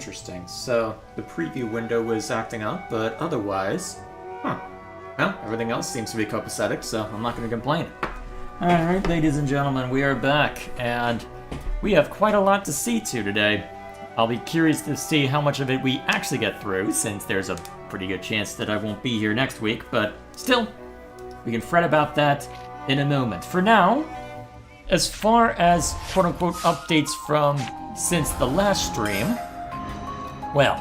interesting. So, the preview window was acting up, but otherwise... Huh. Well, everything else seems to be copacetic, so I'm not going to complain. Alright, ladies and gentlemen, we are back, and we have quite a lot to see to today. I'll be curious to see how much of it we actually get through, since there's a pretty good chance that I won't be here next week, but still, we can fret about that in a moment. For now, as far as quote-unquote updates from since the last stream, well,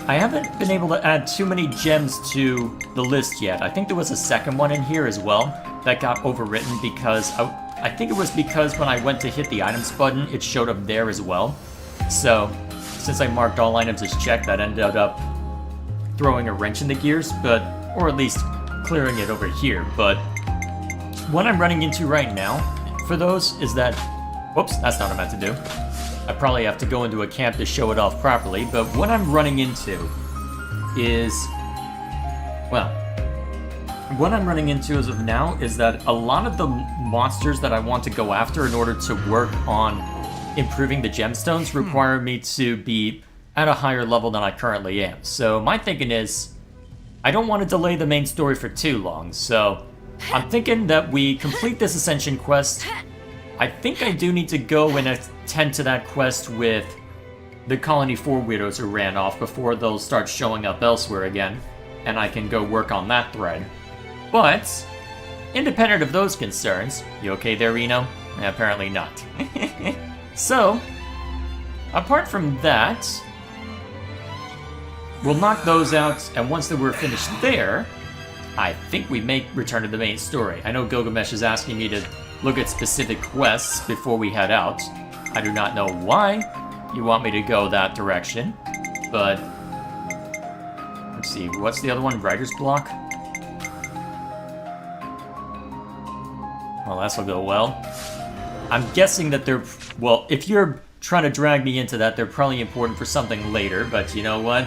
I haven't been able to add too many gems to the list yet. I think there was a second one in here as well that got overwritten because I think it was because when I went to hit the items button, it showed up there as well. So, since I marked all items as checked, that ended up throwing a wrench in the gears, or at least clearing it over here. But what I'm running into right now for those is that, whoops, that's not what I meant to do. I probably have to go into a camp to show it off properly, but what I'm running into is, well, what I'm running into as of now is that a lot of the monsters that I want to go after in order to work on improving the gemstones require me to be at a higher level than I currently am. So my thinking is, I don't want to delay the main story for too long, so I'm thinking that we complete this Ascension quest. I think I do need to go and attend to that quest with the Colony 4 weirdos who ran off before they'll start showing up elsewhere again, and I can go work on that thread. But, independent of those concerns, you okay there, Reno? Apparently not. So, apart from that, we'll knock those out, and once that we're finished there, I think we may return to the main story. I know Gilgamesh is asking me to look at specific quests before we head out. I do not know why you want me to go that direction, but let's see, what's the other one? Writer's Block? Well, this will go well. I'm guessing that they're, well, if you're trying to drag me into that, they're probably important for something later, but you know what?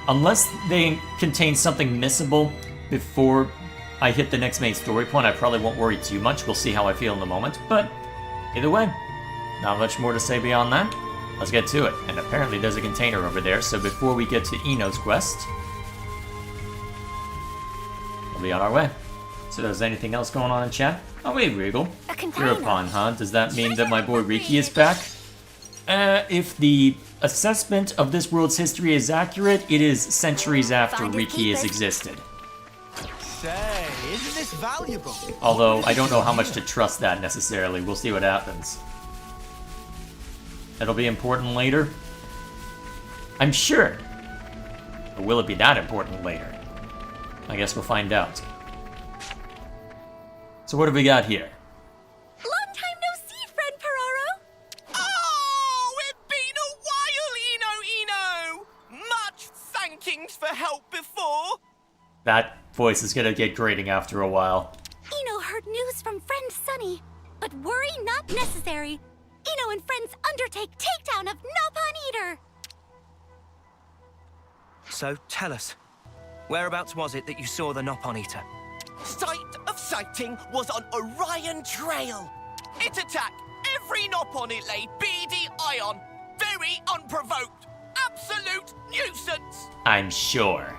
Unless they contain something missable before I hit the next main story point, I probably won't worry too much. We'll see how I feel in the moment, but either way, not much more to say beyond that. Let's get to it. And apparently there's a container over there, so before we get to Eno's quest, we'll be on our way. So is anything else going on in chat? Oh wait, Regal. Heropon, huh? Does that mean that my boy Riki is back? If the assessment of this world's history is accurate, it is centuries after Riki has existed. Say, isn't this valuable? Although, I don't know how much to trust that necessarily. We'll see what happens. It'll be important later? I'm sure. But will it be that important later? I guess we'll find out. So what have we got here? Long time no see, friend Pororo. Oh, it's been a while, Eno. Much thankings for help before. That voice is gonna get grating after a while. Eno heard news from friend Sunny, but worry not necessary. Eno and friends undertake takedown of Nopon Eater. So, tell us, whereabouts was it that you saw the Nopon Eater? Site of sighting was on Orion Trail. It attacked every Nop on it lay beady eye on. Very unprovoked. Absolute nuisance. I'm sure.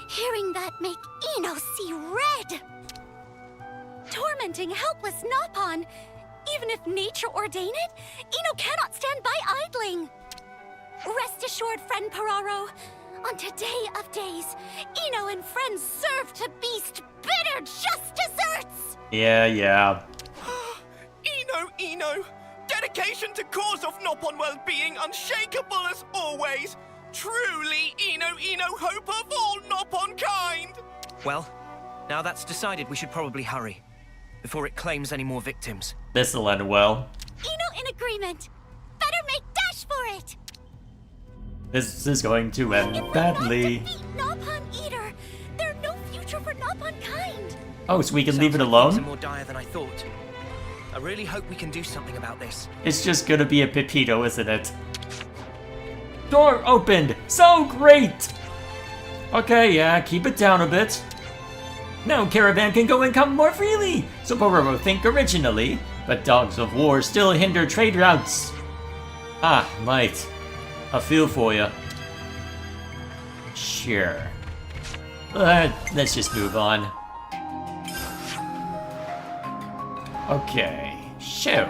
Hearing that make Eno see red. Tormenting helpless Nopon. Even if nature ordain it, Eno cannot stand by idling. Rest assured, friend Pororo, on today of days, Eno and friends serve to beast bitter just desserts! Yeah. Eno. Dedication to cause of Nopon well-being unshakable as always. Truly, Eno, hope of all Nopon kind. Well, now that's decided, we should probably hurry, before it claims any more victims. This'll end well. Eno in agreement. Better make dash for it! This is going to end If badly. we not defeat Nopon Eater, there's no future for Nopon kind. Oh, so we can leave it Sounds like things alone? are more dire than I thought. I really hope we can do something about this. It's just gonna be a Pepito, isn't it? Door opened! So great! Okay, yeah, keep it down a bit. Now Caravan can go and come more freely! So Pororo think originally, but dogs of war still hinder trade routes. Ah, mate. I feel for you. Sure. Let's just move on. Okay. Shoot.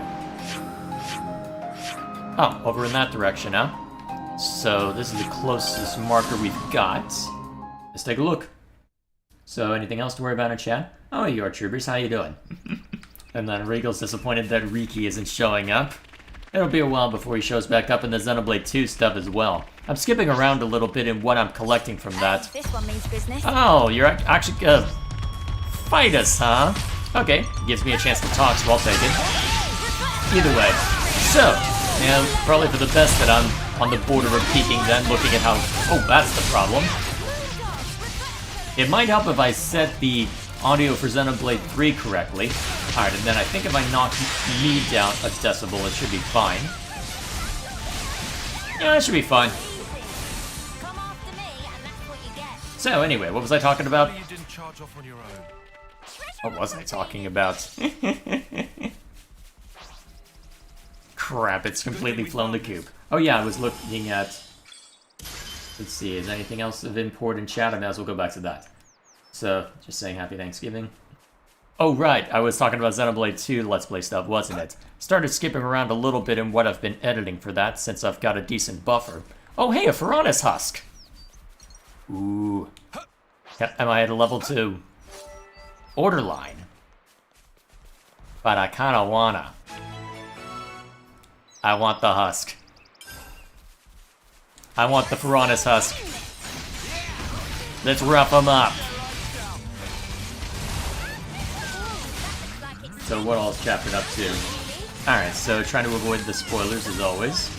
Oh, over in that direction, huh? So this is the closest marker we've got. Let's take a look. So anything else to worry about in chat? Oh, you are troopers. How you doing? And then Regal's disappointed that Riki isn't showing up. It'll be a while before he shows back up in the Xenoblade 2 stuff as well. I'm skipping around a little bit in what I'm collecting from that. This one means business. Oh, you're actually gonna fight us, huh? Okay, gives me a chance to talk, so I'll take it. Either way. So, yeah, probably for the best that I'm on the border of peeking then, looking at how... Oh, that's the problem. It might help if I set the audio for Xenoblade 3 correctly. Alright, and then I think if I knock me down a decibel, it should be fine. Yeah, it should be fine. Come after me, and that's what you get. So, anyway, what was I talking about? You didn't charge off on your own. What was I talking about? Crap, it's completely flown the coop. Oh yeah, I was looking at... Let's see, is anything else of import in chat? I may as well go back to that. So, just saying Happy Thanksgiving. Oh right, I was talking about Xenoblade 2 Let's Play stuff, wasn't it? Started skipping around a little bit in what I've been editing for that, since I've got a decent buffer. Oh hey, a Piranha's Husk! Ooh. Am I at a level 2? Order line. But I kinda wanna. I want the husk. I want the Piranha's Husk. Let's rough them up. So what all's chat been up to? Alright, so trying to avoid the spoilers as always.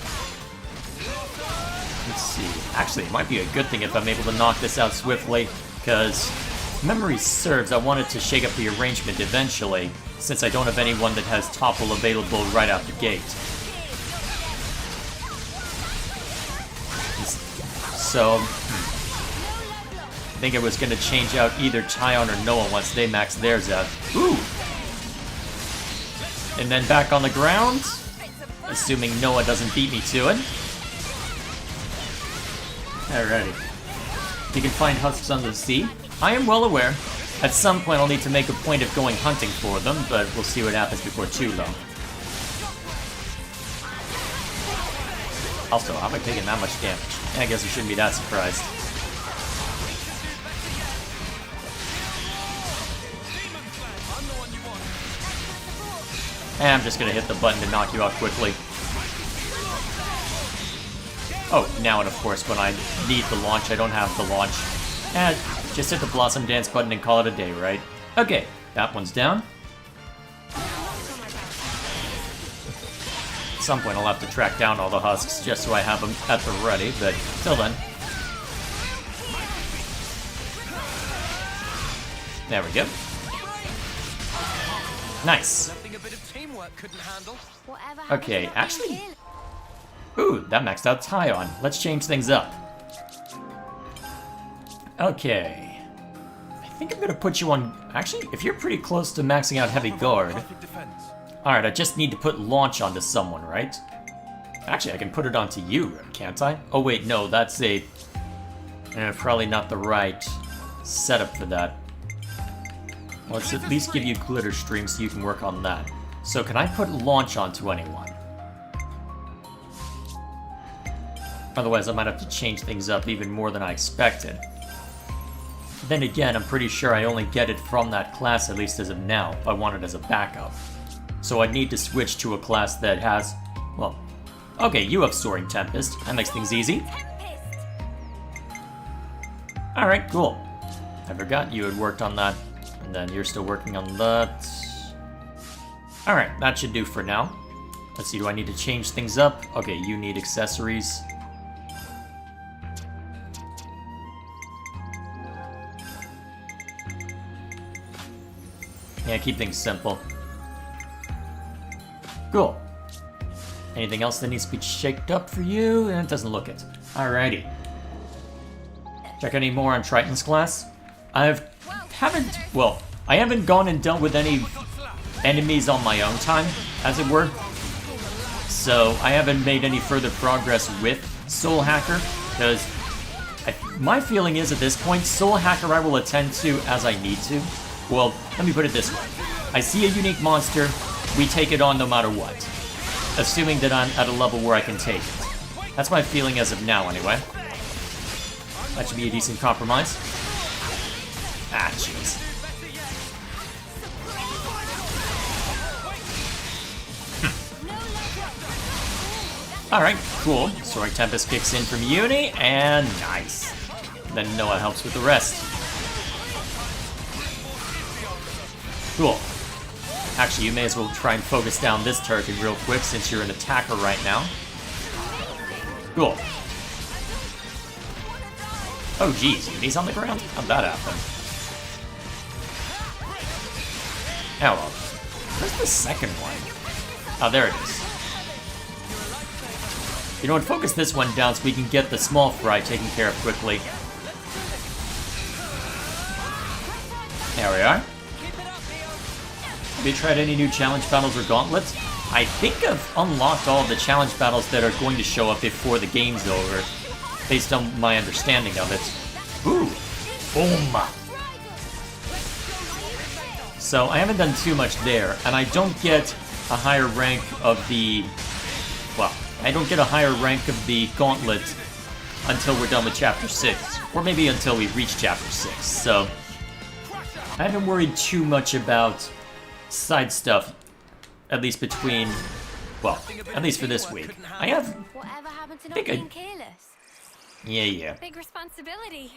Let's see. Actually, it might be a good thing if I'm able to knock this out swiftly, because if memory serves, I wanted to shake up the arrangement eventually, since I don't have anyone that has topple available right out the gate. So, I think I was going to change out either Tyon or Noah once they max theirs out. Ooh! And then back on the ground, assuming Noah doesn't beat me to it. Alrighty. You can find husks under the sea. I am well aware. At some point I'll need to make a point of going hunting for them, but we'll see what happens before too long. Also, how am I taking that much damage? I guess we shouldn't be that surprised. And I'm just gonna hit the button to knock you out quickly. Oh, now and of course when I need the launch, I don't have the launch. And just hit the Blossom Dance button and call it a day, right? Okay, that one's down. At some point I'll have to track down all the husks just so I have them at the ready, but till then. There we go. Nice. Nothing a bit of teamwork couldn't handle. Whatever Okay, happens, actually... Ooh, that maxed out Tyon. Let's change things up. Okay. I think I'm gonna put you on... Actually, if you're pretty close to maxing out Heavy Guard... Perfect defense. Alright, I just need to put Launch onto someone, right? Actually, I can put it onto you, can't I? Oh wait, no, that's a... probably not the right setup for that. Let's at least give you Glitter Stream so you can work on that. So can I put Launch onto anyone? Otherwise I might have to change things up even more than I expected. Then again, I'm pretty sure I only get it from that class, at least as of now, if I want it as a backup. So I'd need to switch to a class that has... Well, okay, you have Soaring Tempest. That makes things easy. Alright, cool. I forgot you had worked on that. And then you're still working on that. Alright, that should do for now. Let's see, do I need to change things up? Okay, you need accessories. Yeah, keep things simple. Cool. Anything else that needs to be shaked up for you? It doesn't look it. Alrighty. Check any more on Triton's class? I haven't gone and dealt with any enemies on my own time, as it were. So I haven't made any further progress with Soul Hacker, because my feeling is at this point, Soul Hacker I will attend to as I need to. Well, let me put it this way. I see a unique monster, we take it on no matter what. Assuming that I'm at a level where I can take it. That's my feeling as of now, anyway. That should be a decent compromise. Ah, jeez. Alright, cool. Soaring Tempest kicks in from Uni, and nice. Then Noah helps with the rest. Cool. Actually, you may as well try and focus down this turret real quick since you're an attacker right now. Cool. Oh geez, Uni's on the ground? How'd that happen? Oh well. Where's the second one? Oh, there it is. You know what, focus this one down so we can get the small fry taken care of quickly. There we are. Have you tried any new challenge battles or gauntlets? I think I've unlocked all of the challenge battles that are going to show up before the game's over, based on my understanding of it. Ooh! Boom! So I haven't done too much there, and I don't get a higher rank of the... well, I don't get a higher rank of the gauntlet until we're done with Chapter 6, or maybe until we reach Chapter 6, so... I haven't worried too much about side stuff, at least between... well, at least for this week. I have... Whatever happened to I not think being careless? Yeah. Big responsibility.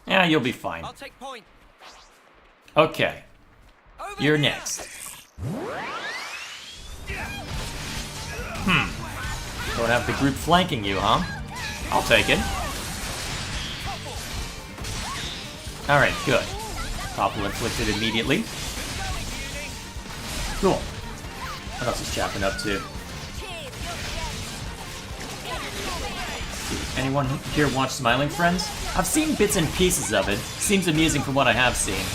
Yeah, you'll be fine. I'll take point. Okay, Over you're here. next. Don't have the group flanking you, huh? I'll take it. Alright, good. Topple inflicted immediately. Cool. What else is Chapin up to? Anyone here watch Smiling Friends? I've seen bits and pieces of it. Seems amusing from what I have seen.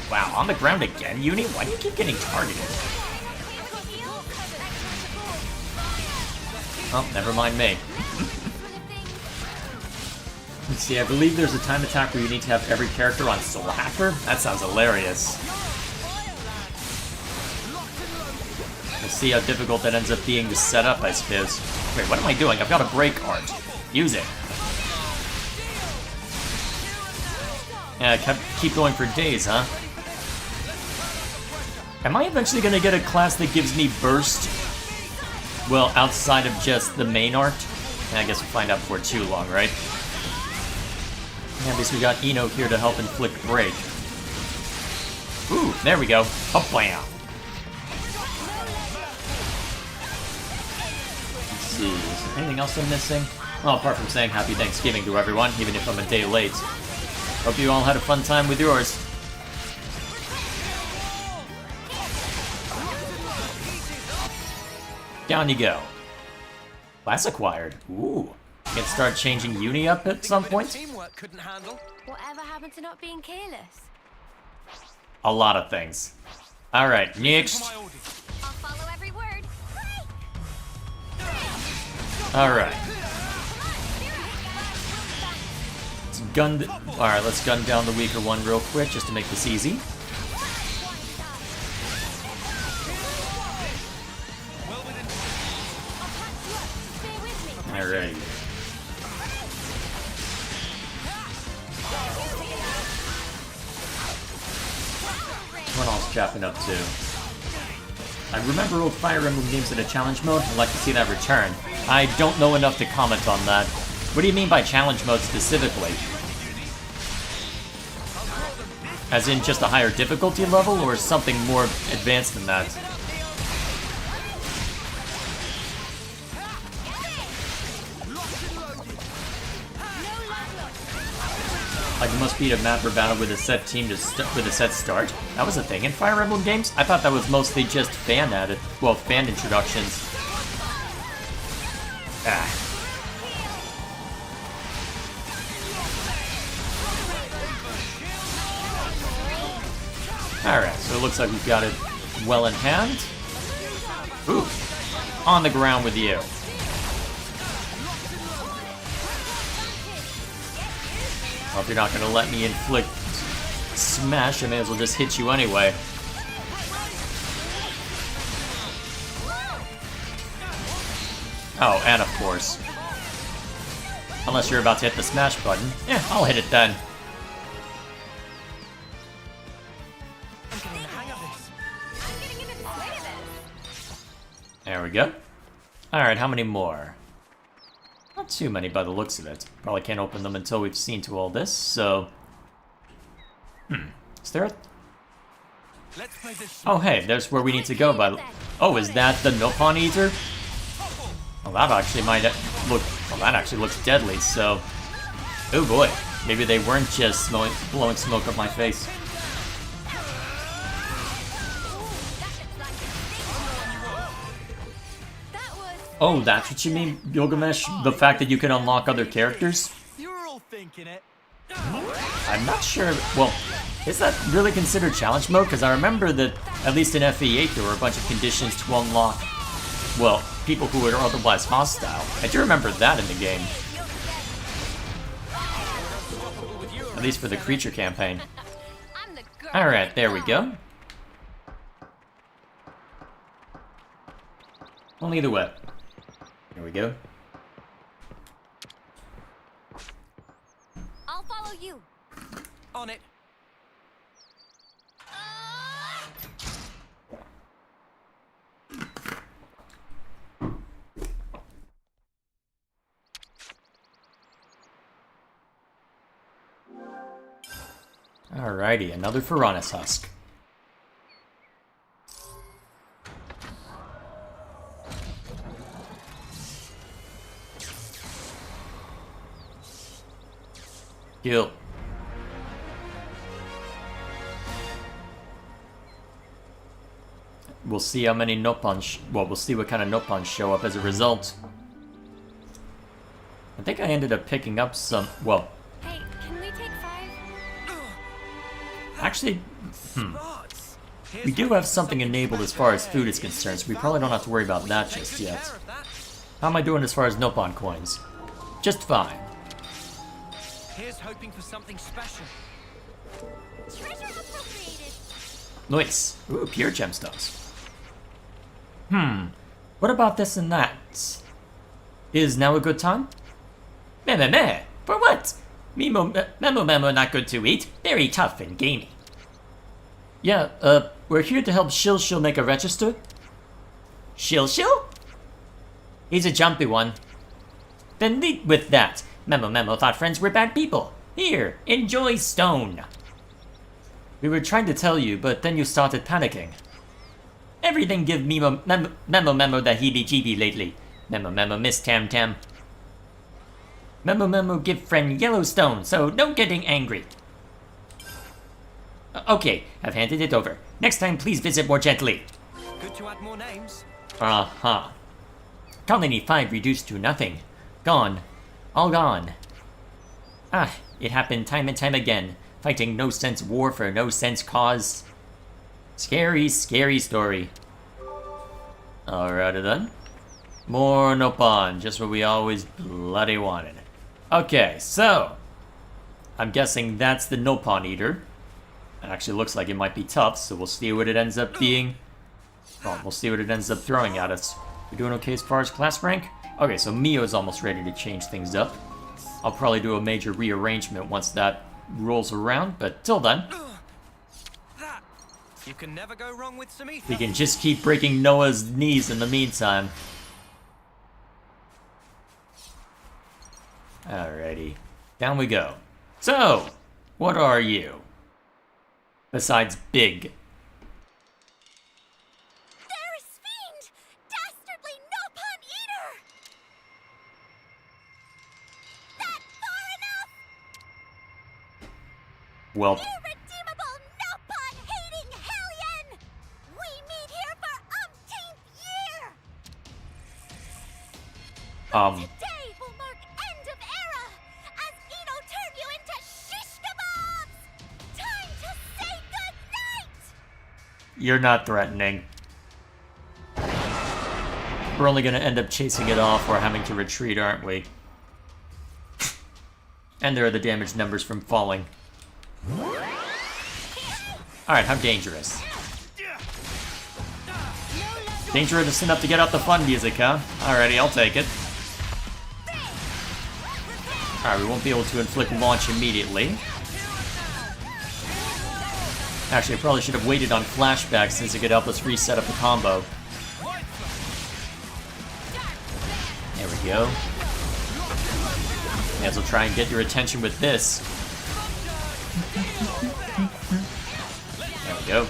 Wow, on the ground again, Uni? Why do you keep getting targeted? Oh, never mind me. Let's see, I believe there's a time attack where you need to have every character on Soul Hacker? That sounds hilarious. We'll see how difficult that ends up being to set up, I suppose. Wait, what am I doing? I've got a break art. Use it. Yeah, keep going for days, huh? Am I eventually gonna get a class that gives me burst? Well, outside of just the main art? I guess we'll find out before too long, right? Yeah, at least we got Eno here to help inflict break. Ooh, there we go. Oh, bam. Let's see, is there anything else I'm missing? Well, apart from saying Happy Thanksgiving to everyone, even if I'm a day late. Hope you all had a fun time with yours. Down you go. Class acquired. Ooh. You can start changing Uni up at some point? Teamwork couldn't handle. Whatever happened to not being careless? A lot of things. Alright, next. My orders. I'll follow every word. Alright. Alright, let's gun down the weaker one real quick just to make this easy. Alright. What else Chapping up to? I remember old Fire Emblem games in a challenge mode. I'd like to see that return. I don't know enough to comment on that. What do you mean by challenge mode specifically? As in just a higher difficulty level, or something more advanced than that? Like, you must beat a map or battle with a set team to with a set start? That was a thing in Fire Emblem games? I thought that was mostly just fan added, well, fan introductions. Ah. Alright, so it looks like we've got it well in hand. Ooh. On the ground with you. Well, if you're not gonna let me inflict smash, I may as well just hit you anyway. Oh, and of course. Unless you're about to hit the smash button. Yeah, I'll hit it then. There we go. Alright, how many more? Not too many by the looks of it. Probably can't open them until we've seen to all this, so... Is there a... Oh, hey, there's where we need to go, but... Oh, is that the Nopon Eater? Well, that actually might look... Well, that actually looks deadly, so... Oh boy, maybe they weren't just blowing smoke up my face. Oh, that's what you mean, Gilgamesh? The fact that you can unlock other characters? You're all thinking it. I'm not sure... Well, is that really considered challenge mode? Because I remember that, at least in FE8, there were a bunch of conditions to unlock... Well, people who were otherwise hostile. I do remember that in the game. At least for the creature campaign. Alright, there we go. Well, either way. Here we go. I'll follow you. On it. Alrighty, another Piranha's Husk. Kill. We'll see how many Nopons... Well, we'll see what kind of Nopons show up as a result. I think I ended up picking up some... Well... Hey, can we take 5? Actually... We do have something enabled as far as food is concerned, so we probably don't have to worry about that just yet. How am I doing as far as Nopon coins? Just fine. Here's hoping for something special. Treasure appropriated. Nice. Ooh, pure gemstones. What about this and that? Is now a good time? Meh. For what? Memo not good to eat. Very tough and gamey. Yeah, we're here to help Shil make a register. Shil? He's a jumpy one. Then lead with that. Memo thought friends were bad people. Here, enjoy stone. We were trying to tell you, but then you started panicking. Everything give Memo the heebie-jeebie lately. Memo miss Tam. Memo give friend Yellowstone, so no getting angry. Okay, I've handed it over. Next time, please visit more gently. Good to add more names. Colony 5 reduced to nothing. Gone. All gone. It happened time and time again. Fighting no-sense war for no-sense cause. Scary story. Alrighty then. More Nopon, just what we always bloody wanted. Okay, so... I'm guessing that's the Nopon Eater. It actually looks like it might be tough, so we'll see what it ends up being. Well, we'll see what it ends up throwing at us. We're doing okay as far as class rank? Okay, so Mio's almost ready to change things up. I'll probably do a major rearrangement once that rolls around, but till then... You can never go wrong with some ether. We can just keep breaking Noah's knees in the meantime. Alrighty. Down we go. So, what are you? Besides big. There is Fiend! Dastardly Nopon Eater! That far enough! Well, Irredeemable Nopon-hating hellion! We meet here for umpteenth year! Today will mark end of era, as Eno turn you into shish kebabs! Time to say goodnight! You're not threatening. We're only gonna end up chasing it off or having to retreat, aren't we? And there are the damage numbers from falling. Alright, how dangerous? Dangerous enough to get out the fun music, huh? Alrighty, I'll take it. Alright, we won't be able to inflict launch immediately. Actually, I probably should have waited on flashback since it could help us reset up the combo. There we go. May as well try and get your attention with this. There we go.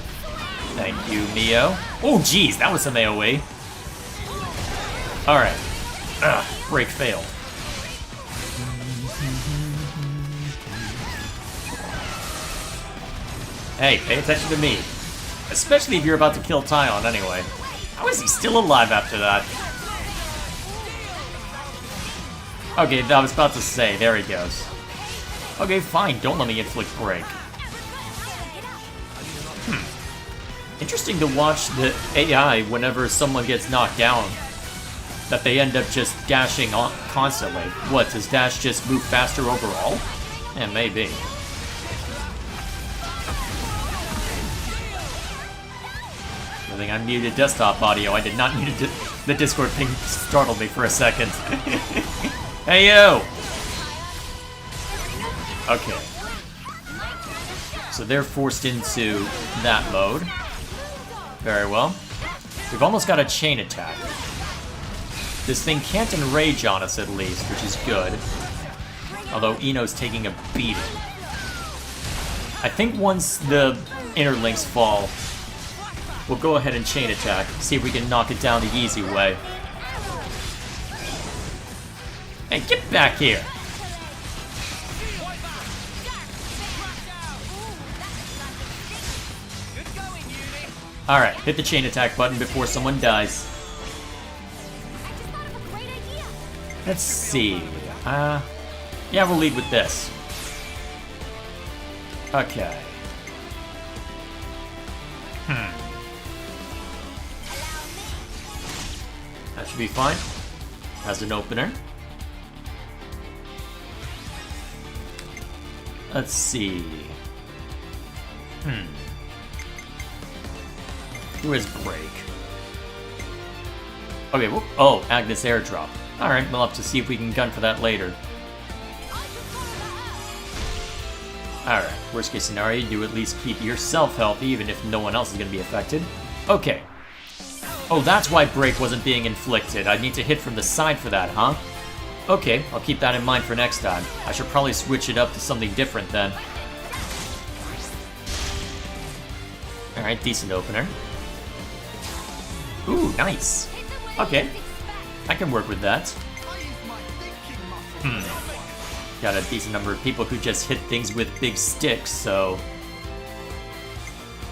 Thank you, Mio. Oh, geez, that was some AoE. Alright. Ugh, break failed. Hey, pay attention to me. Especially if you're about to kill Tyon anyway. How is he still alive after that? Okay, I was about to say, there he goes. Okay, fine, don't let me inflict break. Interesting to watch the AI whenever someone gets knocked down. That they end up just dashing on constantly. What, does dash just move faster overall? Yeah, maybe. I think I muted desktop audio. I did not mute it. The Discord thing startled me for a second. Hey, yo! Okay. So they're forced into that mode. Very well. We've almost got a chain attack. This thing can't enrage on us at least, which is good. Although Ino's taking a beating. I think once the inner links fall, we'll go ahead and chain attack. See if we can knock it down the easy way. Hey, get back here! Alright, hit the chain attack button before someone dies. Let's see. Yeah, we'll lead with this. Okay. That should be fine. Has an opener. Let's see. Who has break? Okay, well, oh, Agnes airdrop. Alright, we'll have to see if we can gun for that later. Alright, worst case scenario, you at least keep yourself healthy even if no one else is going to be affected. Okay. Oh, that's why break wasn't being inflicted. I need to hit from the side for that, huh? Okay, I'll keep that in mind for next time. I should probably switch it up to something different then. Alright, decent opener. Ooh, nice. Okay, I can work with that. Got a decent number of people who just hit things with big sticks, so...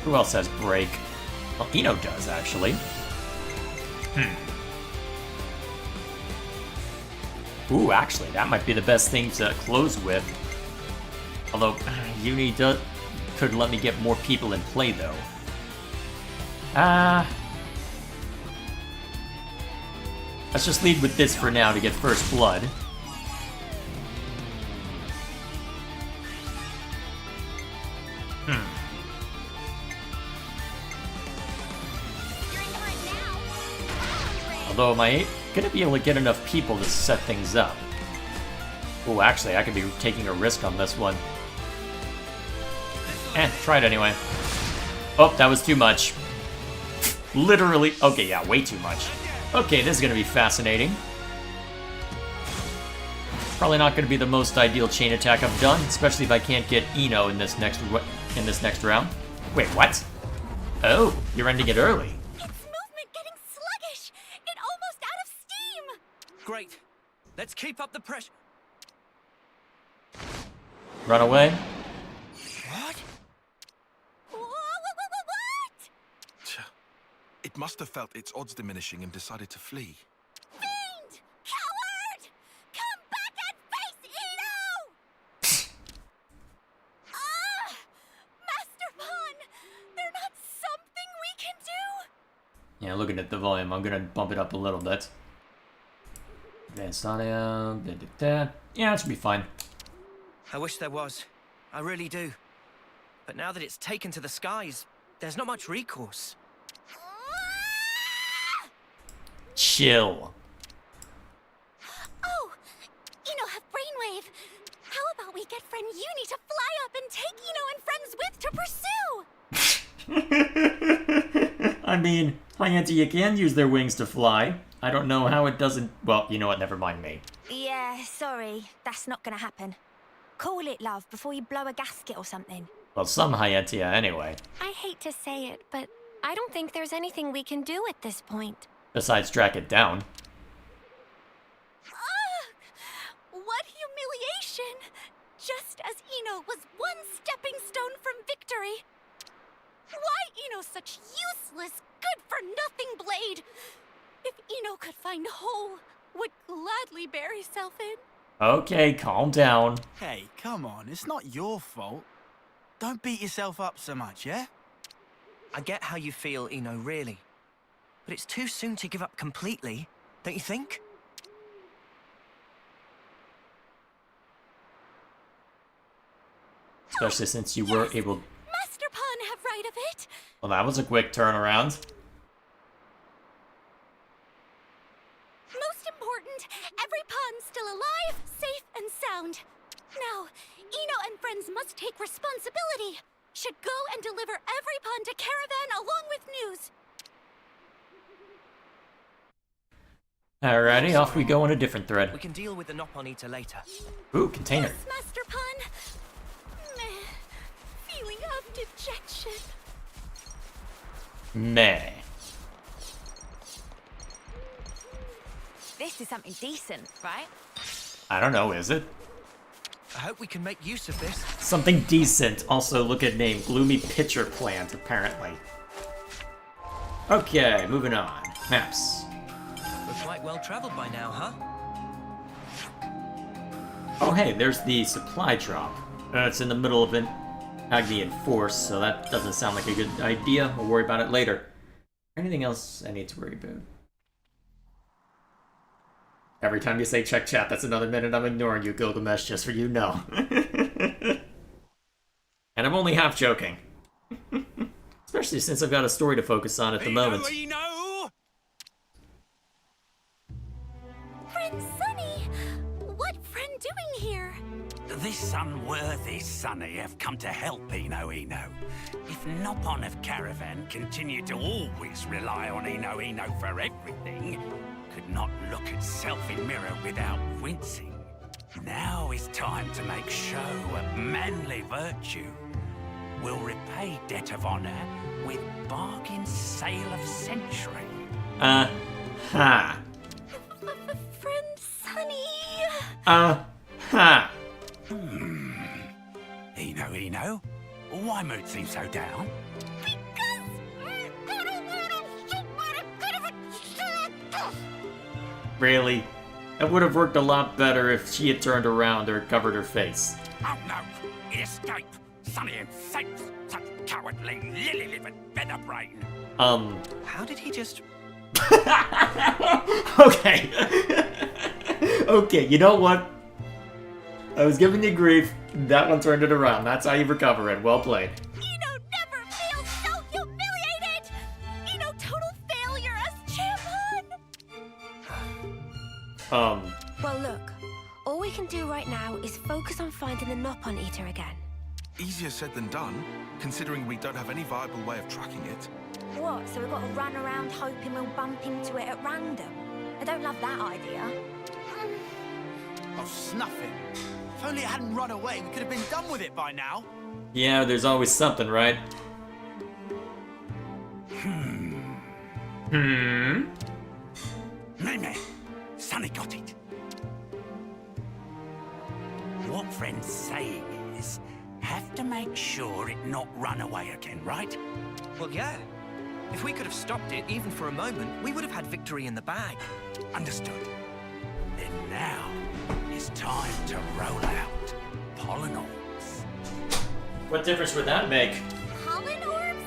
Who else has break? Well, Ino does, actually. Ooh, actually, that might be the best thing to close with. Although, Uni could let me get more people in play, though. Let's just lead with this for now to get first blood. Although, am I gonna be able to get enough people to set things up? Oh, actually, I could be taking a risk on this one. Try it anyway. Oh, that was too much. Literally. Okay, yeah, way too much. Okay, this is gonna be fascinating. Probably not gonna be the most ideal chain attack I've done, especially if I can't get Ino in this next round. Wait, what? Oh, you're ending it early. Its movement getting sluggish. It almost out of steam. Great. Let's keep up the pressure. Run away. What? What? It must have felt its odds diminishing and decided to flee. Fiend! Coward! Come back and face Ino! Master Pawn! They're not something we Yeah, looking at the volume, I'm gonna bump it up a little bit. Advanced audio, yeah, it should be fine. I wish there was. I really do. But now that it's taken to the skies, there's not much recourse. Chill. Oh, have brainwave. How about we get friend Uni to fly up and take Eno and friends with to pursue? I mean, Hyantia, you can use their wings to fly. I don't know how it doesn't... Well, you know what, never mind me. Yeah, sorry. That's not gonna happen. Call it love before you blow a gasket or something. Well, some Hyantia anyway. I hate to say it, but I don't think there's anything we can do at this point. Besides track it down. What humiliation! Just as Eno was one stepping stone from victory. Why Eno such useless, good-for-nothing blade? If Eno could find whole, would gladly bury self in. Okay, calm down. Hey, come on, it's not your fault. Don't beat yourself up so much, yeah? I get how you feel, Eno, really. But it's too soon to give up completely, don't you think? Especially since you were able... Master Pawn have right of it. Well, that was a quick turnaround. Most important, every pawn's still alive, safe, and sound. Now, Eno and friends must take responsibility. Should go and deliver every pawn to Caravan along with news. Alrighty, off we go on a different thread. We can deal with the Nopon Eater later. Ooh, container. Yes, Master Pawn. Meh. Feeling of dejection. Meh. This is something decent, right? I don't know, is it? I hope we can make use of this. Something decent. Also, look at name. Gloomy Pitcher Plant, apparently. Okay, moving on. Maps. We're quite well traveled by now, huh? Oh, hey, there's the supply drop. It's in the middle of an Agnian force, so that doesn't sound like a good idea. We'll worry about it later. Anything else I need to worry about? Every time you say check chat, that's another minute I'm ignoring you, Gilgamesh, just for you know. And I'm only half joking. Especially since I've got a story to focus on at the moment. Friend Sunny! What friend doing here? This unworthy Sonny have come to help Eno. If Nopon of Caravan continue to always rely on Eno for everything, could not look at self in mirror without wincing. Now is time to make show of manly virtue. We'll repay debt of honor with bargain sale of century. Ha. Friend Sunny! Ha. Eno, why mood seems so down? Really? That would have worked a lot better if she had turned around or covered her face. Oh no, it escaped! Sonny and Saints, such cowardly, lily-livered featherbrain! How did he just... Okay. Okay, you know what? I was giving you grief. That one turned it around. That's how you recover it. Well played. Eno never feels so humiliated! Eno total failure as champion! Well, look. All we can do right now is focus on finding the Nopon Eater again. Easier said than done, considering we don't have any viable way of tracking it. What, so we've got to run around hoping we'll bump into it at random? I don't love that idea. Oh, snuff it. If only it hadn't run away, we could have been done with it by now. Yeah, there's always something, right? Meh, Sonny got it. What friend's saying is, have to make sure it not run away again, right? Well, yeah. If we could have stopped it, even for a moment, we would have had victory in the bag. Understood. Then now, it's time to roll out pollen orbs. What difference would that make? Pollen orbs?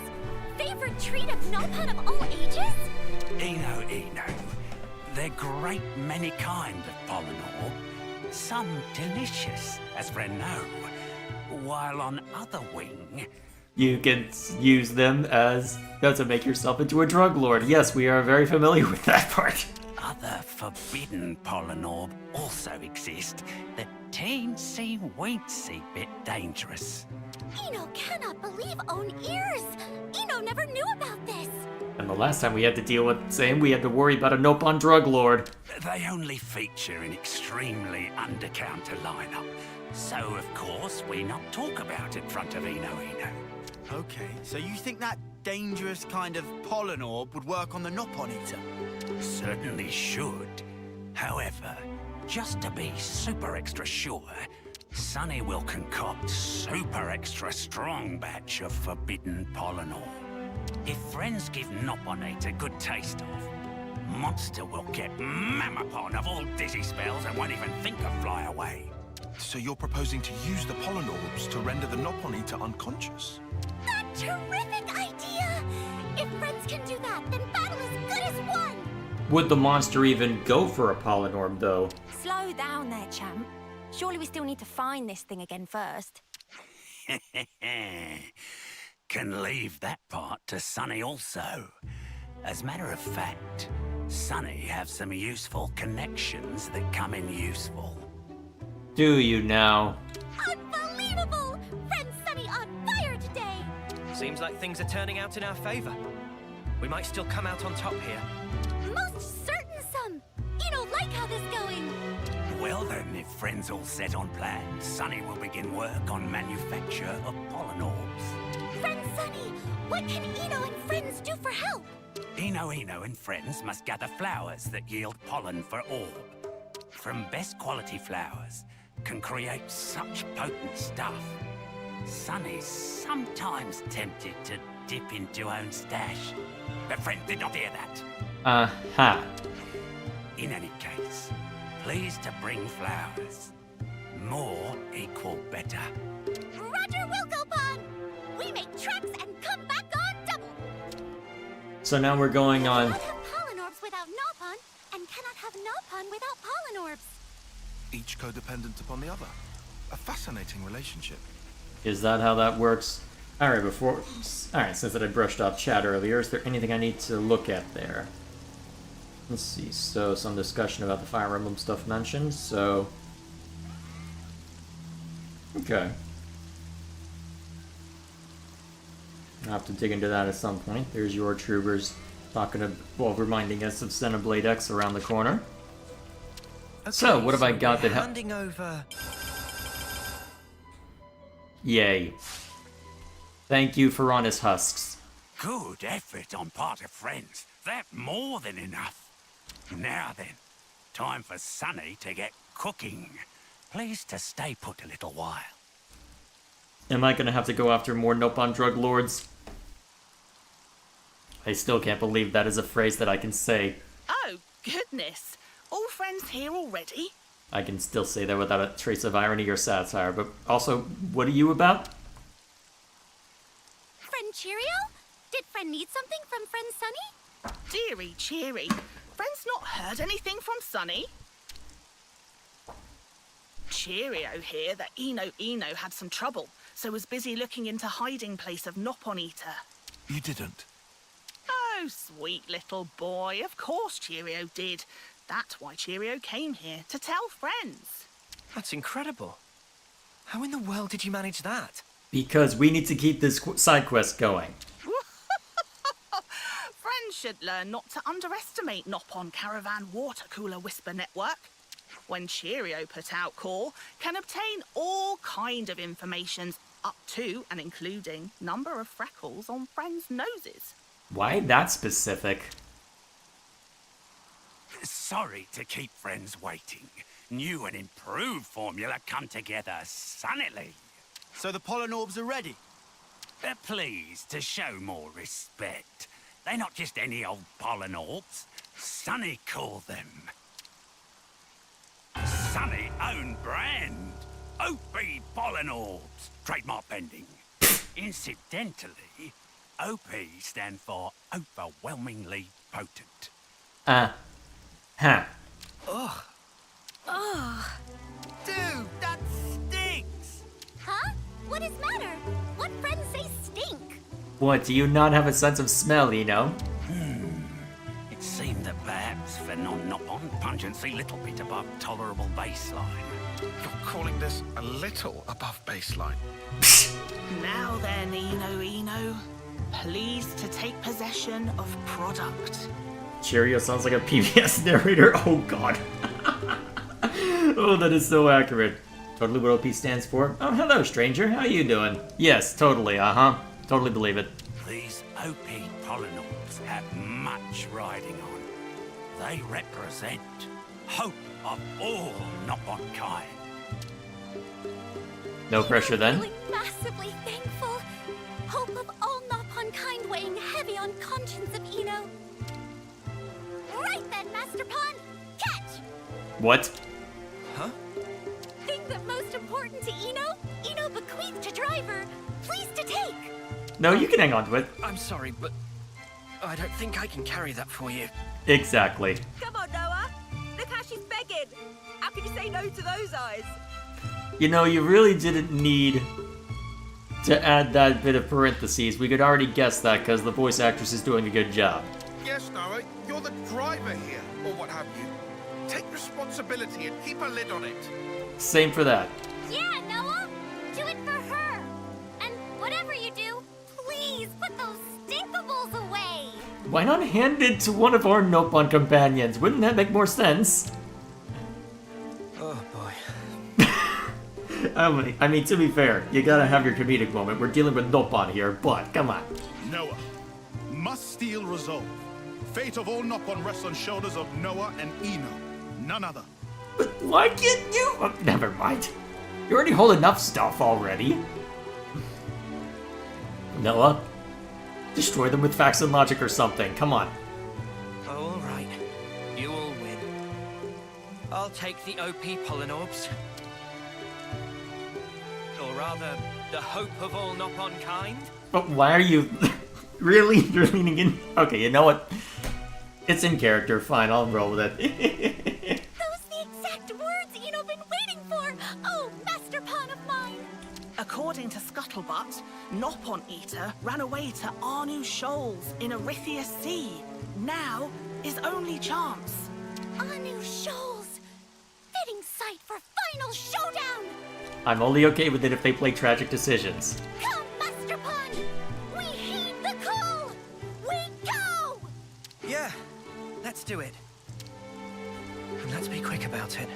Favorite treat of Nopon of all ages? Eno. They're great many kind of pollen orb. Some delicious, as friend know. While on other wing, You can use them as to make yourself into a drug lord. Yes, we are very familiar with that part. other forbidden pollen orb also exist. The teensy-weensy bit dangerous. Eno cannot believe own ears! Eno never knew about this! And the last time we had to deal with the same, we had to worry about a Nopon drug lord. They only feature in extremely under-counter lineup. So, of course, we not talk about it in front of Eno. Okay, so you think that dangerous kind of pollen orb would work on the Nopon Eater? Certainly should. However, just to be super extra sure, Sunny will concoct super extra strong batch of forbidden pollen orb. If friends give Noponate a good taste of, Monster will get Mammapon of all dizzy spells and won't even think of fly away. So you're proposing to use the pollen orbs to render the Nopon Eater unconscious? A terrific idea! If friends can do that, then battle is good as won! Would the monster even go for a pollen orb, though? Slow down there, champ. Surely we still need to find this thing again first. Can leave that part to Sunny also. As a matter of fact, Sunny have some useful connections that come in useful. Do you now? Unbelievable! Friend Sunny on fire today! Seems like things are turning out in our favor. We might still come out on top here. Most certain some! You don't like how this going! Well then, if friends all set on plans, Sunny will begin work on manufacture of pollen orbs. Friend Sunny, what can Eno and friends do for help? Eno and friends must gather flowers that yield pollen for orb. From best quality flowers can create such potent stuff. Sunny's sometimes tempted to dip into own stash. But friend did not hear that. Aha. In any case, please to bring flowers. More equal better. Roger Wilcopon! We make tracks and come back on double! So now we're going on. Cannot have pollen orbs without Nopon, and cannot have Nopon without pollen orbs. Each codependent upon the other. A fascinating relationship. Is that how that works? Alright, since I brushed off chat earlier, is there anything I need to look at there? Let's see, so some discussion about the Fire Emblem stuff mentioned, so... Okay. I'll have to dig into that at some point. There's your troopers reminding us of Xenoblade X around the corner. Okay, So, what have I got we're that handing over. Yay. Thank you for honest husks. Good effort on part of friends. That's more than enough. Now then, time for Sunny to get cooking. Please to stay put a little while. Am I gonna have to go after more Nopon drug lords? I still can't believe that is a phrase that I can say. Oh, goodness. All friends here already? I can still say that without a trace of irony or satire, but also, what are you about? Friend Cheerio? Did friend need something from friend Sunny? Deary cheery. Friends not heard anything from Sunny? Cheerio here that Eno had some trouble, so was busy looking into hiding place of Nopon Eater. You didn't. Oh, sweet little boy. Of course Cheerio did. That's why Cheerio came here, to tell friends. That's incredible. How in the world did you manage that? Because we need to keep this side quest going. Friends should learn not to underestimate Nopon Caravan Water Cooler Whisper Network. When Cheerio put out call, can obtain all kind of information up to and including number of freckles on friends' noses. Why that specific? Sorry to keep friends waiting. New and improved formula come together sunnily. So the pollen orbs are ready? They're pleased to show more respect. They're not just any old pollen orbs. Sunny call them. Sunny own brand. OP pollen orbs. Trademark pending. Incidentally, OP stand for overwhelmingly potent. Huh. Ugh. Dude, that stinks! Huh? What is matter? What friends say stink? What, do you not have a sense of smell, Eno? It seemed that perhaps for non-Nopon, pungency little bit above tolerable baseline. You're calling this a little above baseline? Now then, Eno, pleased to take possession of product. Cheerio sounds like a PBS narrator. Oh god. Oh, that is so accurate. Totally what OP stands for. Oh, hello, stranger. How you doing? Yes, totally. Totally believe it. These OP polynorbs have much riding on. They represent hope of all Nopon kind. No pressure then. Feeling massively thankful. Hope of all Nopon kind weighing heavy on conscience of Eno. Right then, Master Pond, catch! What? Huh? Thing that most important to Eno bequeathed to driver. Please to take. No, you can hang on to it. I'm sorry, but I don't think I can carry that for you. Exactly. Come on, Noah. Look how she's begging. How can you say no to those eyes? You know, you really didn't need to add that bit of parentheses. We could already guess that because the voice actress is doing a good job. Yes, Noah, you're the driver here, or what have you. Take responsibility and keep a lid on it. Same for that. Yeah, Noah, do it for her. And whatever you do, please put those stinkables away. Why not hand it to one of our Nopon companions? Wouldn't that make more sense? Oh boy. I mean, to be fair, you gotta have your comedic moment. We're dealing with Nopon here, but come on. Noah. Must steel resolve. Fate of all Nopon rests on shoulders of Noah and Eno. None other. But why can't you? Oh, never mind. You already hold enough stuff already. Noah, destroy them with facts and logic or something. Come on. All right. You will win. I'll take the OP polynorbs. Or rather, the hope of all Nopon kind. But why are you... Really? You're leaning in? Okay, you know what? It's in character. Fine, I'll roll with it. Those the exact words Eno been waiting for. Oh, Master Pawn of mine. According to Scuttlebutt, Nopon Eater ran away to Arnu Shoals in Arithia Sea. Now, his only chance. Anu Shoals. Fitting site for final showdown. I'm only okay with it if they play tragic decisions. Come, Master Pawn. We heed the call. We go. Yeah, let's do it. And let's be quick about it.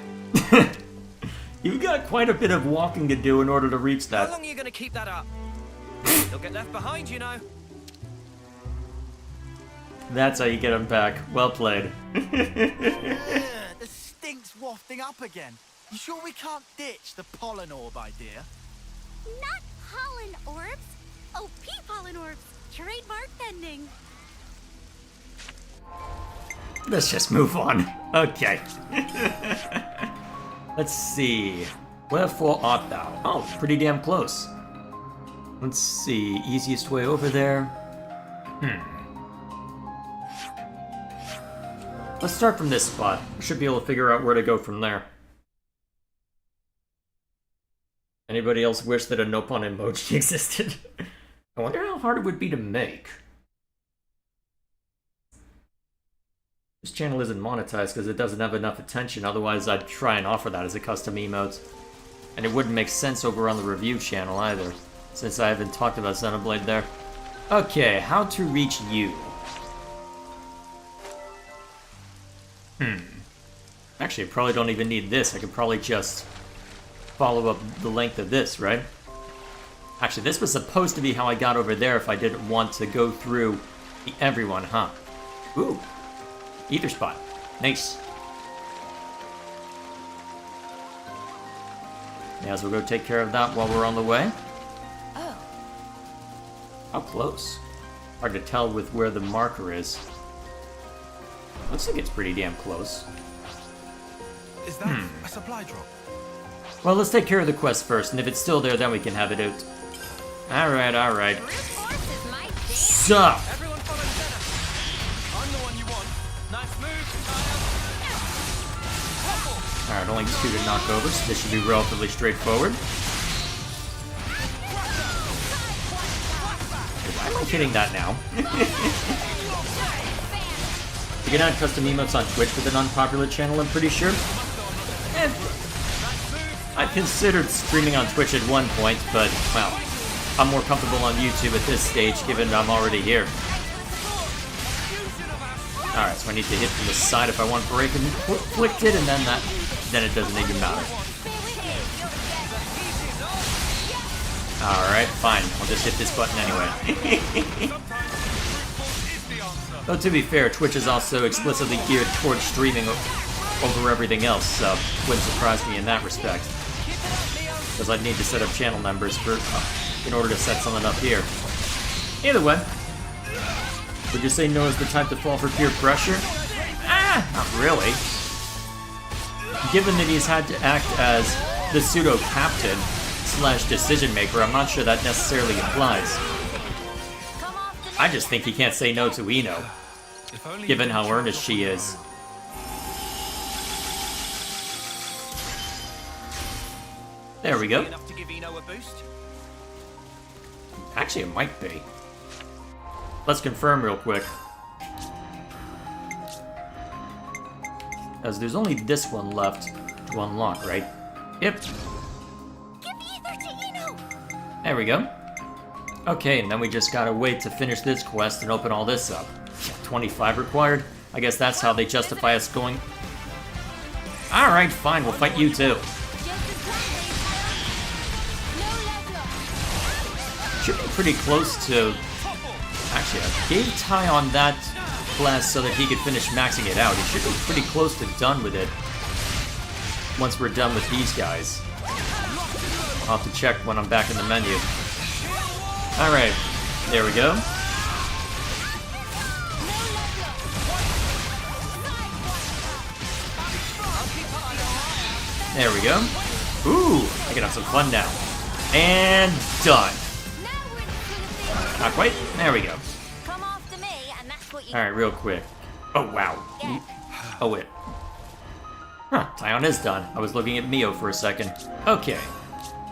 You've got quite a bit of walking to do in order to reach How that. long are you going to keep that up? You'll get left behind, you know. That's how you get them back. Well played. The stink's wafting up again. You sure we can't ditch the pollen orb idea? Not pollen orbs. OP pollen orbs. Trademark pending. Let's just move on. Okay. Let's see. Wherefore art thou? Oh, pretty damn close. Let's see. Easiest way over there. Let's start from this spot. I should be able to figure out where to go from there. Anybody else wish that a Nopon emoji existed? I wonder how hard it would be to make. This channel isn't monetized because it doesn't have enough attention, otherwise I'd try and offer that as a custom emote. And it wouldn't make sense over on the review channel either, since I haven't talked about Xenoblade there. Okay, how to reach you. Actually, I probably don't even need this. I could probably just follow up the length of this, right? Actually, this was supposed to be how I got over there if I didn't want to go through everyone, huh? Ooh. Ether spot. Nice. May as well go take care of that while we're on the way. Oh. How close? Hard to tell with where the marker is. Looks like it's pretty damn close. Is that a supply drop? Well, let's take care of the quest first, and if it's still there, then we can have it out. Alright, alright. What's up? Everyone follow Senna. I'm the one you want. Nice move, Taya. Alright, only 2 to knock over, so this should be relatively straightforward. Why am I hitting that now? You can add custom emotes on Twitch with an unpopular channel, I'm pretty sure. I considered streaming on Twitch at one point, but, well, I'm more comfortable on YouTube at this stage, given I'm already here. Alright, so I need to hit from the side if I want break inflicted, and then it doesn't even matter. Alright, fine. I'll just hit this button anyway. Though to be fair, Twitch is also explicitly geared towards streaming over everything else, so wouldn't surprise me in that respect. Because I'd need to set up channel numbers in order to set something up here. Either way, would you say Noah's the type to fall for peer pressure? Not really. Given that he's had to act as the pseudo-captain / decision maker, I'm not sure that necessarily applies. I just think he can't say no to Ino, given how earnest she is. There we go. Enough to give Ino a boost? Actually, it might be. Let's confirm real quick. As there's only this one left to unlock, right? Yep. Give ether to Ino! There we go. Okay, and then we just gotta wait to finish this quest and open all this up. 25 required? I guess that's how they justify us going... Alright, fine, we'll fight you too. Should be pretty close to... Actually, I gave Ty on that class so that he could finish maxing it out. He should be pretty close to done with it once we're done with these guys. I'll have to check when I'm back in the menu. Alright, there we go. There we go. Ooh, I can have some fun now. And done. Not quite. There we go. Come after me, and that's what you... Alright, real quick. Oh, wow. Oh, wait. Huh, Tyon is done. I was looking at Mio for a second. Okay.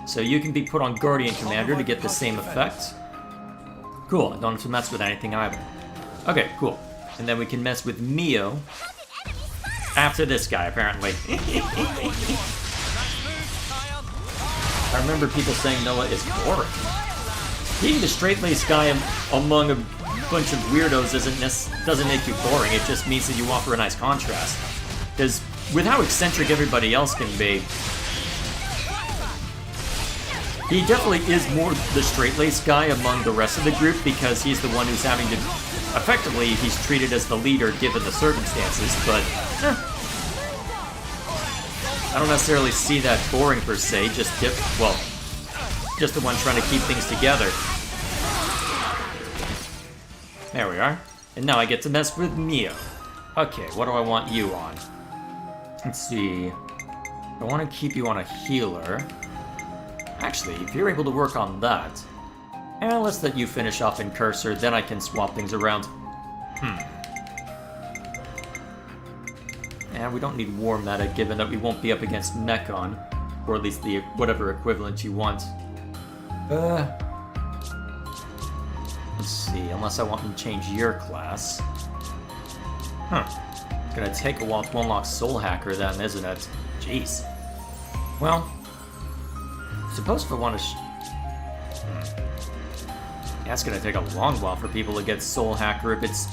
So you can be put on Guardian Commander to get the same effect. Cool, I don't have to mess with anything either. Okay, cool. And then we can mess with Mio after this guy, apparently. I remember people saying Noah is boring. Being the straight-laced guy among a bunch of weirdos doesn't make you boring, it just means that you offer a nice contrast. Because with how eccentric everybody else can be, he definitely is more the straight-laced guy among the rest of the group because he's the one who's having to... Effectively, he's treated as the leader given the circumstances, but... I don't necessarily see that boring per se, just the one trying to keep things together. There we are. And now I get to mess with Mio. Okay, what do I want you on? Let's see. I want to keep you on a healer. Actually, if you're able to work on that... let's let you finish off in Cursor, then I can swap things around. And we don't need War Meta, given that we won't be up against Mechon. Or at least the whatever equivalent you want. Let's see, unless I want to change your class. It's gonna take a while to unlock Soul Hacker then, isn't it? Jeez. Well, suppose if I want to... Yeah, it's gonna take a long while for people to get Soul Hacker if it's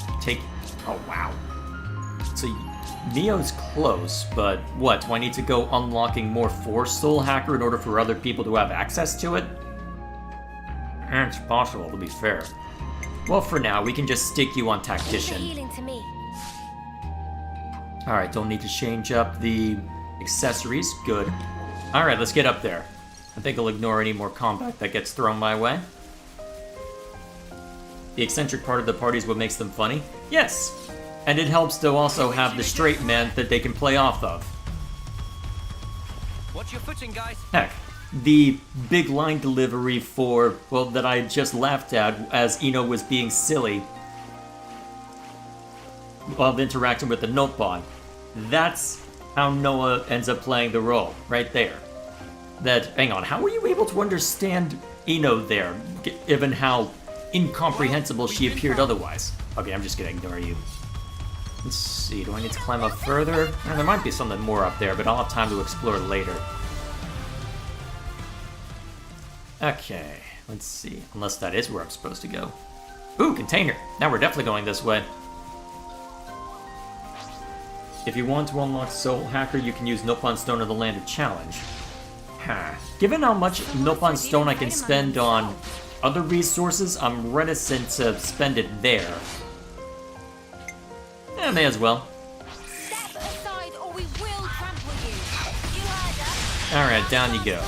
Oh, wow. So, Neo's close, but what? Do I need to go unlocking more for Soul Hacker in order for other people to have access to it? It's possible, to be fair. Well, for now, we can just stick you on Tactician. Healing to me. Alright, don't need to change up the accessories. Good. Alright, let's get up there. I think I'll ignore any more combat that gets thrown my way. The eccentric part of the party is what makes them funny? Yes! And it helps to also have the straight men that they can play off of. Watch your footing, guys. Heck, the big line delivery for, well, that I just laughed at as Ino was being silly while interacting with the Nopon. That's how Noah ends up playing the role, right there. That, hang on, how were you able to understand Ino there, given how incomprehensible she appeared otherwise? Okay, I'm just gonna ignore you. Let's see, do I need to climb up further? There might be something more up there, but I'll have time to explore later. Okay, let's see. Unless that is where I'm supposed to go. Ooh, container! Now we're definitely going this way. If you want to unlock Soul Hacker, you can use Nopon Stone of the Land of Challenge. Huh. Given how much Nopon Stone I can spend on other resources, I'm reticent to spend it there. Yeah, may as well. Step aside or we will trample you. You heard us. Alright, down you go.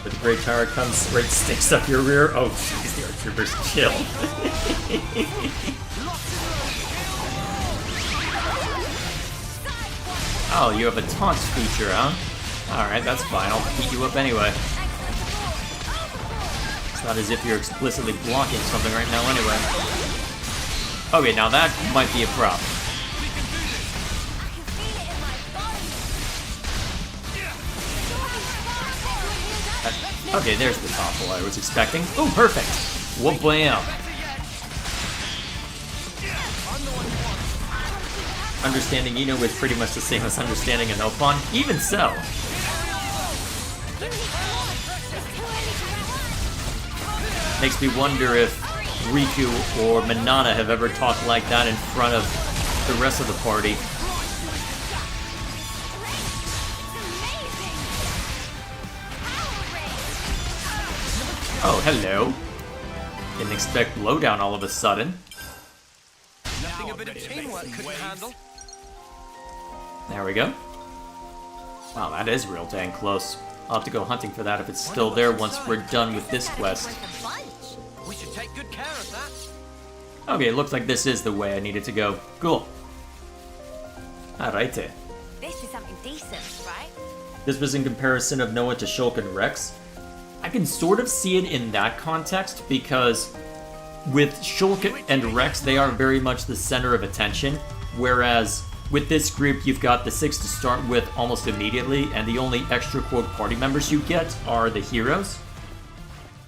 The Great Tower comes straight, sticks up your rear. Oh, jeez, the Earth Troopers chill. Oh, you have a taunt feature, huh? Alright, that's fine. I'll beat you up anyway. It's not as if you're explicitly blocking something right now anyway. Okay, now that might be a problem. Okay, there's the topple I was expecting. Oh, perfect! Whoop bam! Understanding Ino is pretty much the same as understanding an Opon. Even so. Makes me wonder if Riku or Manana have ever talked like that in front of the rest of the party. Oh, hello. Didn't expect blowdown all of a sudden. Nothing a bit of teamwork couldn't handle. There we go. Wow, that is real dang close. I'll have to go hunting for that if it's still there once we're done with this quest. We should take good care of that. Okay, it looks like this is the way I needed to go. Cool. Alright. This is something decent, right? This was in comparison of Noah to Shulk and Rex. I can sort of see it in that context because with Shulk and Rex, they are very much the center of attention, whereas with this group, you've got the 6 to start with almost immediately, and the only extra quote party members you get are the heroes.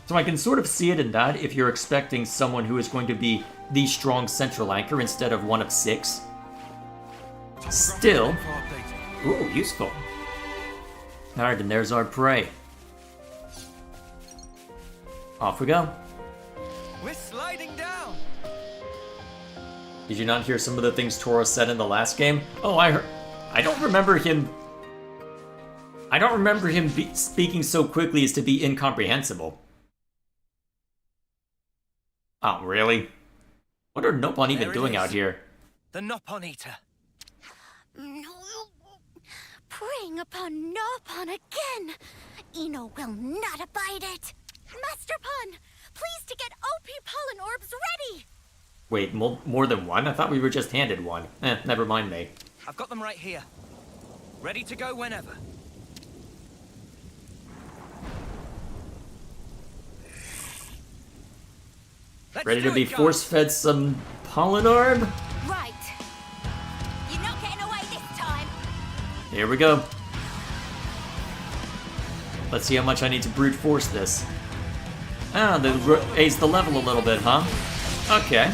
So I can sort of see it in that if you're expecting someone who is going to be the strong central anchor instead of one of 6. Still, ooh, useful. Alright, and there's our prey. Off we go. We're sliding down. Did you not hear some of the things Toro said in the last game? Oh, I heard. I don't remember him speaking so quickly as to be incomprehensible. Oh, really? What are Nopon even doing out here? The Nopon Eater. Preying upon Nopon again. Ino will not abide it. Master Pun, please to get OP pollen orbs ready. Wait, more than one? I thought we were just handed one. Never mind me. I've got them right here. Ready to go whenever. Ready to be force-fed some pollen orb? Right. You're not getting away this time. Here we go. Let's see how much I need to brute force this. Ah, raise the level a little bit, huh? Okay.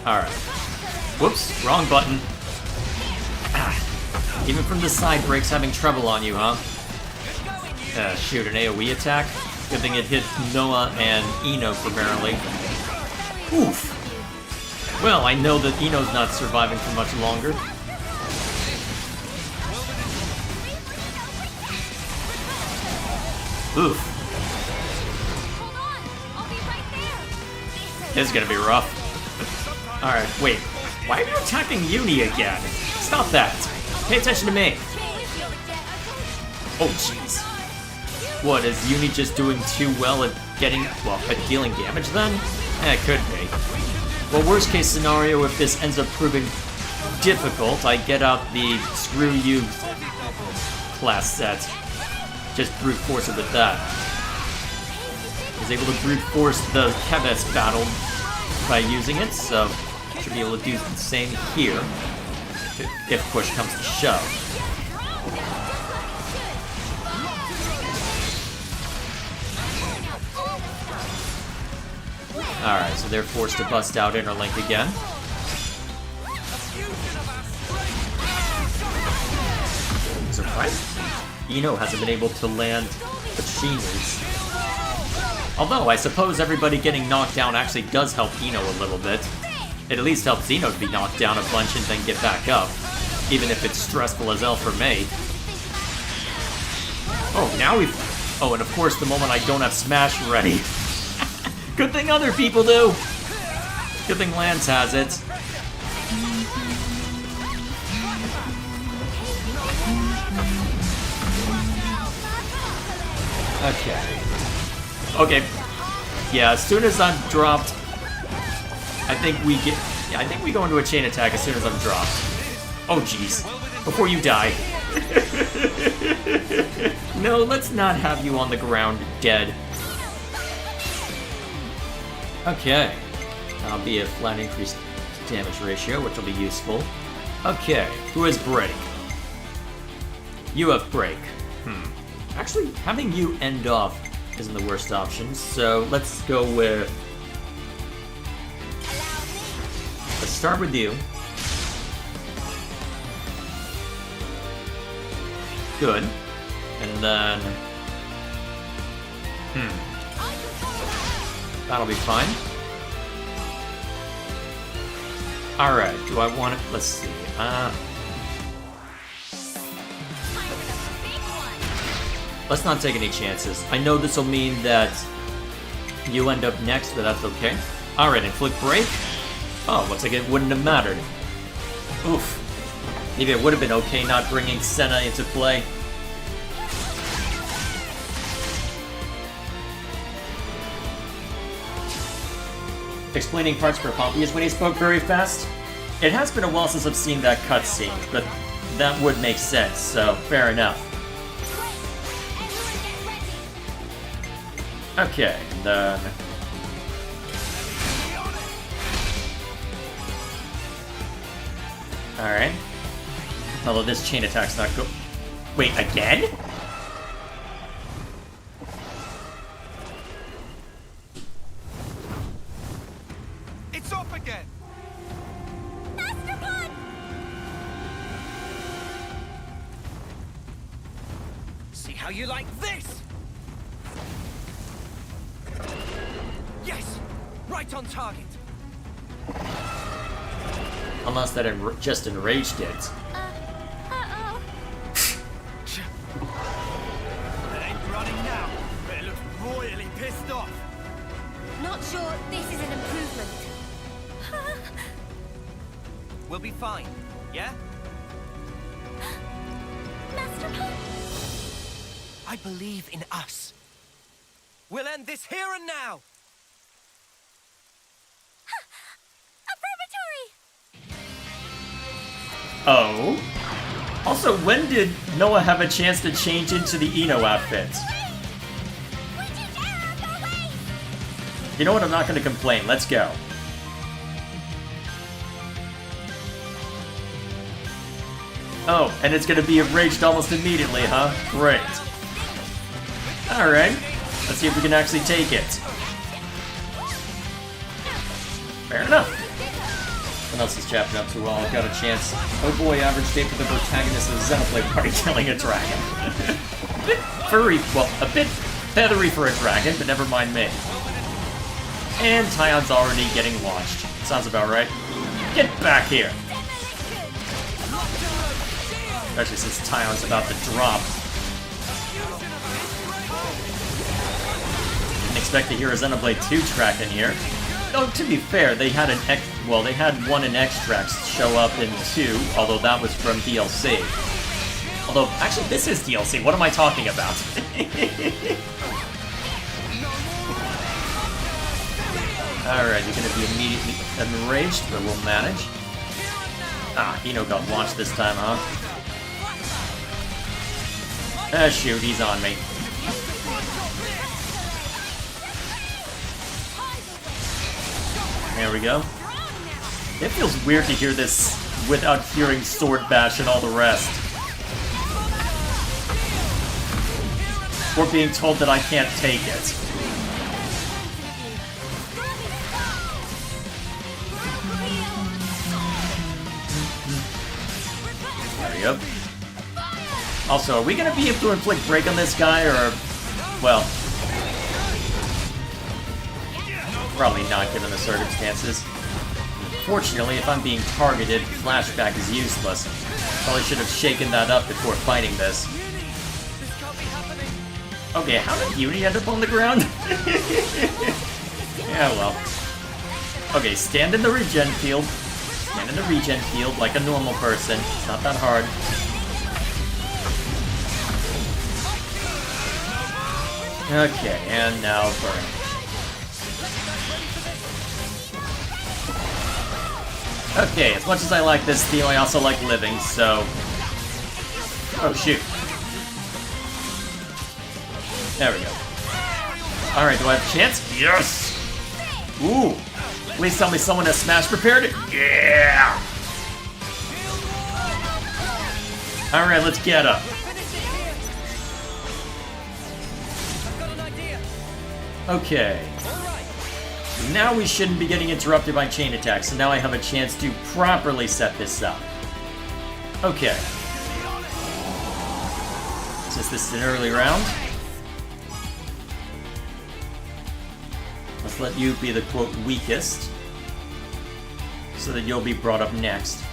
Alright. Whoops, wrong button. Ah. Even from the side, Break's having trouble on you, huh? Shoot, an AoE attack? Good thing it hit Noah and Ino primarily. Oof. Well, I know that Ino's not surviving for much longer. Oof. This is gonna be rough. Alright, wait. Why are you attacking Uni again? Stop that. Pay attention to me. Oh, jeez. What, is Uni just doing too well at at dealing damage then? It could be. Well, worst case scenario, if this ends up proving difficult, I get out the Screw You class set. Just brute force it with that. I was able to brute force the Kebes battle by using it, so should be able to do the same here if push comes to shove. Alright, so they're forced to bust out Interlink again. Surprise! Ino hasn't been able to land Machineries. Although, I suppose everybody getting knocked down actually does help Ino a little bit. It at least helps Ino to be knocked down a bunch and then get back up. Even if it's stressful as hell for me. Oh, now we've... Oh, and of course the moment I don't have Smash ready. Good thing other people do! Good thing Lance has it. Okay. Yeah, as soon as I'm dropped, I think we go into a chain attack as soon as I'm dropped. Oh jeez. Before you die. No, let's not have you on the ground dead. Okay. That'll be a flat increased damage ratio, which will be useful. Okay, who has Break? You have Break. Actually, having you end off isn't the worst option, so let's go with... Let's start with you. Good. And then... That'll be fine. Alright, do I want it? Let's see. Let's not take any chances. I know this will mean that you end up next, but that's okay. Alright, inflict break. Oh, looks like it wouldn't have mattered. Oof. Maybe it would have been okay not bringing Senna into play. Explaining parts for Pompey when he spoke very fast. It has been a while since I've seen that cutscene, but that would make sense, so fair enough. Okay, and then... Alright. Although this chain attack's not go... Wait, again? It's up again! See how you like this? Yes! Right on target! Unless that just enraged it. Uh-oh. It ain't running now, but it looks royally pissed off. Not sure this is an improvement. We'll be fine, yeah? Master Pun! I believe in us. We'll end this here and now! Oh? Also, when did Noah have a chance to change into the Ino outfit? You know what, I'm not going to complain. Let's go. Oh, and it's going to be enraged almost immediately, huh? Great. Alright. Let's see if we can actually take it. Fair enough. What else is Chapter up to? Well, I've got a chance. Oh boy, average day for the protagonist of the Xenoblade party killing a dragon. A bit furry, well, a bit feathery for a dragon, but never mind me. And Tyon's already getting launched. Sounds about right. Get back here! Especially since Tyon's about to drop. Didn't expect to hear a Xenoblade 2 track in here. Oh, to be fair, they had one in extracts show up in 2, although that was from DLC. Although, actually, this is DLC. What am I talking about? Alright, you're gonna be immediately enraged, but we'll manage. Ah, Ino got launched this time, huh? Ah, shoot, he's on me. There we go. It feels weird to hear this without hearing Sword Bash and all the rest. Or being told that I can't take it. There we go. Also, are we gonna be able to inflict break on this guy, or... well... probably not, given the circumstances. Fortunately, if I'm being targeted, flashback is useless. Probably should have shaken that up before fighting this. Okay, how did Beauty end up on the ground? Yeah, well. Okay, stand in the regen field. Stand in the regen field like a normal person. It's not that hard. Okay, and now burn. Okay, as much as I like this theme, I also like living, so... oh, shoot. There we go. Alright, do I have a chance? Yes! Ooh! Please tell me someone has Smash prepared it? Yeah! Alright, let's get up. Okay. Now we shouldn't be getting interrupted by chain attacks, so now I have a chance to properly set this up. Okay. Since this is an early round, let's let you be the, quote, weakest, so that you'll be brought up next.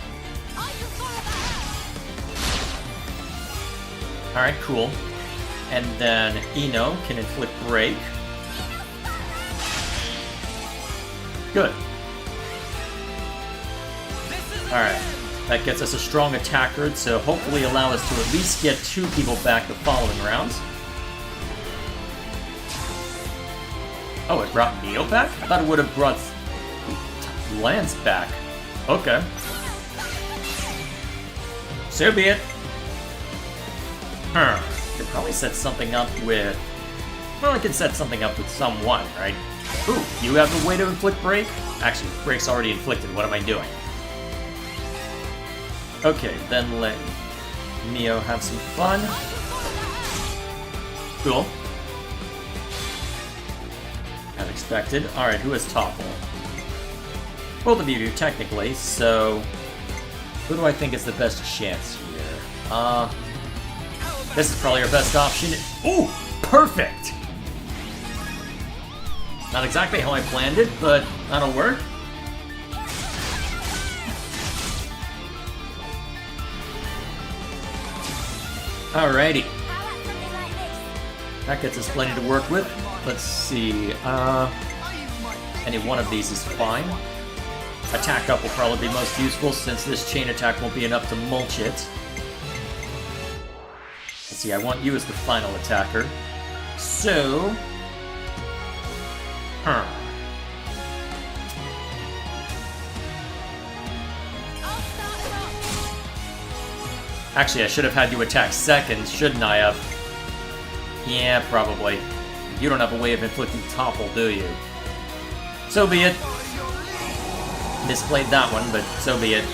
Alright, cool. And then Ino can inflict break. Good. Alright, that gets us a strong attacker, so hopefully allow us to at least get 2 people back the following rounds. Oh, it brought Neo back? I thought it would have brought Lance back. Okay. So be it. Could probably set something up with... well, I could set something up with someone, right? Ooh, you have the way to inflict break? Actually, break's already inflicted. What am I doing? Okay, then let Neo have some fun. Cool. As expected. Alright, who has topple? Both of you do, technically, so... who do I think is the best chance here? This is probably our best option. Ooh! Perfect! Not exactly how I planned it, but that'll work. Alrighty. That gets us plenty to work with. Let's see, any one of these is fine. Attack up will probably be most useful since this chain attack won't be enough to mulch it. Let's see, I want you as the final attacker. So... actually, I should have had you attack second, shouldn't I have? Yeah, probably. You don't have a way of inflicting topple, do you? So be it. Misplayed that one, but so be it.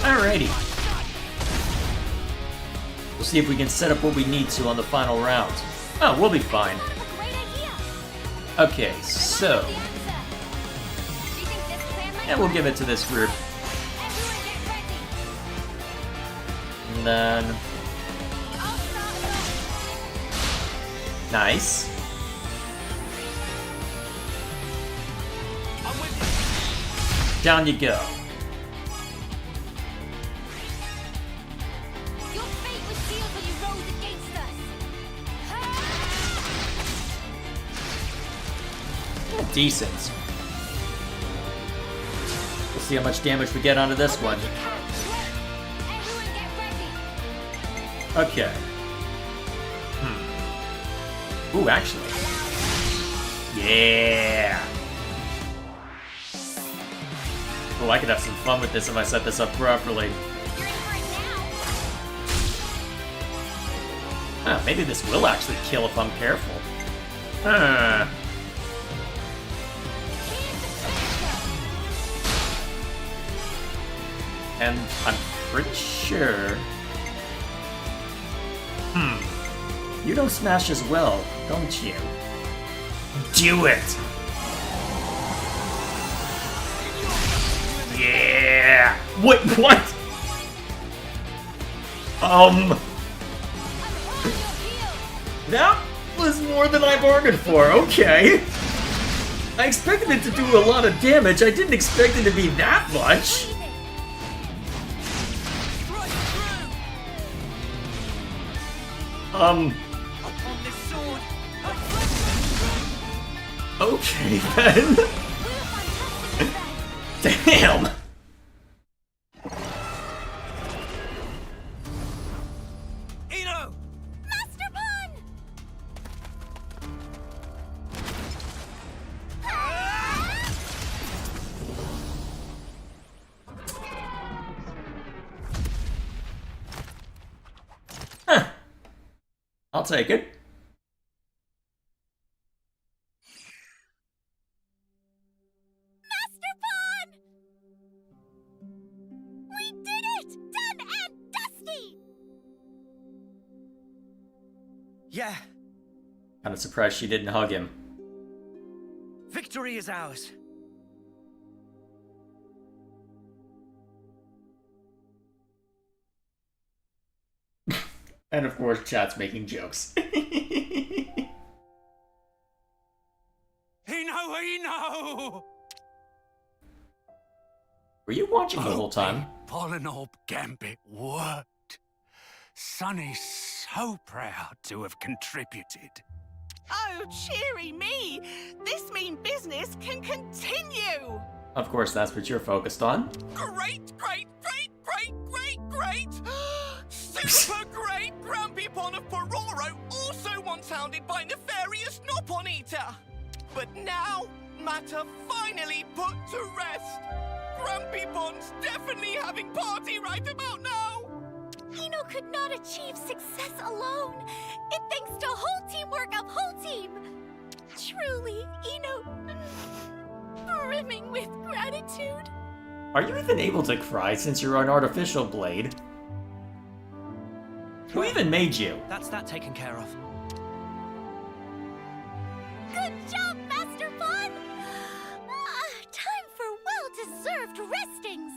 Alrighty. We'll see if we can set up what we need to on the final round. Oh, we'll be fine. Okay, so... yeah, we'll give it to this group. And then... nice. Down you go. Decent. see how much damage we get onto this one. Okay. Ooh, actually. Yeah! Oh, I could have some fun with this if I set this up properly. Ah, maybe this will actually kill if I'm careful. And I'm pretty sure... You don't smash as well, don't you? Do it! Yeah! Wait, what? That was more than I bargained for, okay. I expected it to do a lot of damage, I didn't expect it to be that much. Okay then. Damn! Ino! Master Pun! Huh. I'll take it. Yeah, Kinda surprised she didn't hug him. victory is ours. And of course, chat's making jokes. Ino! Were you watching the whole time? Pollenorb Gambit worked. Sunny's so proud to have contributed. Oh, cheery me! This mean business can continue! Of course, that's what you're focused on. Great, great, great, great, great, great! Super great Grampypon of Pororo, also once hounded by nefarious Nopon Eater! But now, matter finally put to rest. Grampypon's definitely having party right about now! Ino could not achieve success alone. It thanks to whole teamwork of whole team. Truly, Ino, brimming with gratitude. Are you even able to cry since you're an artificial blade? Who even made you? That's that taken care of. Good job, Master Pun! Time for well-deserved restings.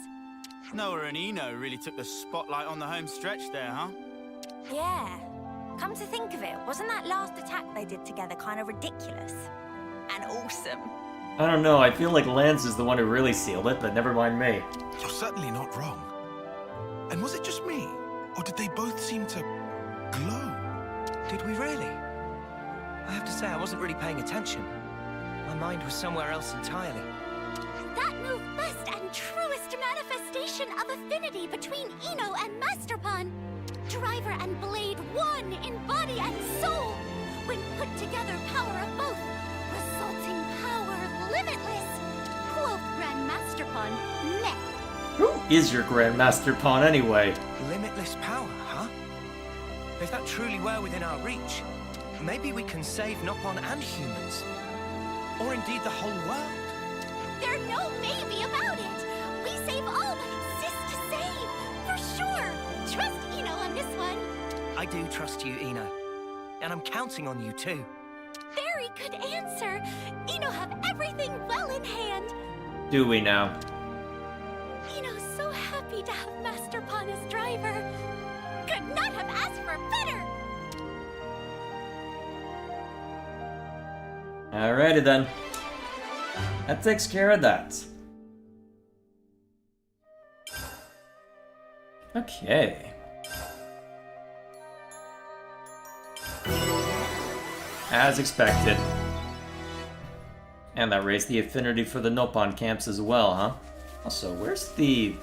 Noah and Ino really took the spotlight on the home stretch there, huh? Yeah. Come to think of it, wasn't that last attack they did together kind of ridiculous? And awesome. I don't know, I feel like Lance is the one who really sealed it, but never mind me. You're certainly not wrong. And was it just me? Or did they both seem to glow? Did we really? I have to say, I wasn't really paying attention. My mind was somewhere else entirely. That move best and truest manifestation of affinity between Ino and Master Pun. Driver and blade one in body and soul. When put together, power of both, resulting power limitless. Quoth Grandmaster Pun, meh. Who is your Grandmaster Pawn anyway? Limitless power, huh? If that truly were within our reach, maybe we can save Nopon and humans. Or indeed the whole world. There's no maybe about it. We save all that exists to save, for sure. Trust Ino on this one. I do trust you, Ino. And I'm counting on you too. Very good answer. Ino have everything well in hand. Do we now? Ino's so happy to have Master Pun as driver. Could not have asked for better. Alrighty then. That takes care of that. Okay. As expected. And that raised the affinity for the Nopon camps as well, huh? Also, where's the...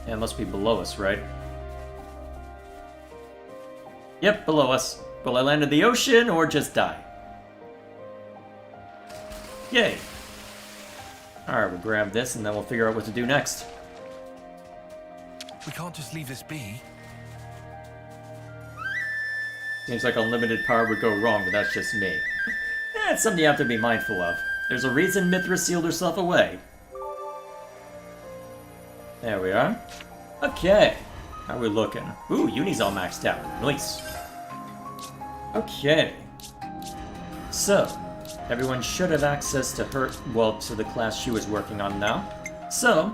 Yeah, it must be below us, right? Yep, below us. Will I land in the ocean or just die? Yay! Alright, we'll grab this and then we'll figure out what to do next. We can't just leave this be. Seems like unlimited power would go wrong, but that's just me. It's something you have to be mindful of. There's a reason Mithra sealed herself away. There we are. Okay. How are we looking? Ooh, Uni's all maxed out. Nice. Okay. So, everyone should have access to her, well, to the class she was working on now. So,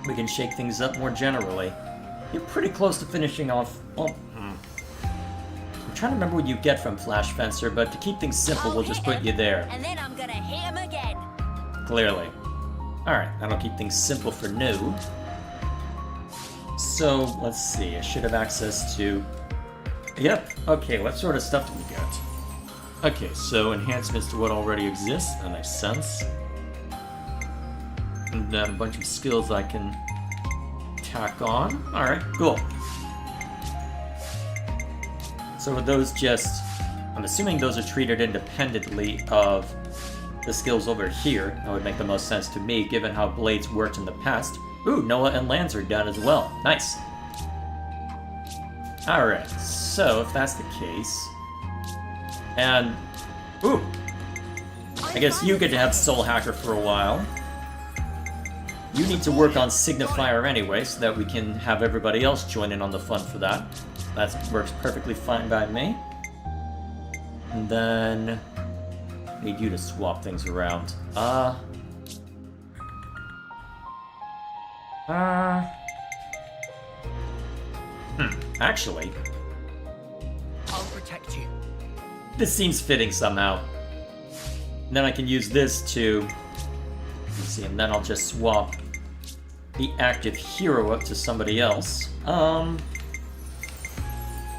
we can shake things up more generally. You're pretty close to finishing off, well, I'm trying to remember what you get from Flash Fencer, but to keep things simple, we'll just put you there. And then I'm gonna hit him again. Clearly. Alright, that'll keep things simple for new. So, let's see, I should have access to... Yep, okay, what sort of stuff do we get? Okay, so enhancements to what already exists, that makes sense. And then a bunch of skills I can tack on. Alright, cool. So are those just... I'm assuming those are treated independently of the skills over here. That would make the most sense to me, given how blades worked in the past. Ooh, Noah and Lance are done as well. Nice. Alright, so if that's the case... And... Ooh! I guess you get to have Soul Hacker for a while. You need to work on Signifier anyway, so that we can have everybody else join in on the fun for that. That works perfectly fine by me. And then... I need you to swap things around. Actually... I'll protect you. This seems fitting somehow. And then I can use this to... Let's see, and then I'll just swap the active hero up to somebody else. That'll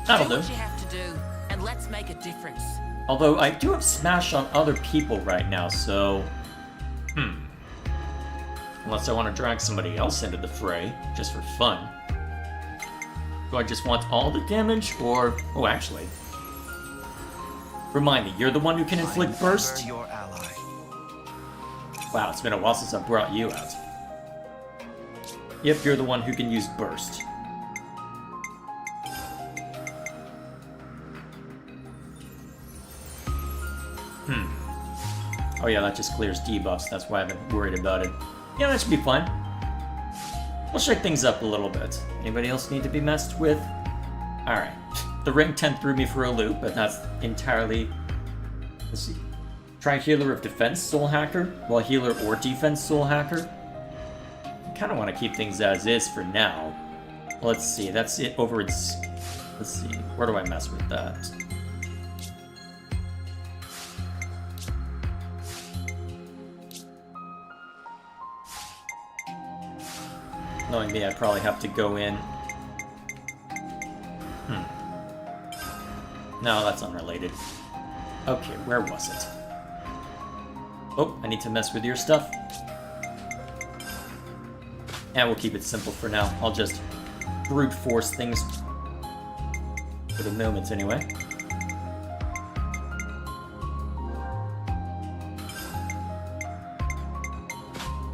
do. What you have to do, and let's make a difference. Although I do have Smash on other people right now, so... Unless I want to drag somebody else into the fray, just for fun. Do I just want all the damage, or... Oh, actually... Remind me, you're the one who can inflict burst? Your ally. Wow, it's been a while since I brought you out. Yep, you're the one who can use burst. Oh yeah, that just clears debuffs, that's why I haven't worried about it. Yeah, that should be fine. We'll shake things up a little bit. Anybody else need to be messed with? Alright. The ring 10 threw me for a loop, but that's entirely... Let's see. Try Healer of Defense Soul Hacker, while Healer or Defense Soul Hacker. I kind of want to keep things as is for now. Let's see, that's it over its... Let's see, where do I mess with that? Knowing me, I'd probably have to go in... No, that's unrelated. Okay, where was it? Oh, I need to mess with your stuff. And we'll keep it simple for now. I'll just brute force things for the moment anyway.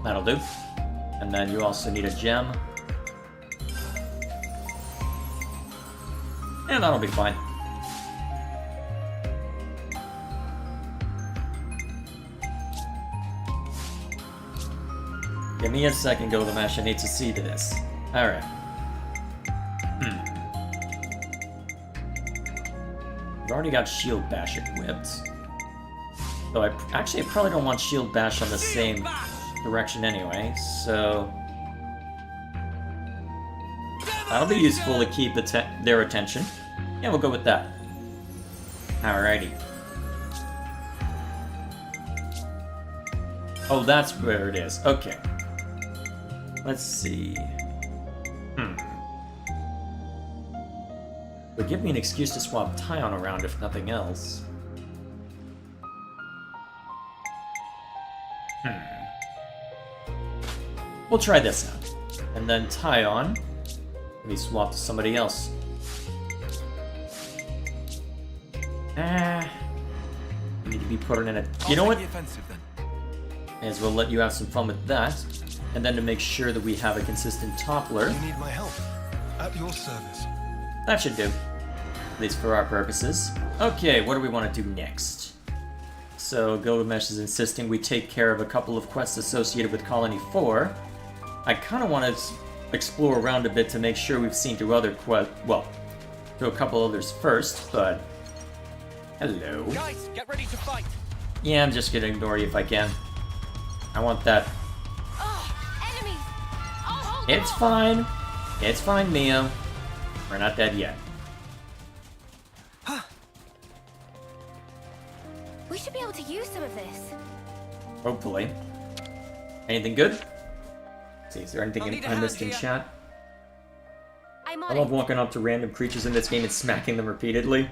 That'll do. And then you also need a gem. And that'll be fine. Give me a second, Golemash. I need to see to this. Alright. I've already got Shield Bash equipped. Though I probably don't want Shield Bash on the same direction anyway, so... That'll be useful to keep their attention. Yeah, we'll go with that. Alrighty. Oh, that's where it is. Okay. Let's see. Would give me an excuse to swap Tyon around if nothing else. We'll try this out. And then Tyon can be swapped to somebody else. You need to be put in a... You know what? May as well let you have some fun with that. And then to make sure that we have a consistent toppler. You need my help. At your service. That should do. At least for our purposes. Okay, what do we want to do next? So, Gilgamesh is insisting we take care of a couple of quests associated with Colony 4. I kind of want to explore around a bit to make sure we've seen to other well, to a couple others first, but... Hello. Guys, get ready to fight. Yeah, I'm just gonna ignore you if I can. I want that. Enemies! It's fine. It's fine, Mio. We're not dead yet. We should be able to use some of this. Hopefully. Anything good? Let's see, is there anything I missed in chat? I love walking up to random creatures in this game and smacking them repeatedly.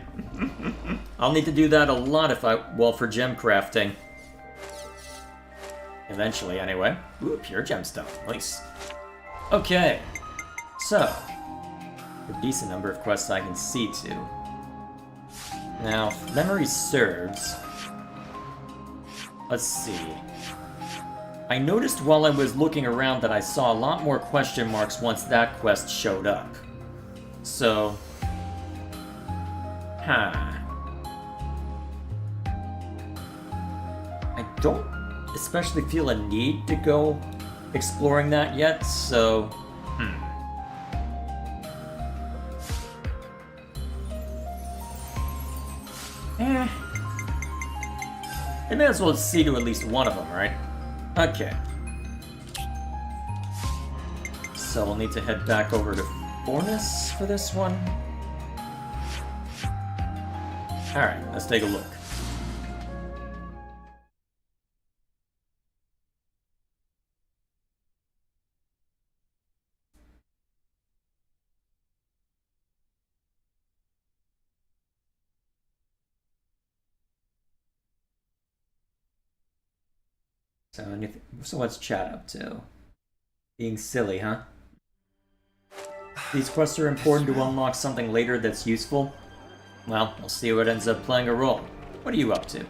I'll need to do that a lot if for gem crafting. Eventually, anyway. Ooh, pure gemstone. Nice. Okay. So, a decent number of quests I can see to. Now, if memory serves... Let's see. I noticed while I was looking around that I saw a lot more question marks once that quest showed up. So... I don't especially feel a need to go exploring that yet, so... I may as well see to at least one of them, right? Okay. So we'll need to head back over to Fornus for this one. Alright, let's take a look. So what's chat up to? Being silly, huh? These quests are important to unlock something later that's useful. Well, we'll see what ends up playing a role. What are you up to?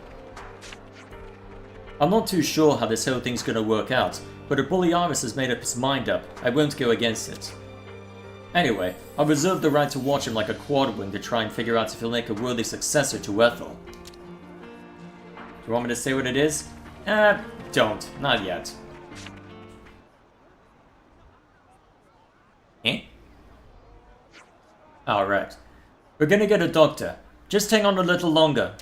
I'm not too sure how this whole thing's gonna work out, but if Bulliaris has made up his mind up, I won't go against it. Anyway, I reserve the right to watch him like a quadwing to try and figure out if he'll make a worthy successor to Ethel. Do you want me to say what it is? Don't. Not yet. Eh? Alright. We're gonna get a doctor. Just hang on a little longer.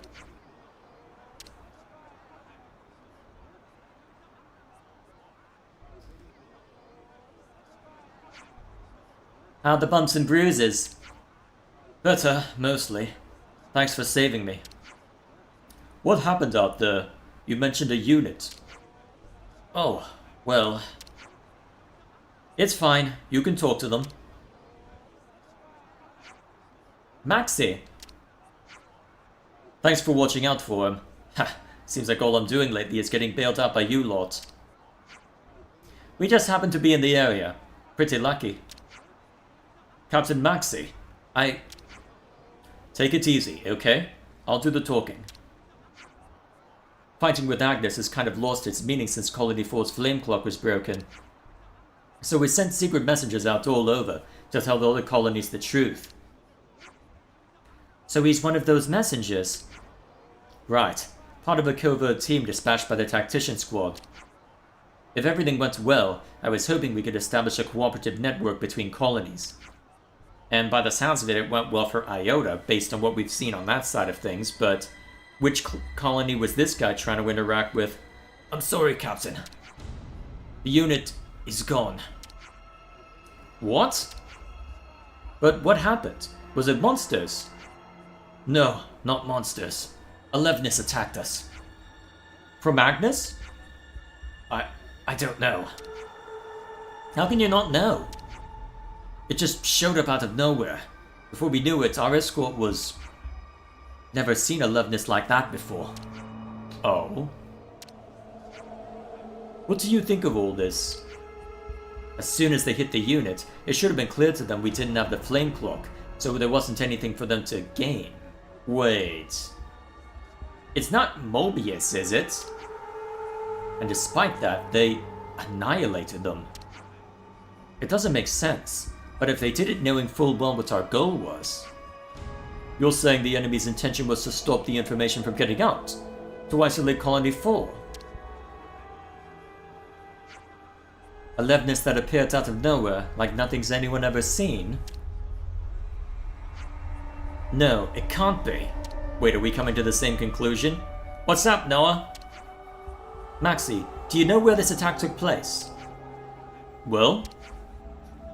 How are the bumps and bruises? Better, mostly. Thanks for saving me. What happened out there? You mentioned a unit. Oh, well... It's fine. You can talk to them. Maxi! Thanks for watching out for him. Ha! Seems like all I'm doing lately is getting bailed out by you lot. We just happen to be in the area. Pretty lucky. Captain Maxi, Take it easy, okay? I'll do the talking. Fighting with Agnes has kind of lost its meaning since Colony 4's flame clock was broken. So we sent secret messengers out all over to tell the other colonies the truth. So he's one of those messengers? Right. Part of a covert team dispatched by the Tactician Squad. If everything went well, I was hoping we could establish a cooperative network between colonies. And by the sounds of it, it went well for Iota, based on what we've seen on that side of things, but... Which colony was this guy trying to interact with? I'm sorry, Captain. The unit is gone. What? But what happened? Was it monsters? No, not monsters. Alevnis attacked us. From Agnes? I don't know. How can you not know? It just showed up out of nowhere. Before we knew it, our escort was... Never seen a Alevnis like that before. Oh? What do you think of all this? As soon as they hit the unit, it should have been clear to them we didn't have the flame clock, so there wasn't anything for them to gain. Wait. It's not Mobius, is it? And despite that, they annihilated them. It doesn't make sense, but if they did it knowing full well what our goal was... You're saying the enemy's intention was to stop the information from getting out? To isolate Colony 4? A leftness that appeared out of nowhere, like nothing's anyone ever seen? No, it can't be. Wait, are we coming to the same conclusion? What's up, Noah? Maxie, do you know where this attack took place? Well?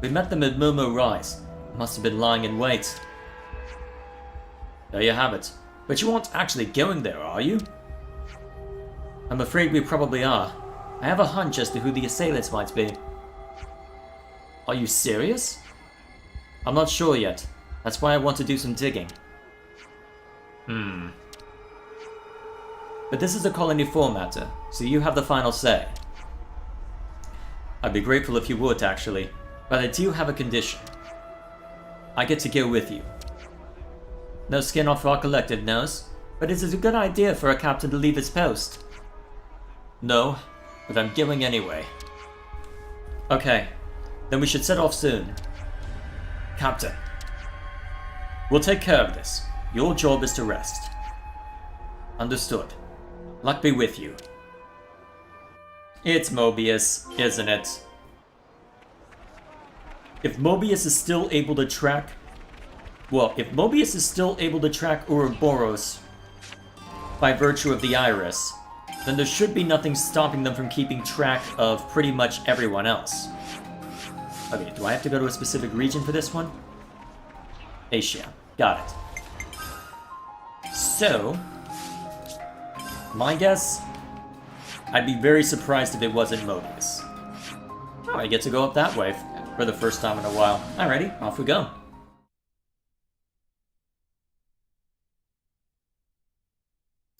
We met them at Momo Rise. Must have been lying in wait. There you have it. But you aren't actually going there, are you? I'm afraid we probably are. I have a hunch as to who the assailants might be. Are you serious? I'm not sure yet. That's why I want to do some digging. But this is a Colony 4 matter, so you have the final say. I'd be grateful if you would, actually, but I do have a condition. I get to go with you. No skin off our collective nose, but is it a good idea for a captain to leave his post? No, but I'm going anyway. Okay, then we should set off soon. Captain. We'll take care of this. Your job is to rest. Understood. Luck be with you. It's Mobius, isn't it? If Mobius is still able to track... Well, if Mobius is still able to track Ouroboros by virtue of the iris, then there should be nothing stopping them from keeping track of pretty much everyone else. Okay, do I have to go to a specific region for this one? Asia. Got it. So, my guess, I'd be very surprised if it wasn't Mobius. Oh, I get to go up that way for the first time in a while. Alrighty, off we go.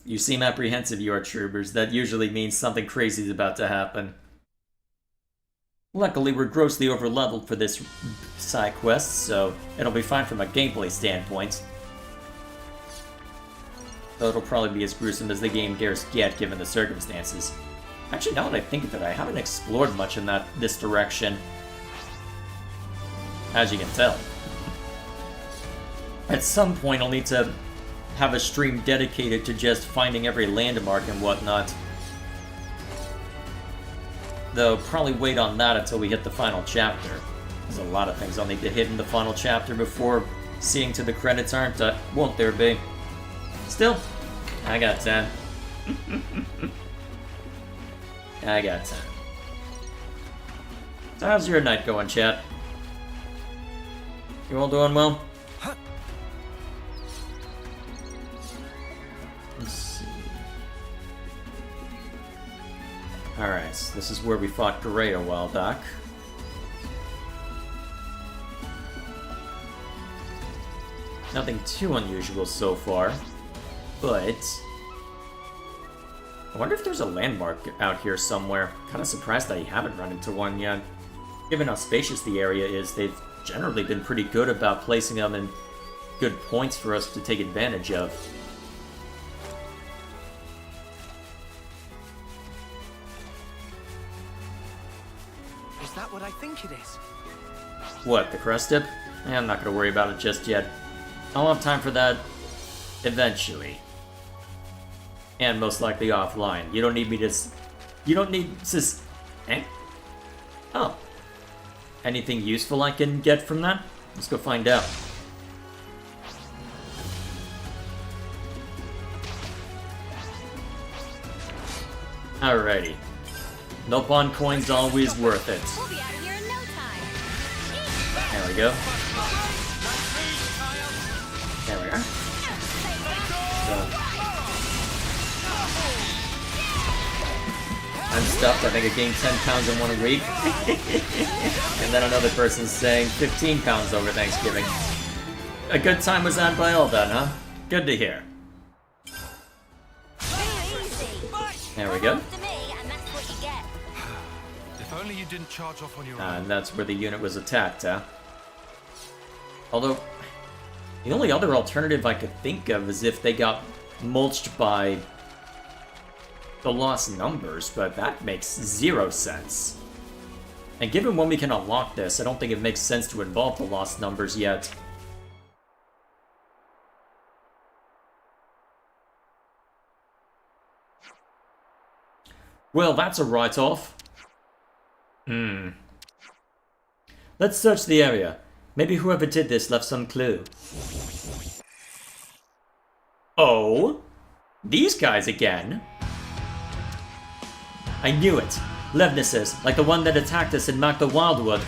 You seem apprehensive, you are troopers. That usually means something crazy is about to happen. Luckily, we're grossly overleveled for this side quest, so it'll be fine from a gameplay standpoint. Though it'll probably be as gruesome as the game dares get, given the circumstances. Actually, now that I think of it, I haven't explored much in this direction. As you can tell. At some point, I'll need to have a stream dedicated to just finding every landmark and whatnot. Though, probably wait on that until we hit the final chapter. There's a lot of things I'll need to hit in the final chapter before seeing to the credits, won't there be? Still, I got time. I got time. So how's your night going, chat? You all doing well? Let's see. Alright, so this is where we fought Gray a while back. Nothing too unusual so far, but... I wonder if there's a landmark out here somewhere. Kinda surprised that I haven't run into one yet. Given how spacious the area is, they've generally been pretty good about placing them in good points for us to take advantage of. Is that what I think it is? What, the crust dip? I'm not gonna worry about it just yet. I'll have time for that eventually. And most likely offline. You don't need me to... You don't need to... Eh? Oh. Anything useful I can get from that? Let's go find out. Alrighty. Nopon coin's always worth it. We'll be out of here in no time. There we go. There we are. So. I'm stuffed. I think I gained 10 pounds in 1 week. And then another person's saying 15 pounds over Thanksgiving. A good time was had by all then, huh? Good to hear. There we go. The If only you didn't charge off on your own. And that's where the unit was attacked, huh? Although, the only other alternative I could think of is if they got mulched by the lost numbers, but that makes zero sense. And given when we can unlock this, I don't think it makes sense to involve the lost numbers yet. Well, that's a write-off. Let's search the area. Maybe whoever did this left some clue. Oh? These guys again? I knew it. Levnesses, like the one that attacked us in Mac the Wildwood.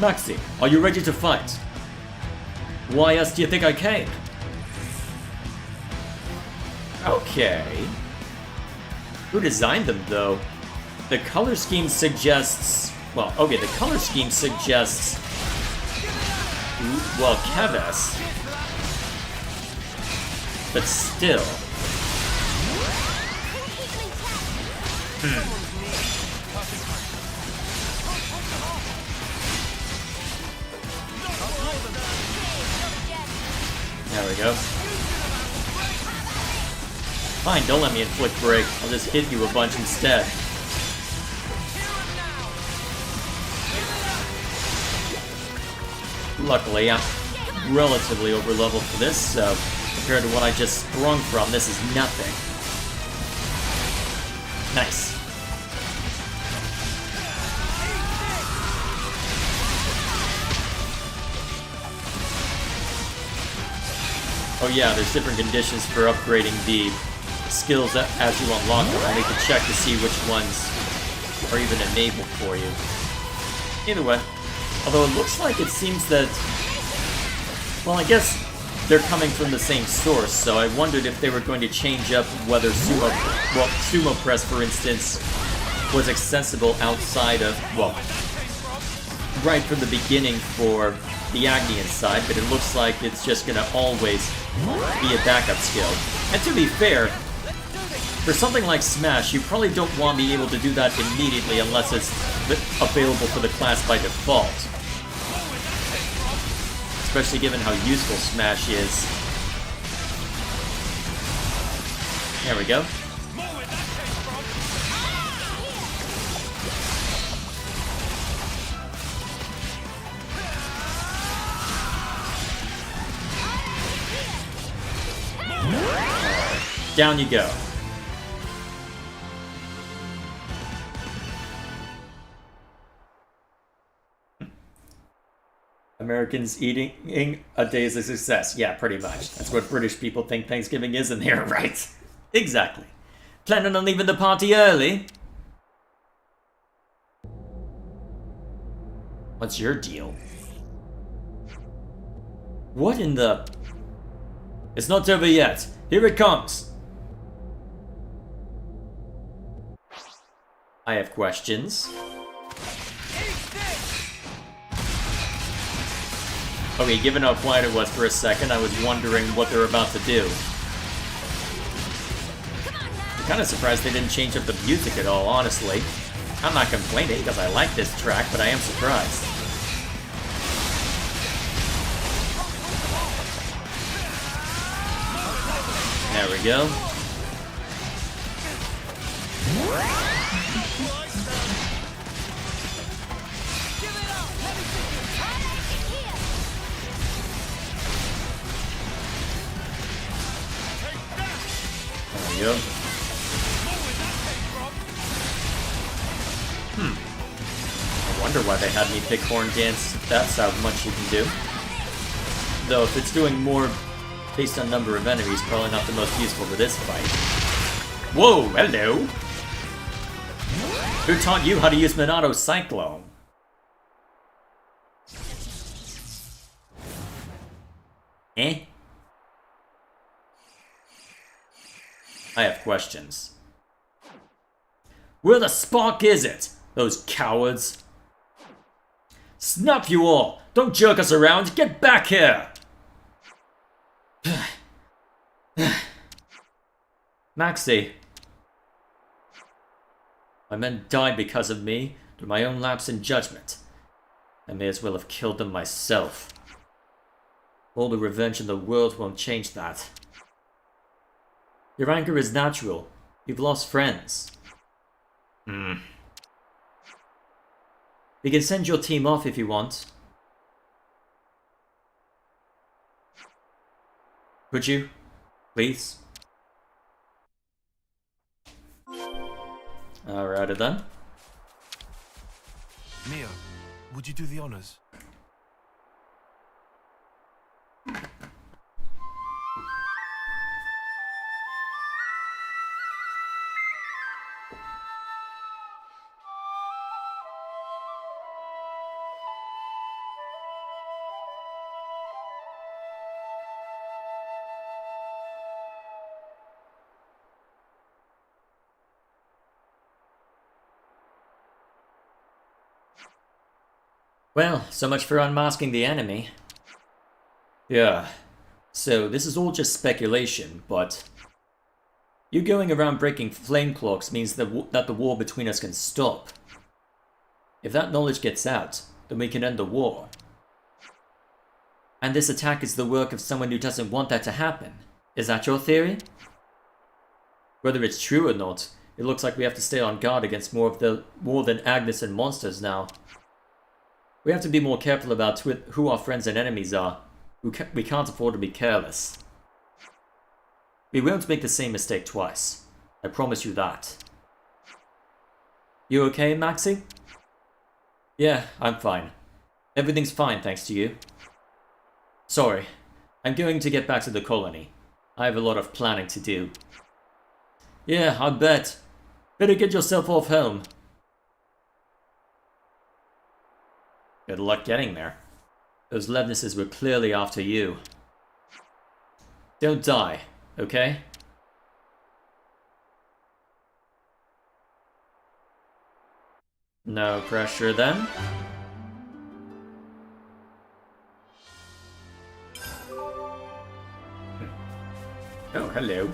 Maxie, are you ready to fight? Why else do you think I came? Okay. Who designed them, though? The color scheme suggests... Well, okay, the color scheme suggests... Well, Keves. But still... There we go. Fine, don't let me inflict break. I'll just hit you a bunch instead. Luckily, I'm relatively over-leveled for this, so compared to what I just sprung from, this is nothing. Nice. Oh yeah, there's different conditions for upgrading the skills as you unlock them. I need to check to see which ones are even enabled for you. Either way, although it looks like it seems that... Well, I guess they're coming from the same source, so I wondered if they were going to change up whether Sumo... Well, Sumo Press, for instance, was accessible outside of... Well, right from the beginning for the Agnian side, but it looks like it's just gonna always be a backup skill. And to be fair, for something like Smash, you probably don't want to be able to do that immediately unless it's available for the class by default. Especially given how useful Smash is. There we go. Down you go. Americans eating a day is a success. Yeah, pretty much. That's what British people think Thanksgiving is, and they're right. Exactly. Planning on leaving the party early? What's your deal? What in the... It's not over yet. Here it comes. I have questions. Okay, given how quiet it was for a second, I was wondering what they're about to do. I'm kind of surprised they didn't change up the music at all, honestly. I'm not complaining because I like this track, but I am surprised. There we go. There we go. I wonder why they had me pick Horn Dance if that's how much you can do. Though if it's doing more based on number of enemies, probably not the most useful for this fight. Whoa, hello! Who taught you how to use Minato Cyclone? Eh? I have questions. Where the spark is it? Those cowards. Snap you all! Don't jerk us around! Get back here! Maxie. My men died because of me, through my own lapse in judgment. I may as well have killed them myself. All the revenge in the world won't change that. Your anger is natural. You've lost friends. We can send your team off if you want. Could you? Please? Alrighty then. Mia, would you do the honors? Well, so much for unmasking the enemy. Yeah, so this is all just speculation, but you going around breaking flame clocks means that the war between us can stop. If that knowledge gets out, then we can end the war. And this attack is the work of someone who doesn't want that to happen. Is that your theory? Whether it's true or not, it looks like we have to stay on guard against more than Agnes and monsters now. We have to be more careful about who our friends and enemies are. We can't afford to be careless. We won't make the same mistake twice. I promise you that. You okay, Maxie? Yeah, I'm fine. Everything's fine thanks to you. Sorry, I'm going to get back to the colony. I have a lot of planning to do. Yeah, I bet. Better get yourself off home. Good luck getting there. Those Levnesses were clearly after you. Don't die, okay? No pressure then. Oh, hello.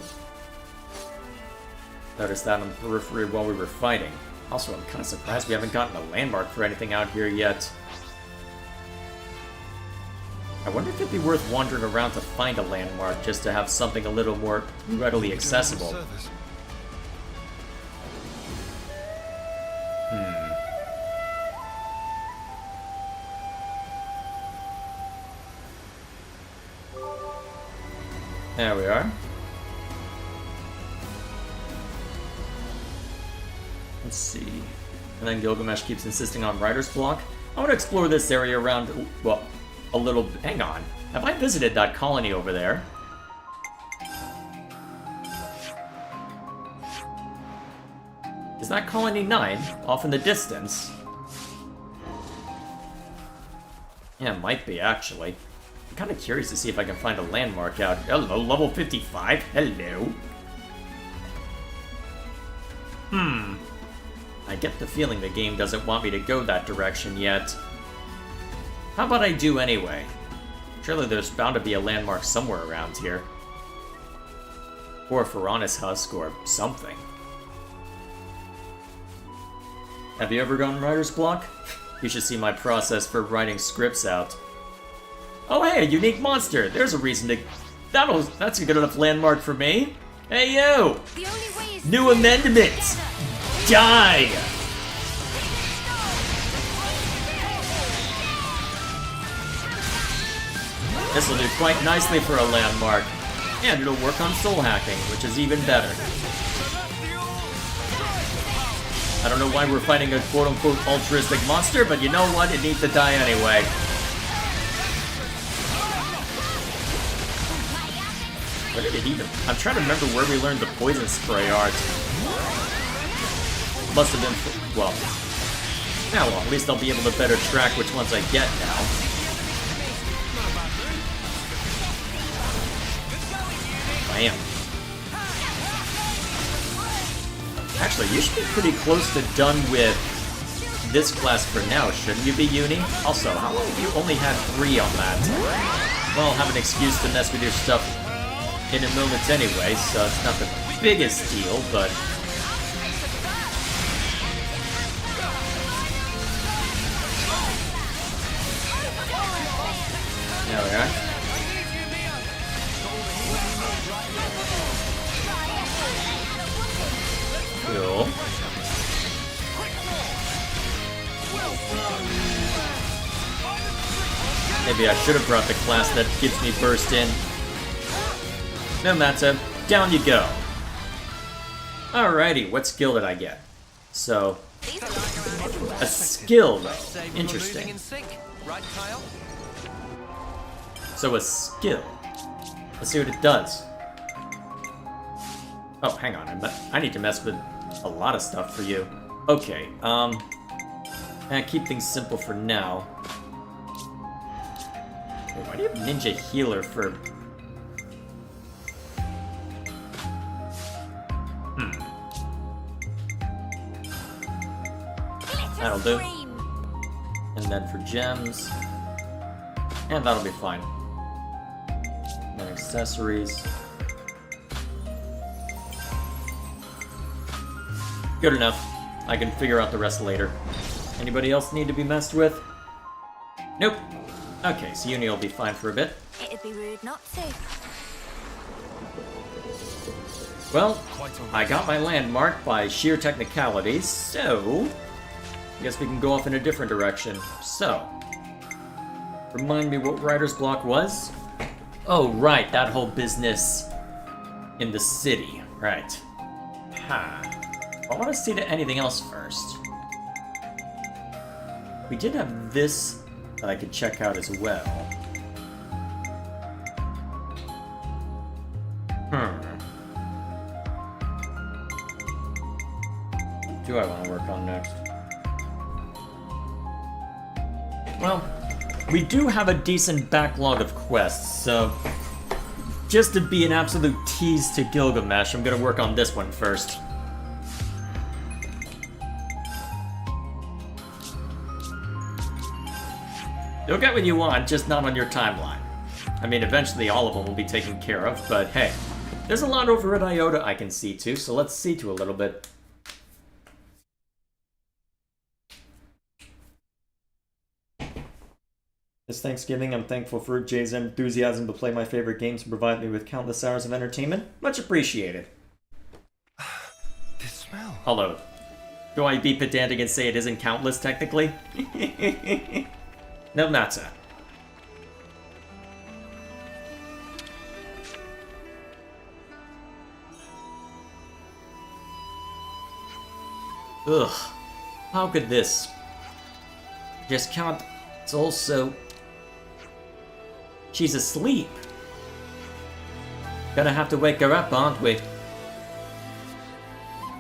Noticed that on the periphery while we were fighting. Also, I'm kind of surprised we haven't gotten a landmark for anything out here yet. I wonder if it'd be worth wandering around to find a landmark just to have something a little more readily accessible. There we are. Let's see. And then Gilgamesh keeps insisting on writer's block. I want to explore this area around, well, a little... Hang on. Have I visited that colony over there? Is that colony 9 off in the distance? Yeah, it might be, actually. I'm kind of curious to see if I can find a landmark out. Hello, level 55. Hello. I get the feeling the game doesn't want me to go that direction yet. How about I do anyway? Surely there's bound to be a landmark somewhere around here. Or a Piranha's husk or something. Have you ever gone writer's block? You should see my process for writing scripts out. Oh hey, a unique monster! There's a reason to... That's a good enough landmark for me! Hey yo! New amendment! Die! This'll do quite nicely for a landmark. And it'll work on soul hacking, which is even better. I don't know why we're fighting a quote-unquote altruistic monster, but you know what? It needs to die anyway. What did it even... I'm trying to remember where we learned the poison spray art. Must have been... well... Now, well, at least I'll be able to better track which ones I get now. Bam. Actually, you should be pretty close to done with this class for now, shouldn't you be, Uni? Also, how long have you only had 3 on that? Well, I'll have an excuse to mess with your stuff in a moment anyway, so it's not the biggest deal, but... There we are. Cool. Maybe I should have brought the class that gives me burst in. No matter. Down you go. Alrighty, what skill did I get? So, a skill though. Interesting. So a skill. Let's see what it does. Oh, hang on. I need to mess with a lot of stuff for you. Okay, keep things simple for now. Wait, why do you have Ninja Healer for... That'll do. And then for gems... And that'll be fine. And then accessories... Good enough. I can figure out the rest later. Anybody else need to be messed with? Nope. Okay, so Uni will be fine for a bit. It'd be rude not to. Well, I got my landmark by sheer technicalities, so... I guess we can go off in a different direction. So... Remind me what writer's block was? Oh, right, that whole business in the city. Right. Ha. I want to see to anything else first. We did have this that I could check out as well. What do I want to work on next? Well, we do have a decent backlog of quests, so just to be an absolute tease to Gilgamesh, I'm gonna work on this one first. You'll get what you want, just not on your timeline. I mean, eventually all of them will be taken care of, but hey, there's a lot over at Iota I can see to, so let's see to a little bit. This Thanksgiving, I'm thankful for Jay's enthusiasm to play my favorite games and provide me with countless hours of entertainment. Much appreciated. This smell. Although, do I be pedantic and say it isn't countless, technically? No matter. Ugh. How could this? Just can't... It's also... She's asleep. Gonna have to wake her up, aren't we?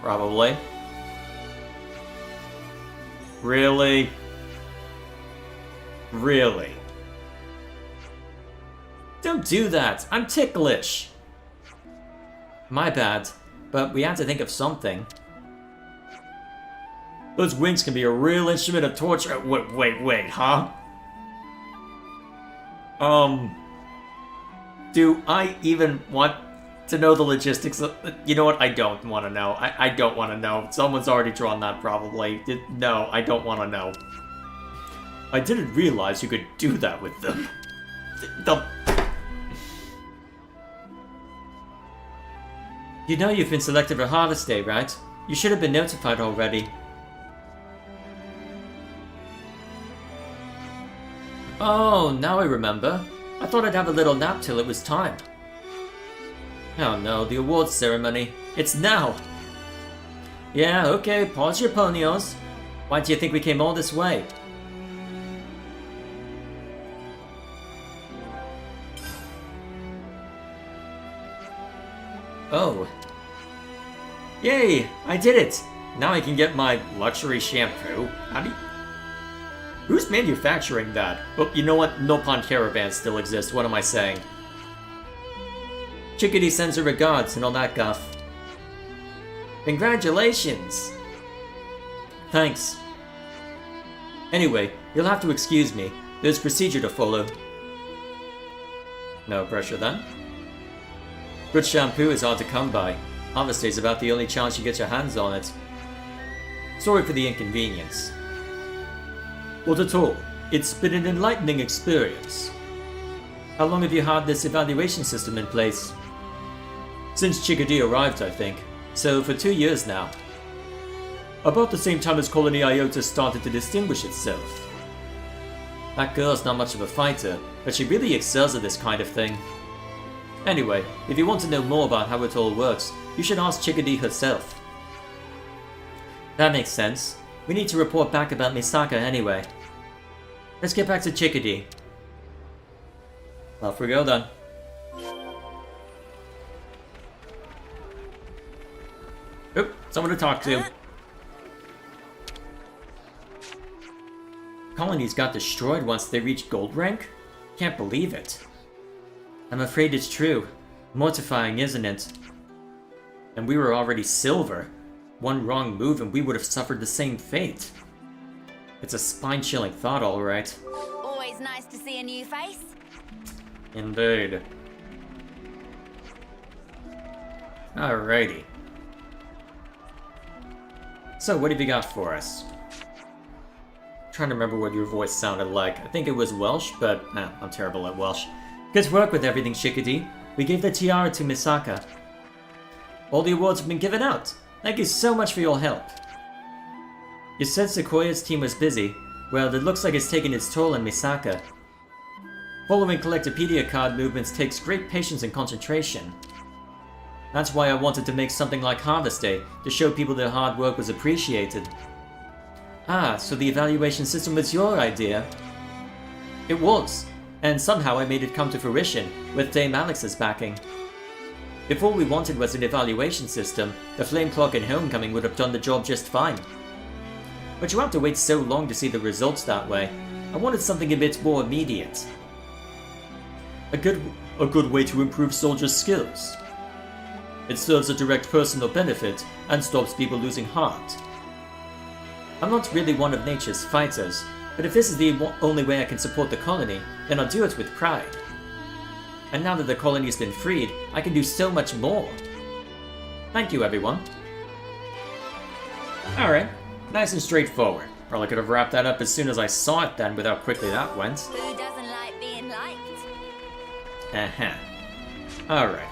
Probably. Really? Really? Don't do that! I'm ticklish! My bad, but we had to think of something. Those wings can be a real instrument of torture. Wait, huh? Do I even want to know the logistics of... You know what? I don't want to know. I don't want to know. Someone's already drawn that, probably. No, I don't want to know. I didn't realize you could do that with them. You know you've been selected for Harvest Day, right? You should have been notified already. Oh, now I remember. I thought I'd have a little nap till it was time. Oh no, the awards ceremony. It's now! Yeah, okay, pause your ponios. Why do you think we came all this way? Oh. Yay! I did it! Now I can get my luxury shampoo. How do you... Who's manufacturing that? Oh, you know what? Nopon Caravan still exists. What am I saying? Chickadee sends her regards and all that guff. Congratulations! Thanks. Anyway, you'll have to excuse me. There's procedure to follow. No pressure then. Good shampoo is hard to come by. Harvest Day's about the only chance you get your hands on it. Sorry for the inconvenience. Not at all. It's been an enlightening experience. How long have you had this evaluation system in place? Since Chickadee arrived, I think. So for 2 years now. About the same time as Colony Iota started to distinguish itself. That girl's not much of a fighter, but she really excels at this kind of thing. Anyway, if you want to know more about how it all works, you should ask Chickadee herself. That makes sense. We need to report back about Misaka anyway. Let's get back to Chickadee. Off we go then. Oop, someone to talk to. Colonies got destroyed once they reached gold rank? Can't believe it. I'm afraid it's true. Mortifying, isn't it? And we were already silver. One wrong move and we would have suffered the same fate. It's a spine-chilling thought, alright. Always nice to see a new face. Indeed. Alrighty. So, what have you got for us? Trying to remember what your voice sounded like. I think it was Welsh, but I'm terrible at Welsh. Good work with everything, Chickadee. We gave the tiara to Misaka. All the awards have been given out. Thank you so much for your help. You said Sequoia's team was busy. Well, it looks like it's taken its toll on Misaka. Following Collectopedia card movements takes great patience and concentration. That's why I wanted to make something like Harvest Day, to show people their hard work was appreciated. Ah, so the evaluation system was your idea? It was, and somehow I made it come to fruition, with Dame Alex's backing. If all we wanted was an evaluation system, the Flame Clock and Homecoming would have done the job just fine. But you have to wait so long to see the results that way. I wanted something a bit more immediate. A good way to improve soldiers' skills. It serves a direct personal benefit, and stops people losing heart. I'm not really one of nature's fighters, but if this is the only way I can support the colony, then I'll do it with pride. And now that the colony has been freed, I can do so much more. Thank you, everyone. Alright, nice and straightforward. Probably could have wrapped that up as soon as I saw it then, with how quickly that went. Who doesn't like being liked? Alright.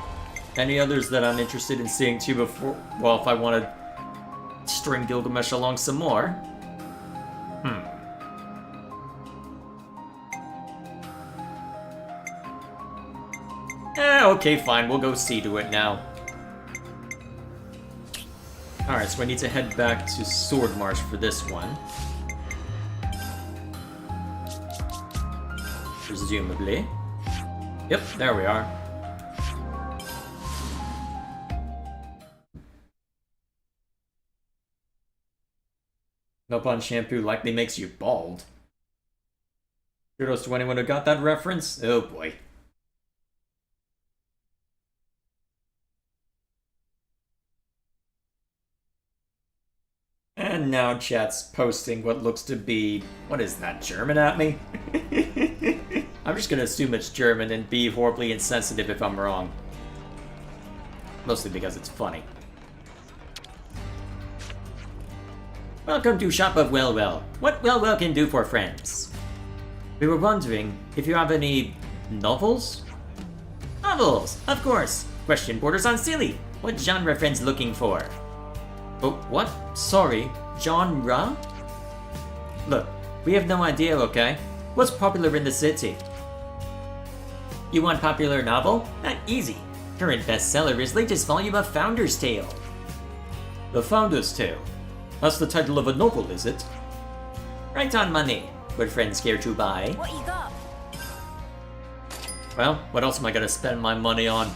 Any others that I'm interested in seeing too before... Well, if I want to string Gilgamesh along some more. Okay, fine. We'll go see to it now. Alright, so I need to head back to Sword Marsh for this one. Presumably. Yep, there we are. Nopon shampoo likely makes you bald. Kudos to anyone who got that reference. Oh boy. And now chat's posting what looks to be... What is that, German at me? I'm just gonna assume it's German and be horribly insensitive if I'm wrong. Mostly because it's funny. Welcome to Shop of Well. What Well can do for friends? We were wondering if you have any... novels? Novels, of course. Question borders on silly. What genre friends looking for? Oh, what? Sorry, genre? Look, we have no idea, okay? What's popular in the city? You want popular novel? Not easy. Current bestseller is latest volume of Founder's Tale. The Founder's Tale? That's the title of a novel, is it? Right on money. Would friends care to buy? What you got? Well, what else am I gonna spend my money on?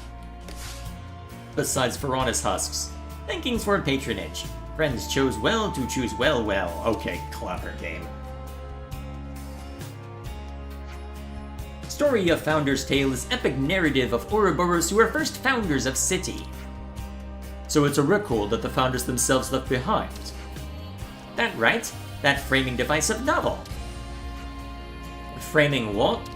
Besides Piranha's husks. Thankings for patronage. Friends chose well to choose well. Okay, clever game. Story of Founder's Tale is epic narrative of Ouroboros who were first founders of city. So it's a record that the founders themselves left behind. That right? That framing device of novel. Framing what?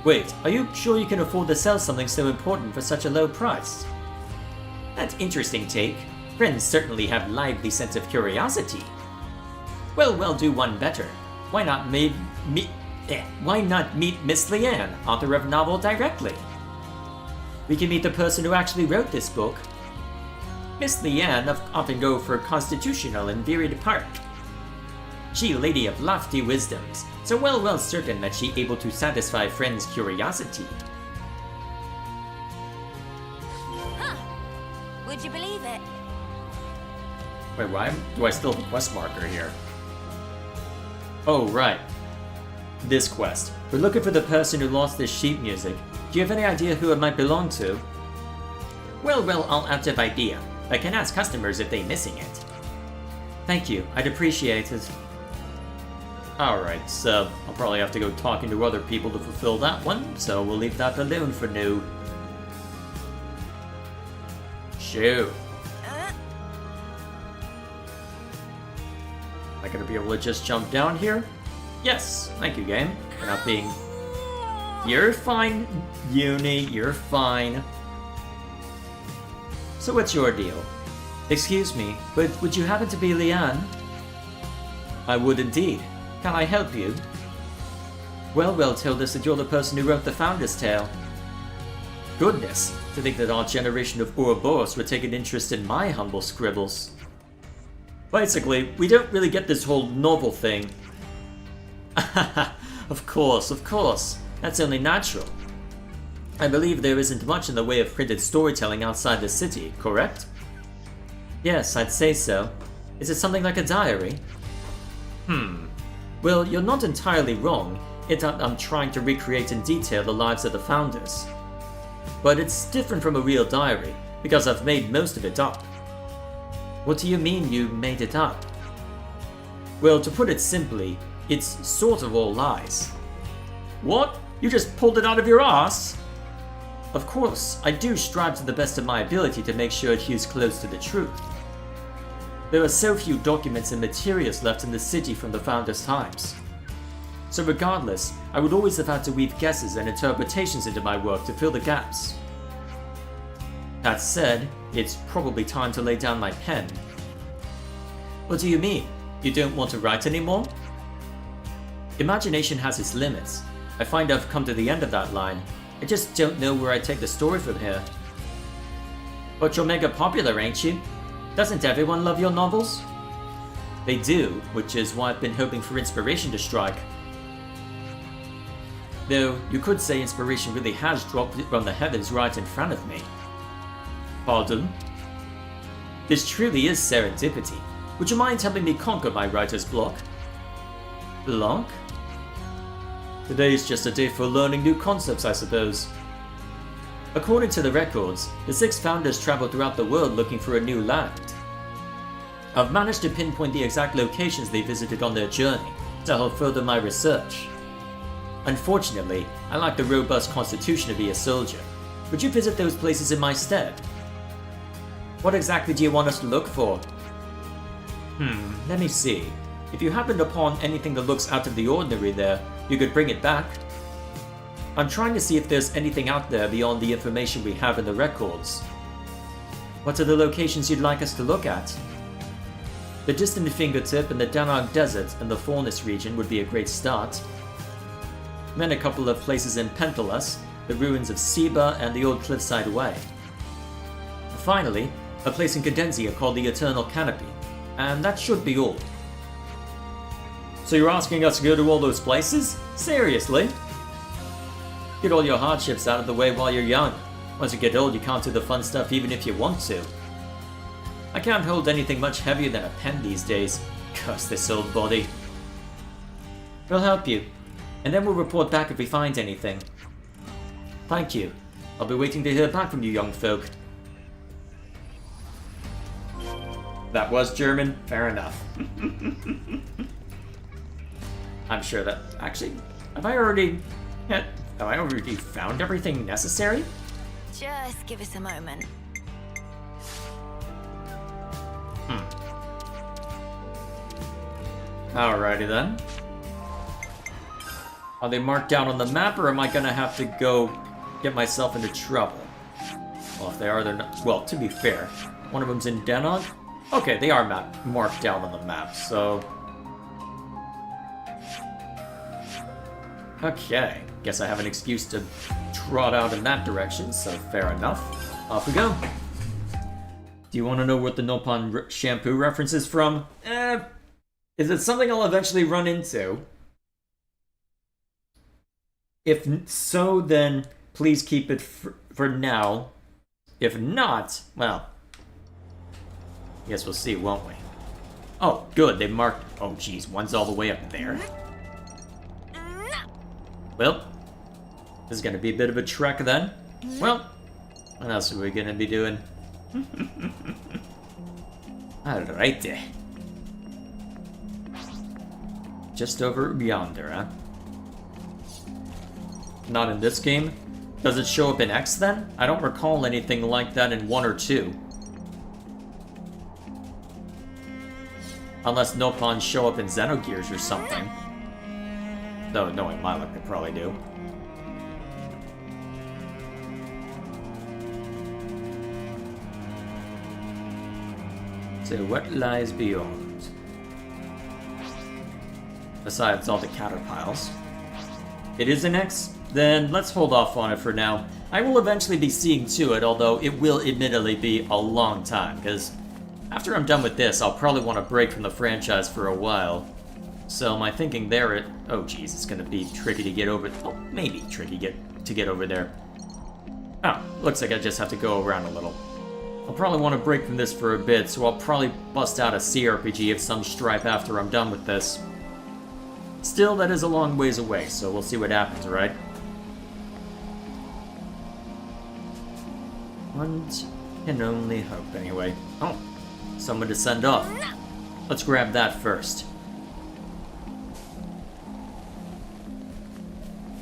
Wait, are you sure you can afford to sell something so important for such a low price? That's interesting take. Friends certainly have lively sense of curiosity. Well, do one better. Why not Why not meet Miss Leanne, author of novel, directly? We can meet the person who actually wrote this book. Miss Leanne often go for constitutional and varied part. She lady of lofty wisdoms, so well certain that she able to satisfy friends' curiosity. Huh. Would you believe it? Wait, why do I still have a quest marker here? Oh, right. This quest. We're looking for the person who lost this sheet music. Do you have any idea who it might belong to? Well, all out of idea. I can ask customers if they're missing it. Thank you, I'd appreciate it. Alright, so I'll probably have to go talking to other people to fulfill that one, so we'll leave that alone for now. Shoo. Am I gonna be able to just jump down here? Yes, thank you, game, for not being... You're fine, Uni, you're fine. So what's your deal? Excuse me, but would you happen to be Leanne? I would indeed. Can I help you? Well told us that you're the person who wrote the Founder's Tale. Goodness, to think that our generation of Ouroboros would take an interest in my humble scribbles. Basically, we don't really get this whole novel thing. Of course. That's only natural. I believe there isn't much in the way of printed storytelling outside the city, correct? Yes, I'd say so. Is it something like a diary? Well, you're not entirely wrong. I'm trying to recreate in detail the lives of the founders. But it's different from a real diary, because I've made most of it up. What do you mean you made it up? Well, to put it simply, it's sort of all lies. What? You just pulled it out of your ass? Of course, I do strive to the best of my ability to make sure it hews close to the truth. There are so few documents and materials left in the city from the Founders' times. So regardless, I would always have had to weave guesses and interpretations into my work to fill the gaps. That said, it's probably time to lay down my pen. What do you mean? You don't want to write anymore? Imagination has its limits. I find I've come to the end of that line. I just don't know where I take the story from here. But you're mega popular, ain't you? Doesn't everyone love your novels? They do, which is why I've been hoping for inspiration to strike. Though, you could say inspiration really has dropped from the heavens right in front of me. Pardon? This truly is serendipity. Would you mind helping me conquer my writer's block? Block? Today's just a day for learning new concepts, I suppose. According to the records, the 6 founders traveled throughout the world looking for a new land. I've managed to pinpoint the exact locations they visited on their journey to help further my research. Unfortunately, I lack the robust constitution to be a soldier. Would you visit those places in my stead? What exactly do you want us to look for? Let me see. If you happened upon anything that looks out of the ordinary there, you could bring it back. I'm trying to see if there's anything out there beyond the information we have in the records. What are the locations you'd like us to look at? The distant fingertip in the Danarg Desert and the Faunus region would be a great start. Then a couple of places in Penthelas, the ruins of Seba and the old Cliffside Way. Finally, a place in Cadenzia called the Eternal Canopy, and that should be all. So you're asking us to go to all those places? Seriously? Get all your hardships out of the way while you're young. Once you get old, you can't do the fun stuff even if you want to. I can't hold anything much heavier than a pen these days. Curse this old body. We'll help you, and then we'll report back if we find anything. Thank you. I'll be waiting to hear back from you young folk. That was German? Fair enough. I'm sure that... Actually, have I already found everything necessary? Just give us a moment. Alrighty then. Are they marked down on the map, or am I gonna have to go get myself into trouble? Well, if they are, they're not... Well, to be fair, one of them's in Denog? Okay, they are marked down on the map, so... Okay, guess I have an excuse to trot out in that direction, so fair enough. Off we go. Do you want to know what the Nopon shampoo reference is from? Is it something I'll eventually run into? If so, then please keep it for now. If not, well, I guess we'll see, won't we? Oh, good, they marked... Oh, geez, one's all the way up there. Well, this is gonna be a bit of a trek then. Well, what else are we gonna be doing? Alrighty. Just over yonder, huh? Not in this game? Does it show up in X then? I don't recall anything like that in 1 or 2. Unless Nopons show up in Xenogears or something. Though, knowing my luck, they probably do. So what lies beyond? Besides all the caterpiles. It is an X? Then let's hold off on it for now. I will eventually be seeing to it, although it will admittedly be a long time, because after I'm done with this, I'll probably want to break from the franchise for a while. So my thinking there, oh geez, it's gonna be tricky to get over. Oh, maybe tricky to get over there. Oh, looks like I just have to go around a little. I'll probably want to break from this for a bit, so I'll probably bust out a CRPG of some stripe after I'm done with this. Still, that is a long ways away, so we'll see what happens, right? One can only hope, anyway. Oh, someone to send off. Let's grab that first.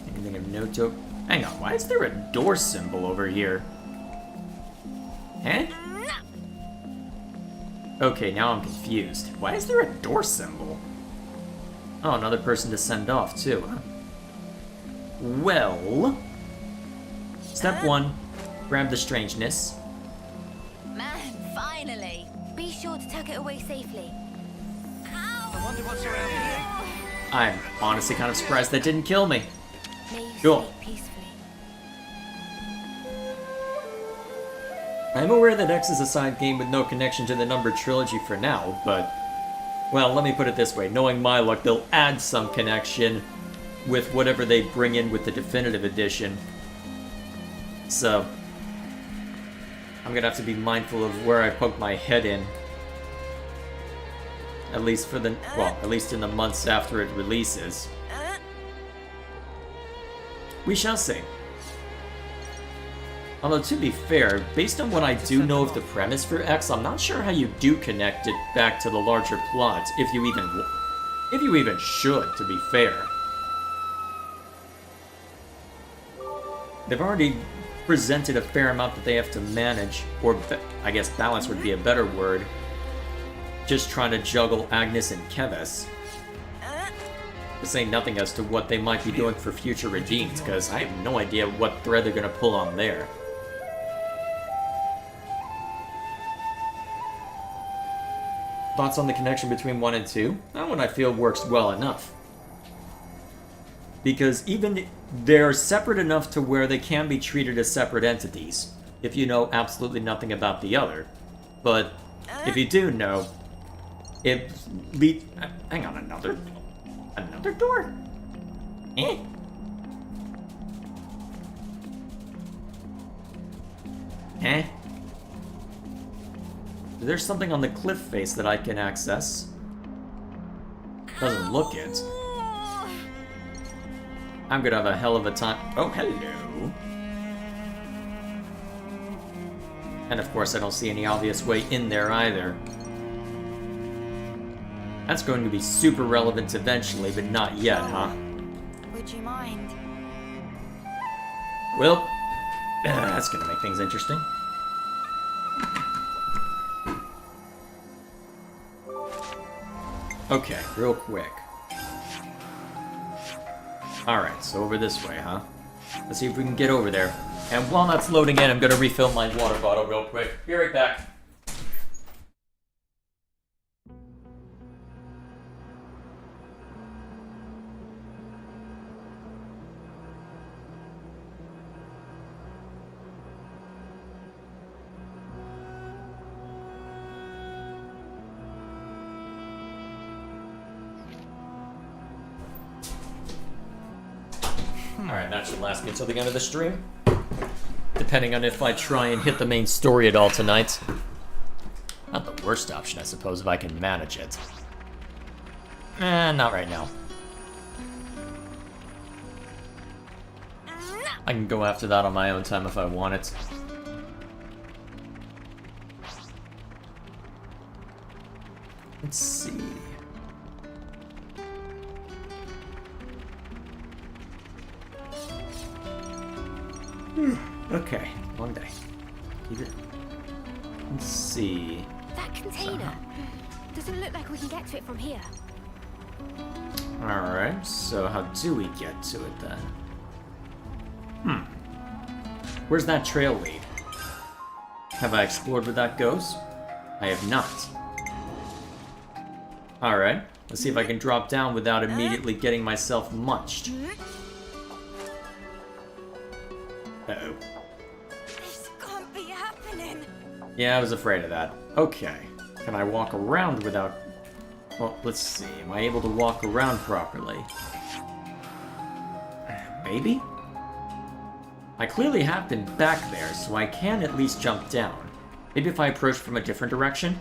Anything of note to... Hang on, why is there a door symbol over here? Huh? Okay, now I'm confused. Why is there a door symbol? Oh, another person to send off, too, huh? Well... Step 1, grab the strangeness. Man, finally. Be sure to tuck it away safely. I wonder what's around here. I'm honestly kind of surprised that didn't kill me. May you Cool. sleep peacefully. I'm aware that X is a side game with no connection to the numbered trilogy for now, but... Well, let me put it this way. Knowing my luck, they'll add some connection with whatever they bring in with the definitive edition. So... I'm gonna have to be mindful of where I poke my head in. At least for the... Well, at least in the months after it releases. We shall see. Although, to be fair, based on what I do know of the premise for X, I'm not sure how you do connect it back to the larger plot, if you even should, to be fair. They've already presented a fair amount that they have to manage, or I guess balance would be a better word. Just trying to juggle Agnes and Keves. To say nothing as to what they might be doing for future redeems, because I have no idea what thread they're going to pull on there. Thoughts on the connection between 1 and 2? That one I feel works well enough. Because even they're separate enough to where they can be treated as separate entities, if you know absolutely nothing about the other. But if you do know, it leads... Hang on, another door? Eh? Eh? There's something on the cliff face that I can access. Doesn't look it. I'm gonna have a hell of a time. Oh, hello. And of course, I don't see any obvious way in there either. That's going to be super relevant eventually, but not yet, huh? Would you mind? Well, that's gonna make things interesting. Okay, real quick. Alright, so over this way, huh? Let's see if we can get over there. And while that's loading in, I'm gonna refill my water bottle real quick. Be right back. Alright, that should last me until the end of the stream. Depending on if I try and hit the main story at all tonight. Not the worst option, I suppose, if I can manage it. Not right now. I can go after that on my own time if I want it. Let's see. Okay, long day. Keep it. Let's see. That container. Doesn't look like we can get to it from here. Alright, so how do we get to it then? Where's that trail lead? Have I explored where that goes? I have not. Alright, let's see if I can drop down without immediately getting myself munched. Uh-oh. This can't be happening. Yeah, I was afraid of that. Okay. Can I walk around without... Well, let's see. Am I able to walk around properly? Maybe? I clearly have been back there, so I can at least jump down. Maybe if I approach from a different direction?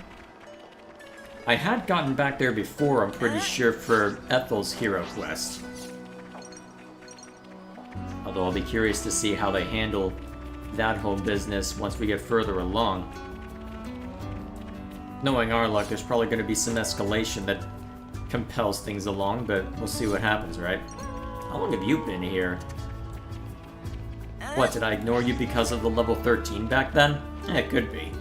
I had gotten back there before, I'm pretty sure, for Ethel's hero quest. Although I'll be curious to see how they handle that whole business once we get further along. Knowing our luck, there's probably going to be some escalation that compels things along, but we'll see what happens, right? How long have you been here? What, did I ignore you because of the level 13 back then? It could be.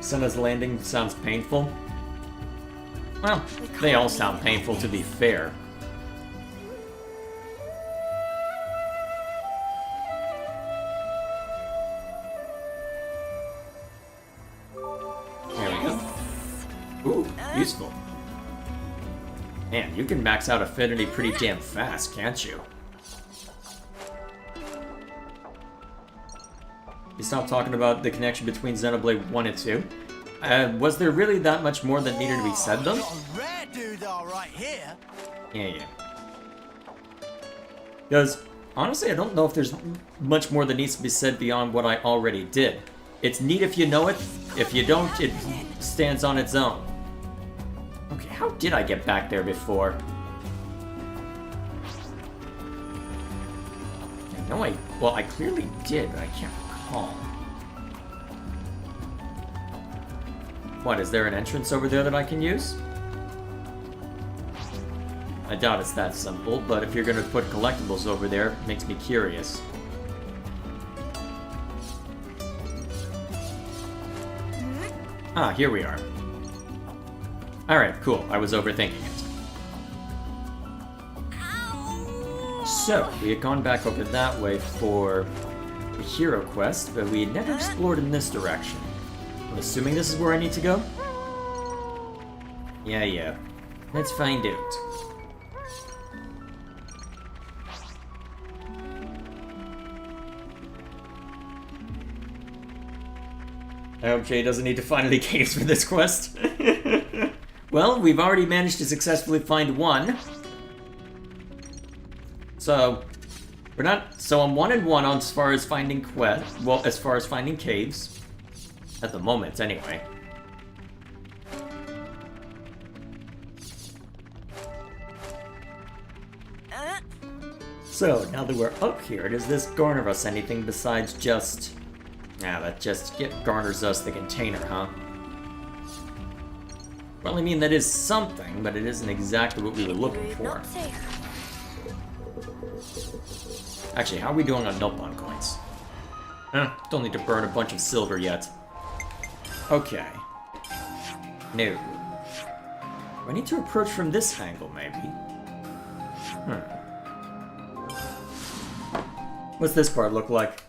Senna's landing sounds painful. Well, they all sound painful to be fair. There we go. Ooh, useful. Man, you can max out affinity pretty damn fast, can't you? You stopped talking about the connection between Xenoblade 1 and 2. Was there really that much more that needed to be said, though? Rare doodah right here. Yeah. Because, honestly, I don't know if there's much more that needs to be said beyond what I already did. It's neat if you know it. If you don't, it stands on its own. Okay, how did I get back there before? Well, I clearly did, but I can't recall. What, is there an entrance over there that I can use? I doubt it's that simple, but if you're gonna put collectibles over there, it makes me curious. Ah, here we are. Alright, cool. I was overthinking it. So, we had gone back over that way for the hero quest, but we had never explored in this direction. I'm assuming this is where I need to go? Yeah. Let's find out. I hope Jay doesn't need to find any caves for this quest. Well, we've already managed to successfully find one. So, I'm 1 and 1 on as far as finding as far as finding caves. At the moment, anyway. So, now that we're up here, does this garner us anything besides just... that just garners us the container, huh? Well, I mean, that is something, but it isn't exactly what we were looking for. Actually, how are we doing on Nopon coins? Don't need to burn a bunch of silver yet. Okay. No. I need to approach from this angle, maybe. What's this part look like?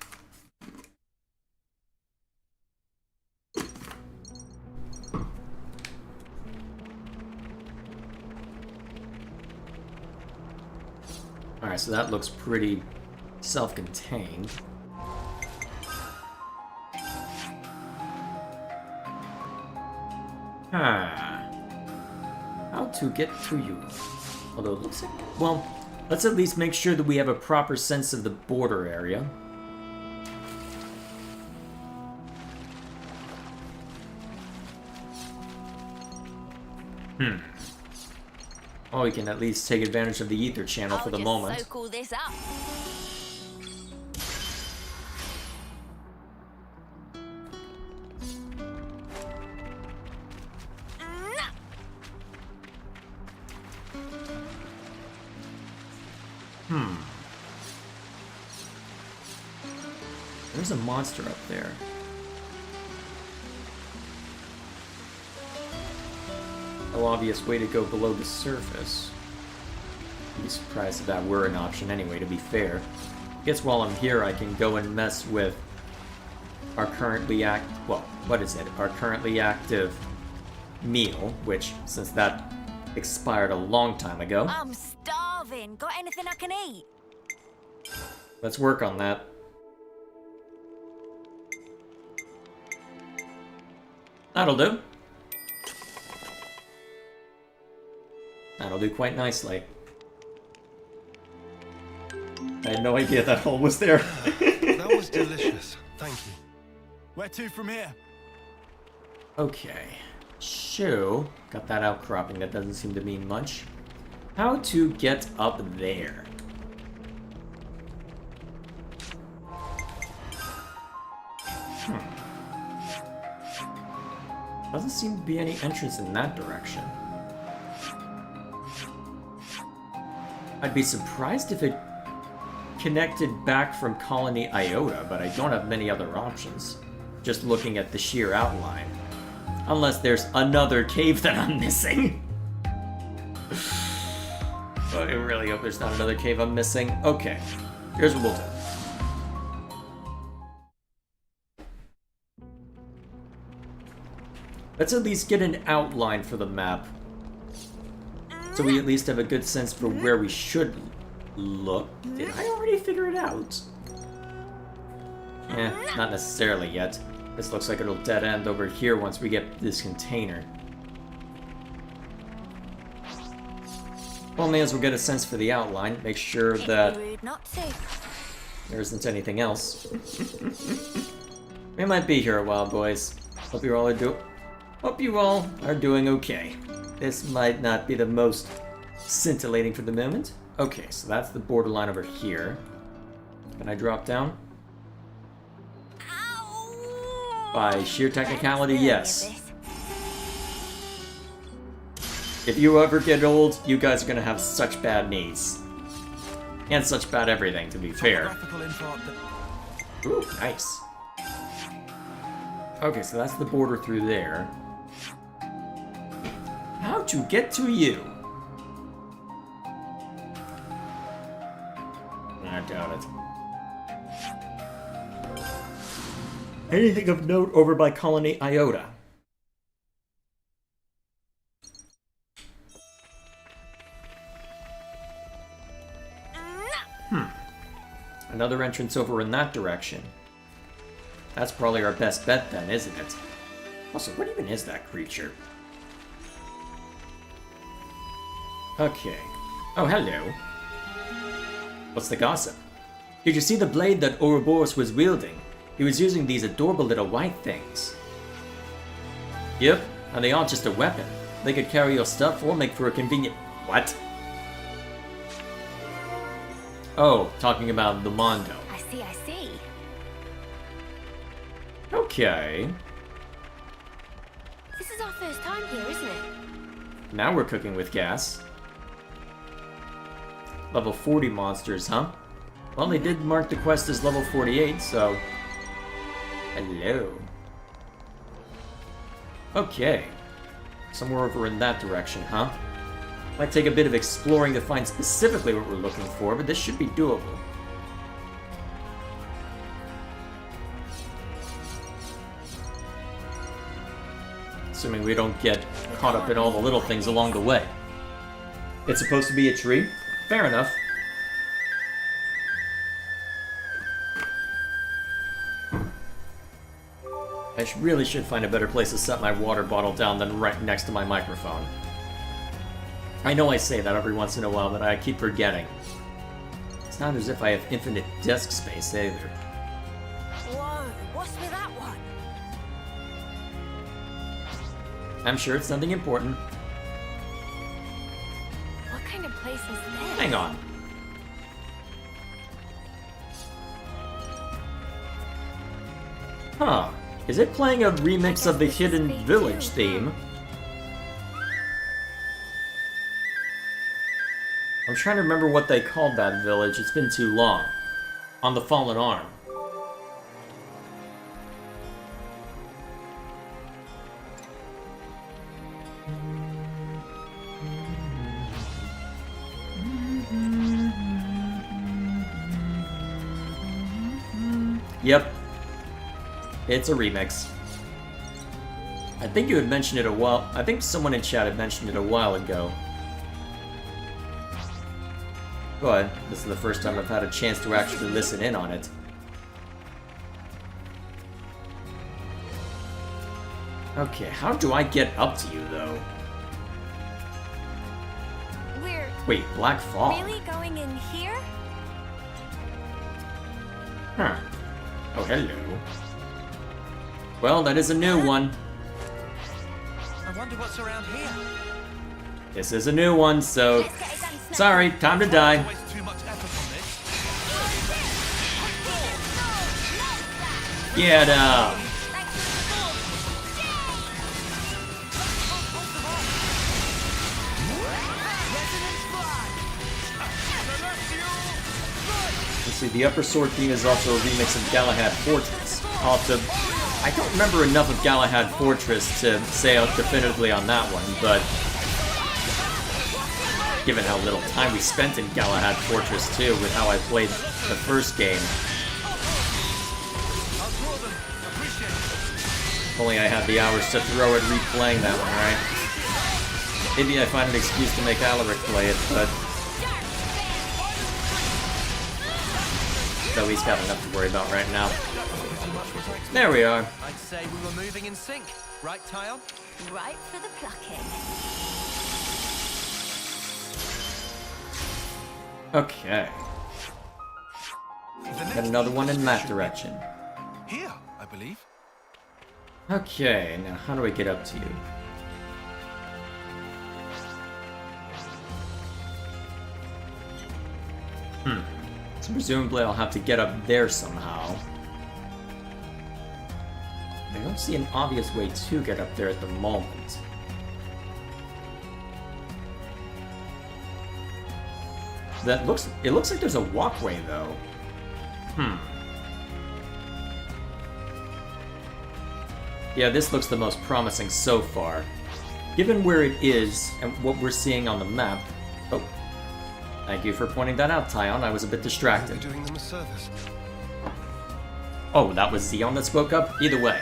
Alright, so that looks pretty self-contained. How to get to you? Although it looks like... Well, let's at least make sure that we have a proper sense of the border area. Oh, we can at least take advantage of the ether channel for the moment. So cool this up. There's a monster up there. No obvious way to go below the surface. I'd be surprised if that were an option anyway, to be fair. I guess while I'm here I can go and mess with our currently our currently active meal, which, since that expired a long time ago. I'm starving. Got anything I can eat? Let's work on that. That'll do. That'll do quite nicely. I had no idea that hole was there. That was delicious. Thank you. Where to from here? Okay. So, got that outcropping. That doesn't seem to mean much. How to get up there? Doesn't seem to be any entrance in that direction. I'd be surprised if it connected back from Colony Iota, but I don't have many other options. Just looking at the sheer outline. Unless there's another cave that I'm missing. I really hope there's not another cave I'm missing. Okay, here's what we'll do. Let's at least get an outline for the map. So we at least have a good sense for where we should look. Did I already figure it out? Not necessarily yet. This looks like it'll dead end over here once we get this container. Well, may as well get a sense for the outline. Make sure that there isn't anything else. We might be here a while, boys. Hope you all are doing okay. This might not be the most scintillating for the moment. Okay, so that's the borderline over here. Can I drop down? By sheer technicality, yes. If you ever get old, you guys are gonna have such bad knees. And such bad everything, to be fair. Ooh, nice. Okay, so that's the border through there. How to get to you? I doubt it. Anything of note over by Colony Iota? Another entrance over in that direction. That's probably our best bet then, isn't it? Also, what even is that creature? Okay. Oh, hello. What's the gossip? Did you see the blade that Ouroboros was wielding? He was using these adorable little white things. Yep, and they aren't just a weapon. They could carry your stuff or make for a convenient... What? Oh, talking about the Mondo. I see. Okay. This is our first time here, isn't it? Now we're cooking with gas. Level 40 monsters, huh? Well, they did mark the quest as level 48, so... Hello. Okay. Somewhere over in that direction, huh? Might take a bit of exploring to find specifically what we're looking for, but this should be doable. Assuming we don't get caught up in all the little things along the way. It's supposed to be a tree? Fair enough. I really should find a better place to set my water bottle down than right next to my microphone. I know I say that every once in a while, but I keep forgetting. It's not as if I have infinite disk space either. Whoa, what's with that one? I'm sure it's something important. What kind of place is this? Hang on. Huh. Is it playing a remix of the Hidden Village theme? I'm trying to remember what they called that village. It's been too long. On the Fallen Arm. Yep. It's a remix. I think you had mentioned it I think someone in chat had mentioned it a while ago. But this is the first time I've had a chance to actually listen in on it. Okay, how do I get up to you, though? Wait, Black Fog? Really going in here? Huh. Oh, hello. Well, that is a new one. I wonder what's around here. This is a new one, so... Sorry, time to die. Get up! Let's see, the Upper Sword theme is also a remix of Galahad Fortress. I don't remember enough of Galahad Fortress to say definitively on that one, but given how little time we spent in Galahad Fortress 2 with how I played the first game. If only I had the hours to throw at replaying that one, right? Maybe I find an excuse to make Alaric play it, but so he's got enough to worry about right now. There we are. I'd say we were moving in sync, right, Tyon? Right for the plucking. Okay. Got another one in that direction. Here, I believe. Okay, now how do I get up to you? So presumably I'll have to get up there somehow. I don't see an obvious way to get up there at the moment. It looks like there's a walkway though. Yeah, this looks the most promising so far. Given where it is and what we're seeing on the map. Oh, thank you for pointing that out, Tyon. I was a bit distracted. Doing them a service. Oh, that was Xeon that spoke up? Either way.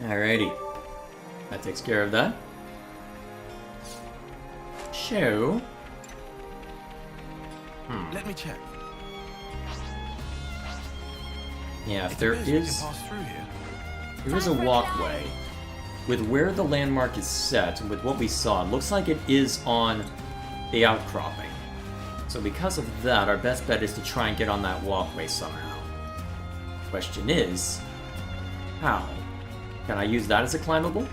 Alrighty. That takes care of that. So... Let me check. Yeah, if there is... Pass through here. There is a walkway. With where the landmark is set, and with what we saw, it looks like it is on the outcropping. So because of that, our best bet is to try and get on that walkway somehow. Question is, how? Can I use that as a climbable?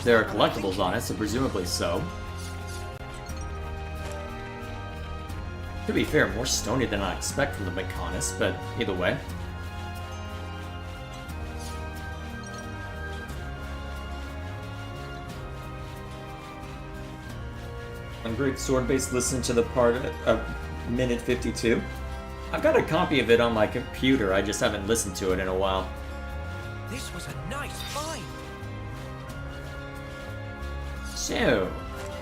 There are collectibles on it, so presumably so. To be fair, more stony than I expect from the Mechonis, but either way. On Great Sword Base, listen to the part of minute 52. I've got a copy of it on my computer, I just haven't listened to it in a while. This was a nice find. So,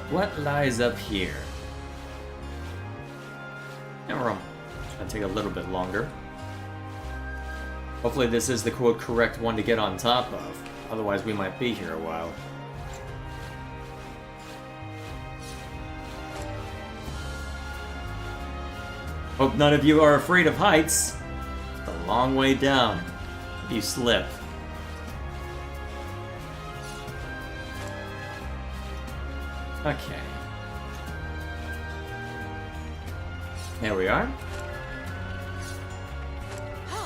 what lies up here? Now we're on. It's gonna take a little bit longer. Hopefully this is the quote correct one to get on top of. Otherwise we might be here a while. Hope none of you are afraid of heights. It's a long way down. if you slip. Okay. There we are.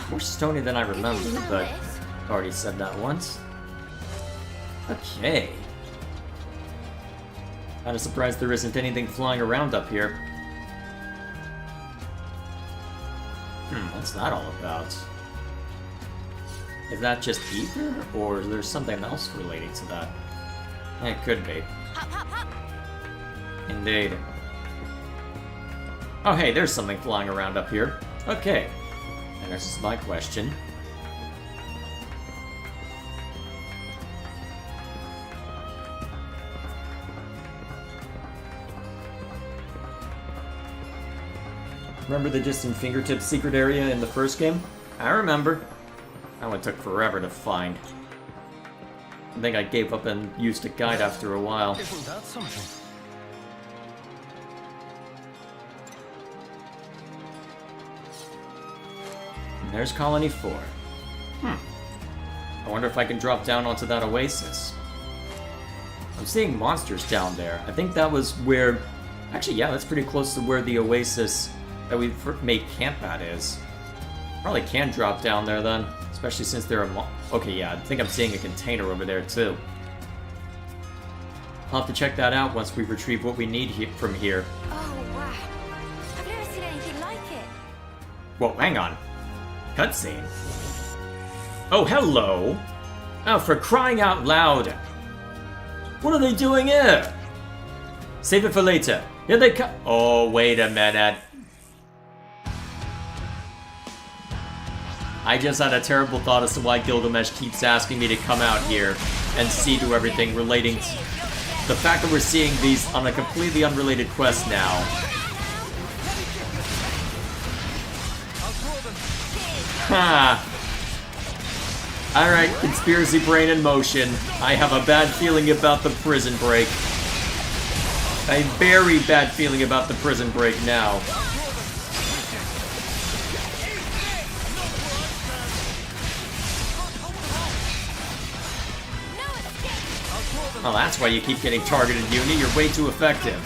More stony than I remember, but I've already said that once. Okay. Kinda surprised there isn't anything flying around up here. What's that all about? Is that just ether, or is there something else relating to that? It could be. Indeed. Oh hey, there's something flying around up here. Okay. And this is my question. Remember the distant fingertips secret area in the first game? I remember. That one took forever to find. I think I gave up and used a guide after a while. Isn't that something? And there's Colony 4. I wonder if I can drop down onto that oasis. I'm seeing monsters down there. I think that was where... Actually, yeah, that's pretty close to where the oasis that we made camp at is. Probably can drop down there then, especially since there are okay, yeah, I think I'm seeing a container over there too. I'll have to check that out once we retrieve what we need from here. Oh, wow. I've never seen anything like it. Whoa, hang on. Cutscene. Oh, hello! Oh, for crying out loud! What are they doing here? Save it for later. Here they come. Oh, wait a minute. I just had a terrible thought as to why Gilgamesh keeps asking me to come out here and see to everything relating to the fact that we're seeing these on a completely unrelated quest now. Ha! Alright, conspiracy brain in motion. I have a bad feeling about the prison break. A very bad feeling about the prison break now. Well, that's why you keep getting targeted, Uni. You're way too effective.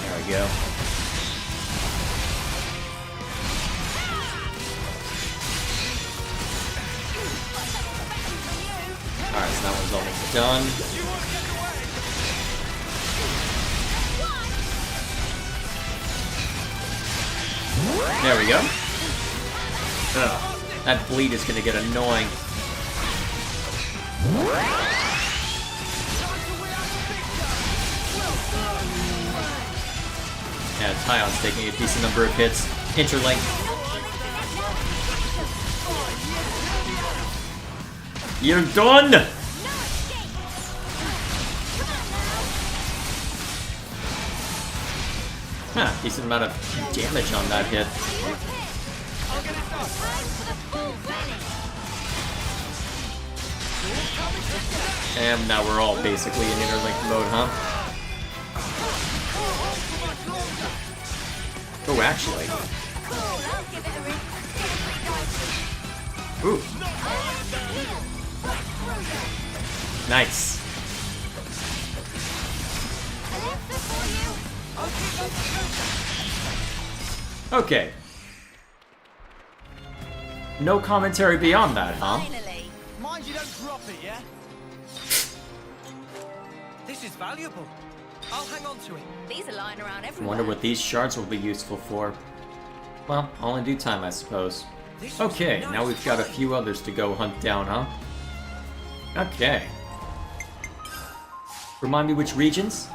There we go. Alright, so that one's almost done. There we go. Ugh. That bleed is gonna get annoying. Yeah, Tyon's taking a decent number of hits. Interlink. You're done! Huh, decent amount of damage on that hit. And now we're all basically in interlinked mode, huh? Oh, actually. Ooh. Nice. Okay. No commentary beyond that, huh? Finally. Mind you don't drop it, yeah? This is valuable. I'll hang on to it. These are lying around I everywhere. wonder what these shards will be useful for. Well, all in due time, I suppose. Okay, now we've got a few others to go hunt down, huh? Okay. Remind me which regions?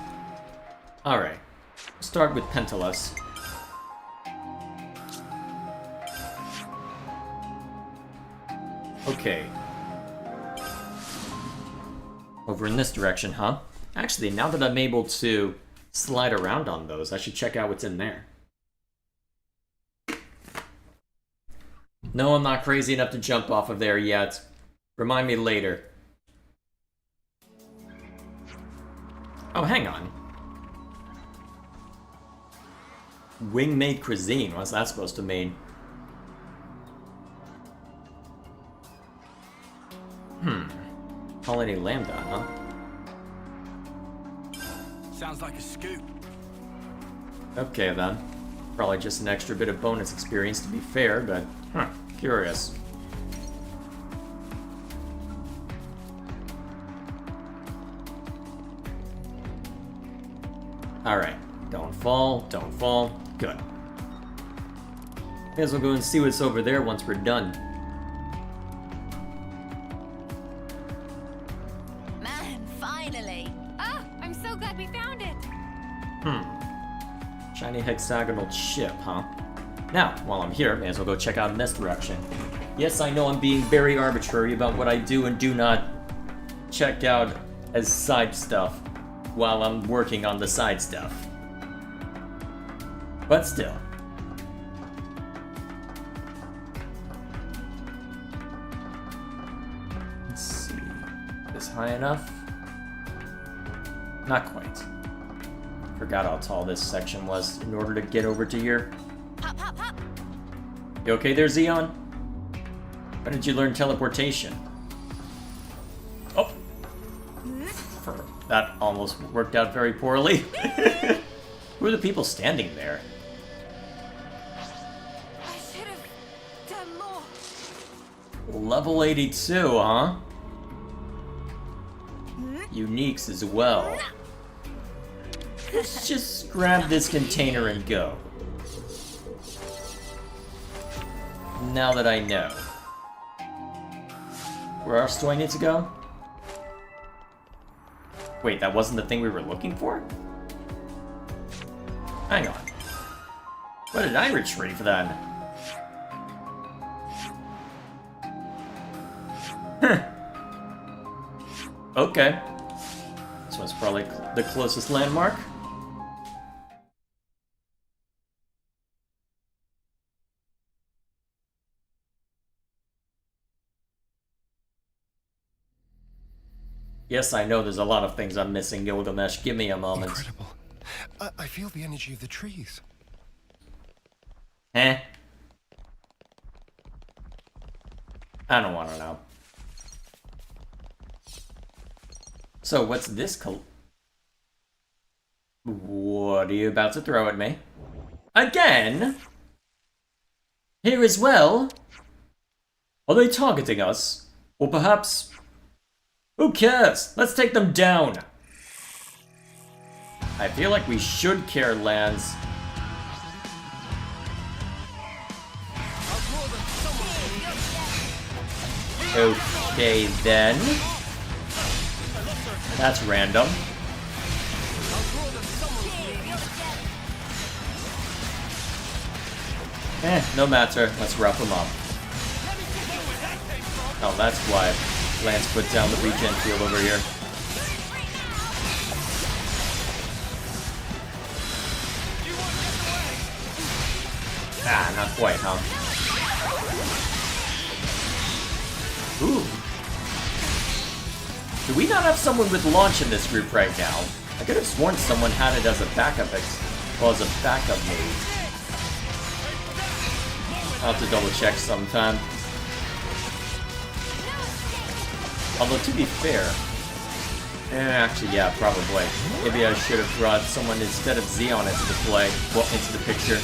Alright. Start with Pentelos. Okay. Over in this direction, huh? Actually, now that I'm able to slide around on those, I should check out what's in there. No, I'm not crazy enough to jump off of there yet. Remind me later. Oh, hang on. Wing-made cuisine, what's that supposed to mean? Colony Lambda, huh? Sounds like a scoop. Okay then. Probably just an extra bit of bonus experience to be fair, but curious. Alright. Don't fall, don't fall. Good. May as well go and see what's over there once we're done. Man, finally. Oh, I'm so glad we found it. Shiny hexagonal chip, huh? Now, while I'm here, may as well go check out in this direction. Yes, I know I'm being very arbitrary about what I do and do not check out as side stuff while I'm working on the side stuff. But still. Let's see. Is high enough? Not quite. Forgot how tall this section was in order to get over to here. Hop, hop, hop. You okay there, Xeon? When did you learn teleportation? Oh! That almost worked out very poorly. Who are the people standing there? I should have done more. Level 82, huh? Uniques as well. Let's just grab this container and go. Now that I know. Where else do I need to go? Wait, that wasn't the thing we were looking for? Hang on. What did I retrieve then? Okay. This one's probably the closest landmark. Yes, I know there's a lot of things I'm missing, Gilgamesh. Give me a moment. Incredible. I feel the energy of the trees. Eh? I don't want to know. So, what's this What are you about to throw at me? Again? Here as well? Are they targeting us? Or perhaps... Who cares? Let's take them down! I feel like we should care, Lance. Okay, then. That's random. No matter. Let's rough them up. Oh, that's why Lance put down the regen field over here. Ah, not quite, huh? Ooh. Do we not have someone with launch in this group right now? I could have sworn someone had it as a backup as a backup move. I'll have to double check sometime. Although to be fair, actually yeah, probably. Maybe I should have brought someone instead of Xeon into the play, well, into the picture.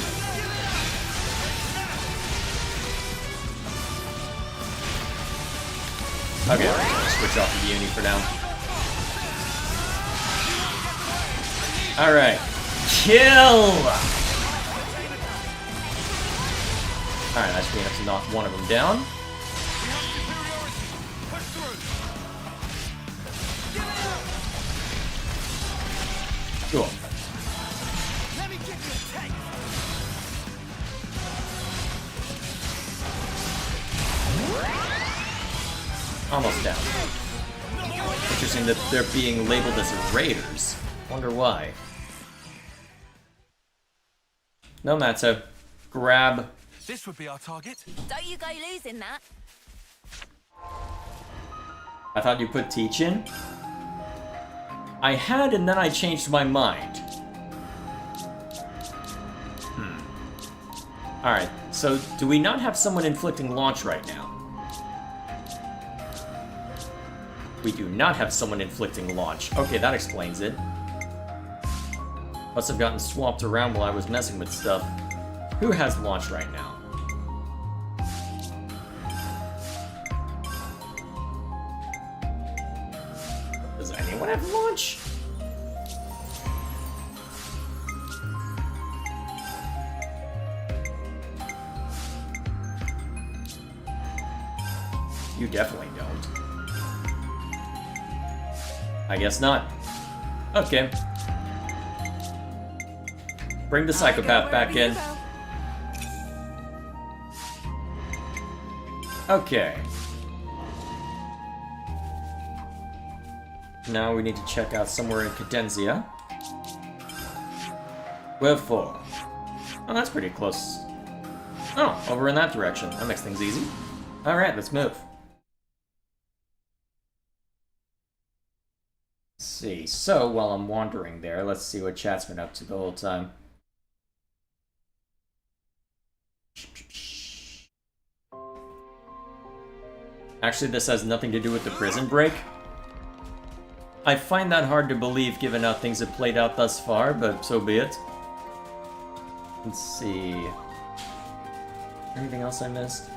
Okay, I'm gonna switch off the uni for now. Alright. Kill! Alright, that's enough to knock one of them down. Cool. Almost down. Interesting that they're being labeled as raiders. Wonder why. No matter. Grab. This would be our target. Don't you go losing that. I thought you put teach in? I had, and then I changed my mind. Alright, so do we not have someone inflicting launch right now? We do not have someone inflicting launch. Okay, that explains it. Must have gotten swapped around while I was messing with stuff. Who has launch right now? Does anyone have launch? You definitely don't. I guess not. Okay. Bring the psychopath back in. Okay. Now we need to check out somewhere in Cadenzia. Where for? Oh, that's pretty close. Oh, over in that direction. That makes things easy. Alright, let's move. Let's see. So, while I'm wandering there, let's see what chat's been up to the whole time. Actually, this has nothing to do with the prison break. I find that hard to believe given how things have played out thus far, but so be it. Let's see. Anything else I missed?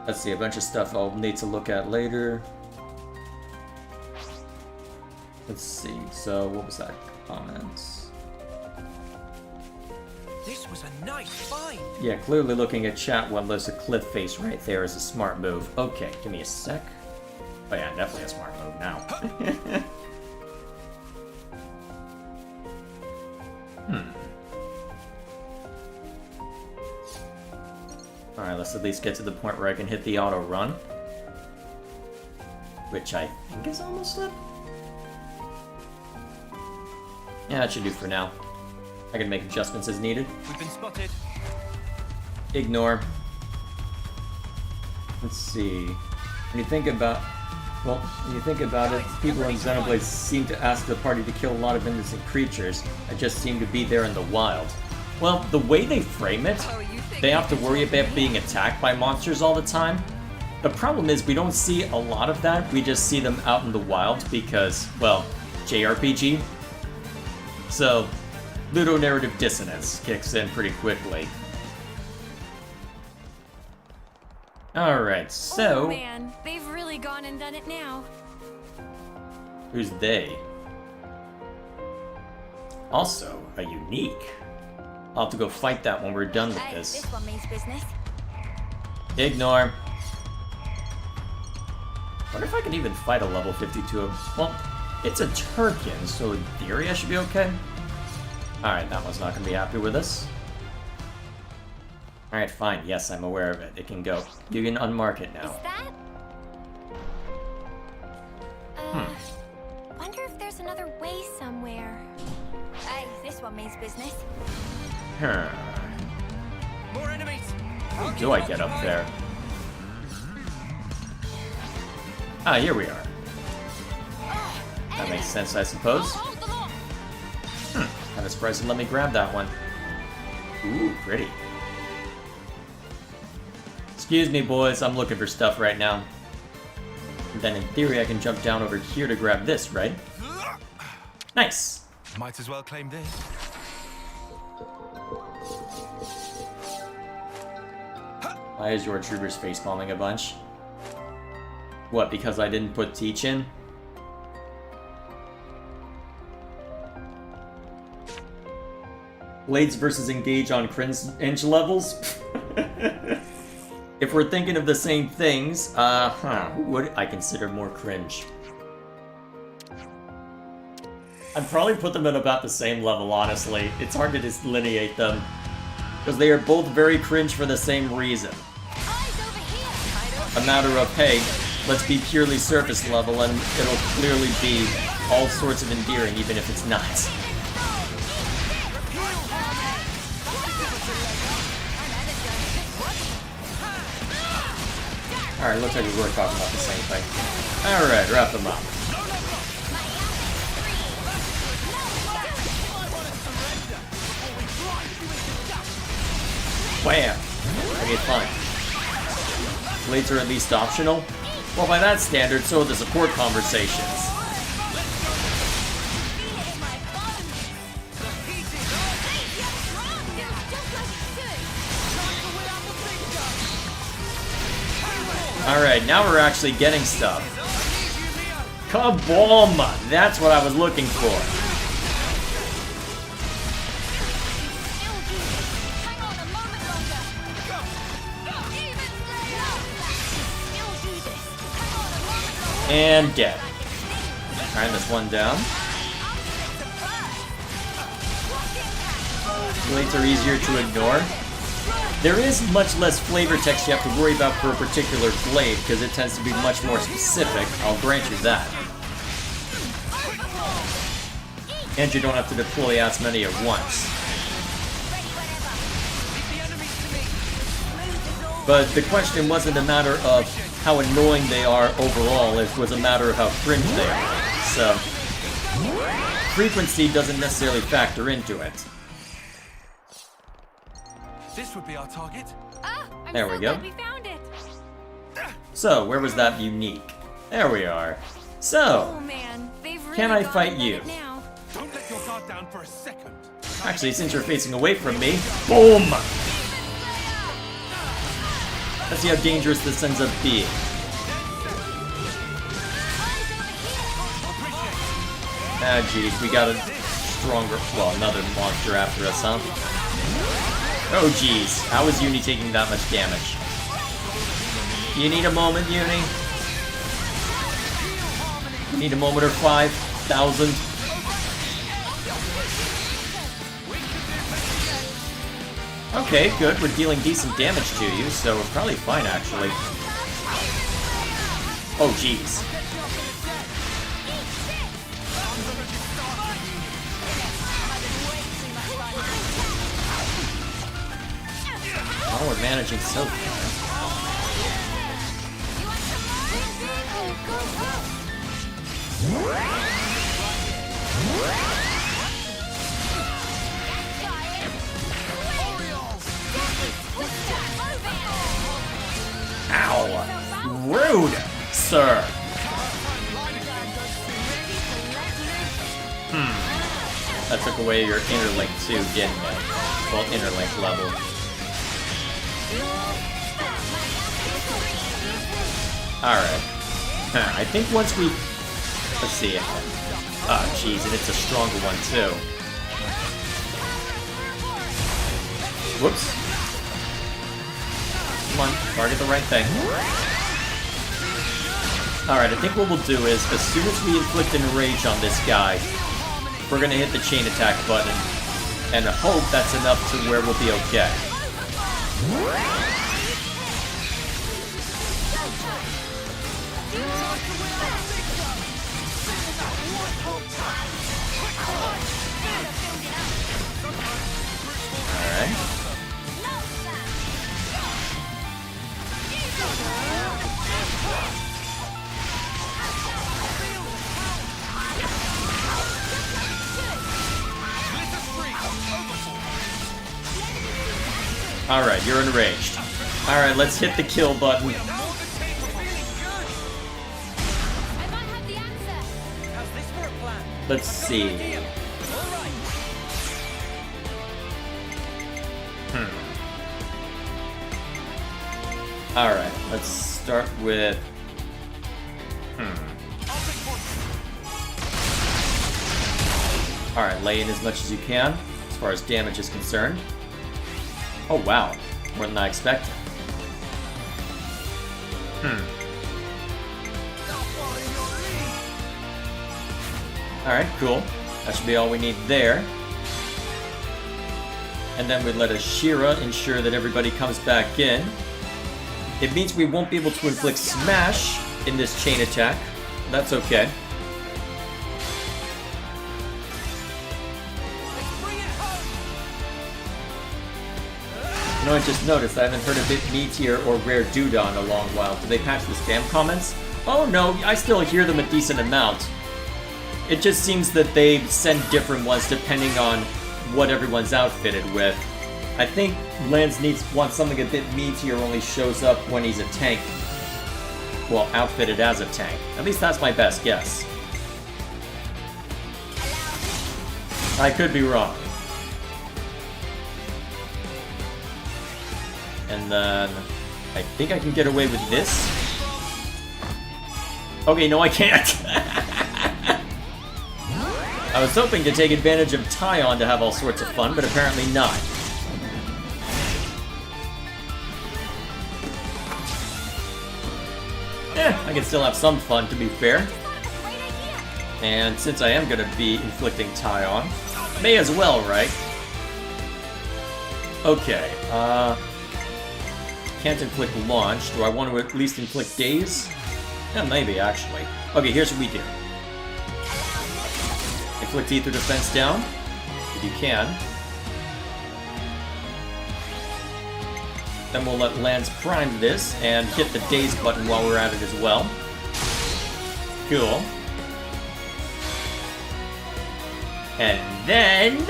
Let's see, a bunch of stuff I'll need to look at later. Let's see, so what was that? Comments. This was a nice find. Yeah, clearly looking at chat while there's a cliff face right there is a smart move. Okay, give me a sec. Oh yeah, definitely a smart move now. Alright, let's at least get to the point where I can hit the auto run. Which I think is almost up. Yeah, that should do for now. I can make adjustments as needed. We've been spotted. Ignore. Let's see. When you think about... Well, when you think about it, people in Xenoblade seem to ask the party to kill a lot of innocent creatures that just seem to be there in the wild. Well, the way they frame it, they have to worry about being attacked by monsters all the time. The problem is we don't see a lot of that, we just see them out in the wild because, well, JRPG. So, ludonarrative dissonance kicks in pretty quickly. Alright, so... Oh man, they've really gone and done it now. Who's they? Also, a unique. I'll have to go fight that when we're done with this. This one means business. Ignore. Wonder if I can even fight a level 52. Well, it's a Turkin, so in theory I should be okay. Alright, that one's not going to be happy with us. Alright, fine. Yes, I'm aware of it. It can go. You can unmark it now. Is that? Wonder if there's another way somewhere. Hey, this one means business. More enemies. How do I get up there? Ah, here we are. That makes sense, I suppose. Kind of surprised to let me grab that one. Ooh, pretty. Excuse me, boys. I'm looking for stuff right now. And then, in theory, I can jump down over here to grab this, right? Nice. Might as well claim this. Why is your trooper's face palming a bunch? What, because I didn't put Teach in? Blades versus Engage on cringe levels? If we're thinking of the same things, who would I consider more cringe? I'd probably put them at about the same level, honestly. It's hard to delineate them. Because they are both very cringe for the same reason. A matter of, hey, let's be purely surface level and it'll clearly be all sorts of endearing, even if it's not. Alright, looks like we were talking about the same thing. Alright, wrap them up. Wham! Okay, fine. Blades are at least optional? Well, by that standard, so are the support conversations. Alright, now we're actually getting stuff. Kaboom! That's what I was looking for. And dead. Alright, that's one down. Blades are easier to ignore. There is much less flavor text you have to worry about for a particular blade, because it tends to be much more specific, I'll grant you that. And you don't have to deploy as many at once. But the question wasn't a matter of how annoying they are overall, it was a matter of how cringe they are. So, frequency doesn't necessarily factor into it. This would be our target. There we go. We found it. So, where was that unique? There we are. So, Oh man, they've really can I got fight him on you? it now. Don't let your guard down for a second. Actually, since you're facing away from me, boom! Let's see how dangerous this ends up being. Ah, jeez, we got a stronger, well, another monster after us, huh? Oh, jeez, how is Uni taking that much damage? You need a moment, Uni? You need a moment or 5,000? Okay, good. We're dealing decent damage to you, so we're probably fine, actually. Oh, jeez. Oh, we're managing so far. Ow! Rude, sir! That took away your interlink too, didn't it? Well, interlink level. Alright. I think once we... Let's see. Oh, jeez, and it's a stronger one too. Whoops. Come on, target the right thing. Alright, I think what we'll do is, as soon as we inflict an enrage on this guy, we're gonna hit the chain attack button, and hope that's enough to where we'll be okay. Alright. Alright, you're enraged. Alright, let's hit the kill button. Let's see. Alright, let's start with... Alright, lay in as much as you can, as far as damage is concerned. Oh wow, more than I expected. Alright, cool. That should be all we need there. And then we let Ashira ensure that everybody comes back in. It means we won't be able to inflict smash in this chain attack. That's okay. You know, I just noticed I haven't heard a bit Meteor or Rare Doodah in a long while. Do they patch the spam comments? Oh no, I still hear them a decent amount. It just seems that they send different ones depending on what everyone's outfitted with. I think Lance wants something a bit meatier, only shows up when he's a tank. Well, outfitted as a tank. At least that's my best guess. I could be wrong. And then I think I can get away with this. Okay, no I can't. I was hoping to take advantage of Tyon to have all sorts of fun, but apparently not. I can still have some fun, to be fair. And since I am going to be inflicting Tyon, may as well, right? Okay, can't inflict launch. Do I want to at least inflict daze? Yeah, maybe, actually. Okay, here's what we do. Inflict ether defense down, if you can. Then we'll let Lance prime this and hit the daze button while we're at it as well. Cool. And then...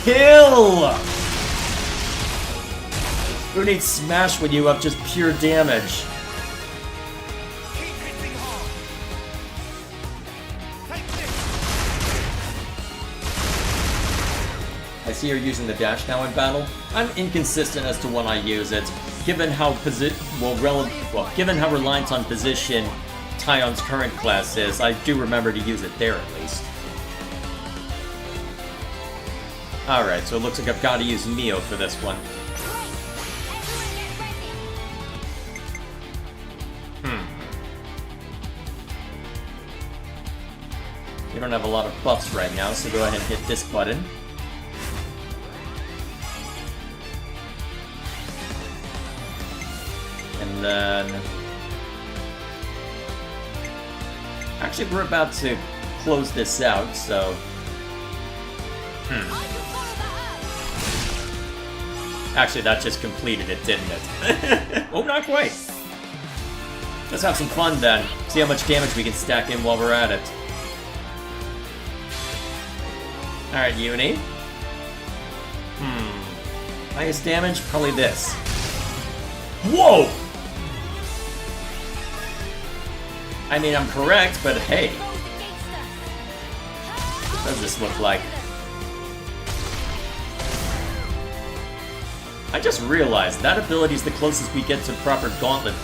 kill! Who needs smash when you have just pure damage? I see you're using the dash now in battle. I'm inconsistent as to when I use it, given how given how reliant on position Tyon's current class is. I do remember to use it there at least. Alright, so it looks like I've got to use Mio for this one. You don't have a lot of buffs right now, so go ahead and hit this button. And then... actually, we're about to close this out, so... Actually, that just completed it, didn't it? Oh, not quite! Let's have some fun then. See how much damage we can stack in while we're at it. Alright, Uni. Highest damage? Probably this. Whoa! I mean, I'm correct, but hey. What does this look like? I just realized that ability is the closest we get to proper gauntlet.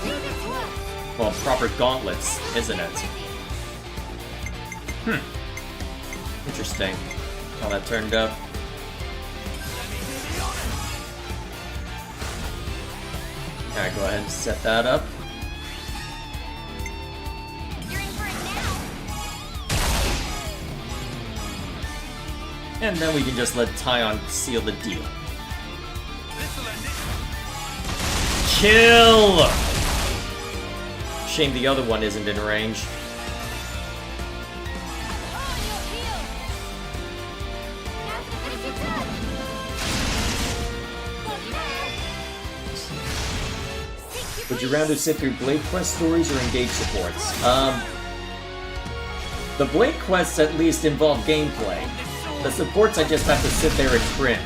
Well, proper gauntlets, isn't it? Interesting. How that turned up. Alright, go ahead and set that up. And then we can just let Tyon seal the deal. Kill! Shame the other one isn't in range. Would you rather sit through Blade Quest stories or engage supports? The Blade Quests at least involve gameplay. The supports I just have to sit there and cringe.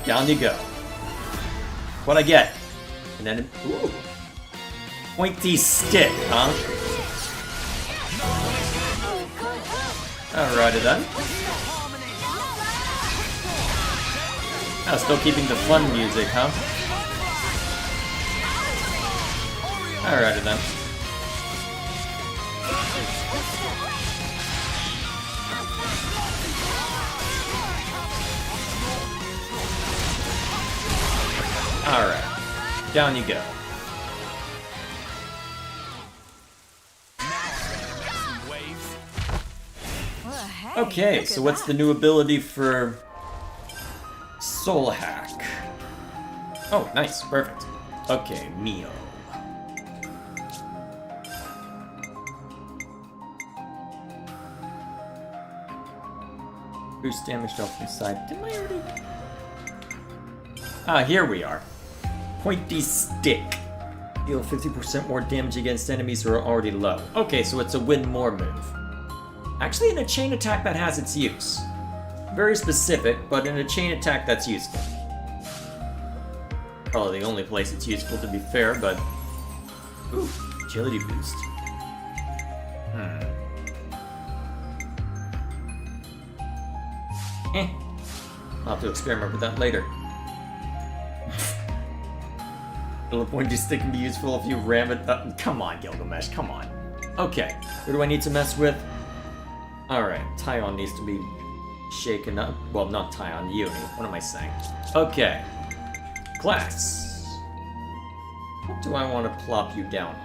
Down you go. What'd I get? And then, ooh. Pointy stick, huh? Alrighty then. Oh, still keeping the fun music, huh? Alrighty then. Alright. Down you go. Okay, so what's the new ability for Soul Hack? Oh, nice, perfect. Okay, Mio. Boost damage dealt from side. Didn't I already? Ah, here we are. Pointy stick. Deal 50% more damage against enemies who are already low. Okay, so it's a win more move. Actually, in a chain attack that has its use. Very specific, but in a chain attack that's useful. Probably the only place it's useful, to be fair, but... Ooh, agility boost. I'll have to experiment with that later. Little pointy stick can be useful if you ram it up. Come on, Gilgamesh, come on. Okay, who do I need to mess with? Alright, Tyon needs to be shaken up. Well, not Tyon, Uni. What am I saying? Okay. Class. What do I want to plop you down on?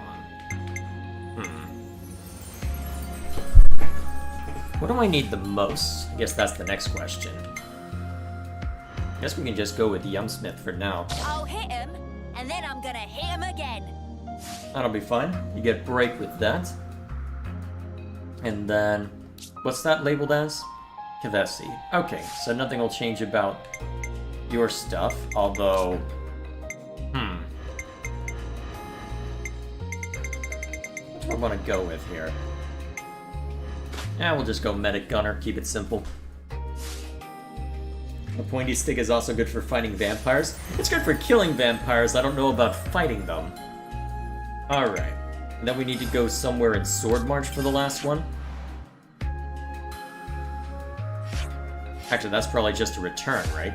What do I need the most? I guess that's the next question. I guess we can just go with Yumsmith for now. I'll hit him, and then I'm gonna hit him again. That'll be fine. You get break with that. And then... What's that labeled as? Kavesi. Okay, so nothing will change about your stuff, although... What do I want to go with here? Yeah, we'll just go Medic Gunner, keep it simple. The pointy stick is also good for fighting vampires. It's good for killing vampires, I don't know about fighting them. Alright. And then we need to go somewhere in Sword March for the last one. Actually, that's probably just a return, right?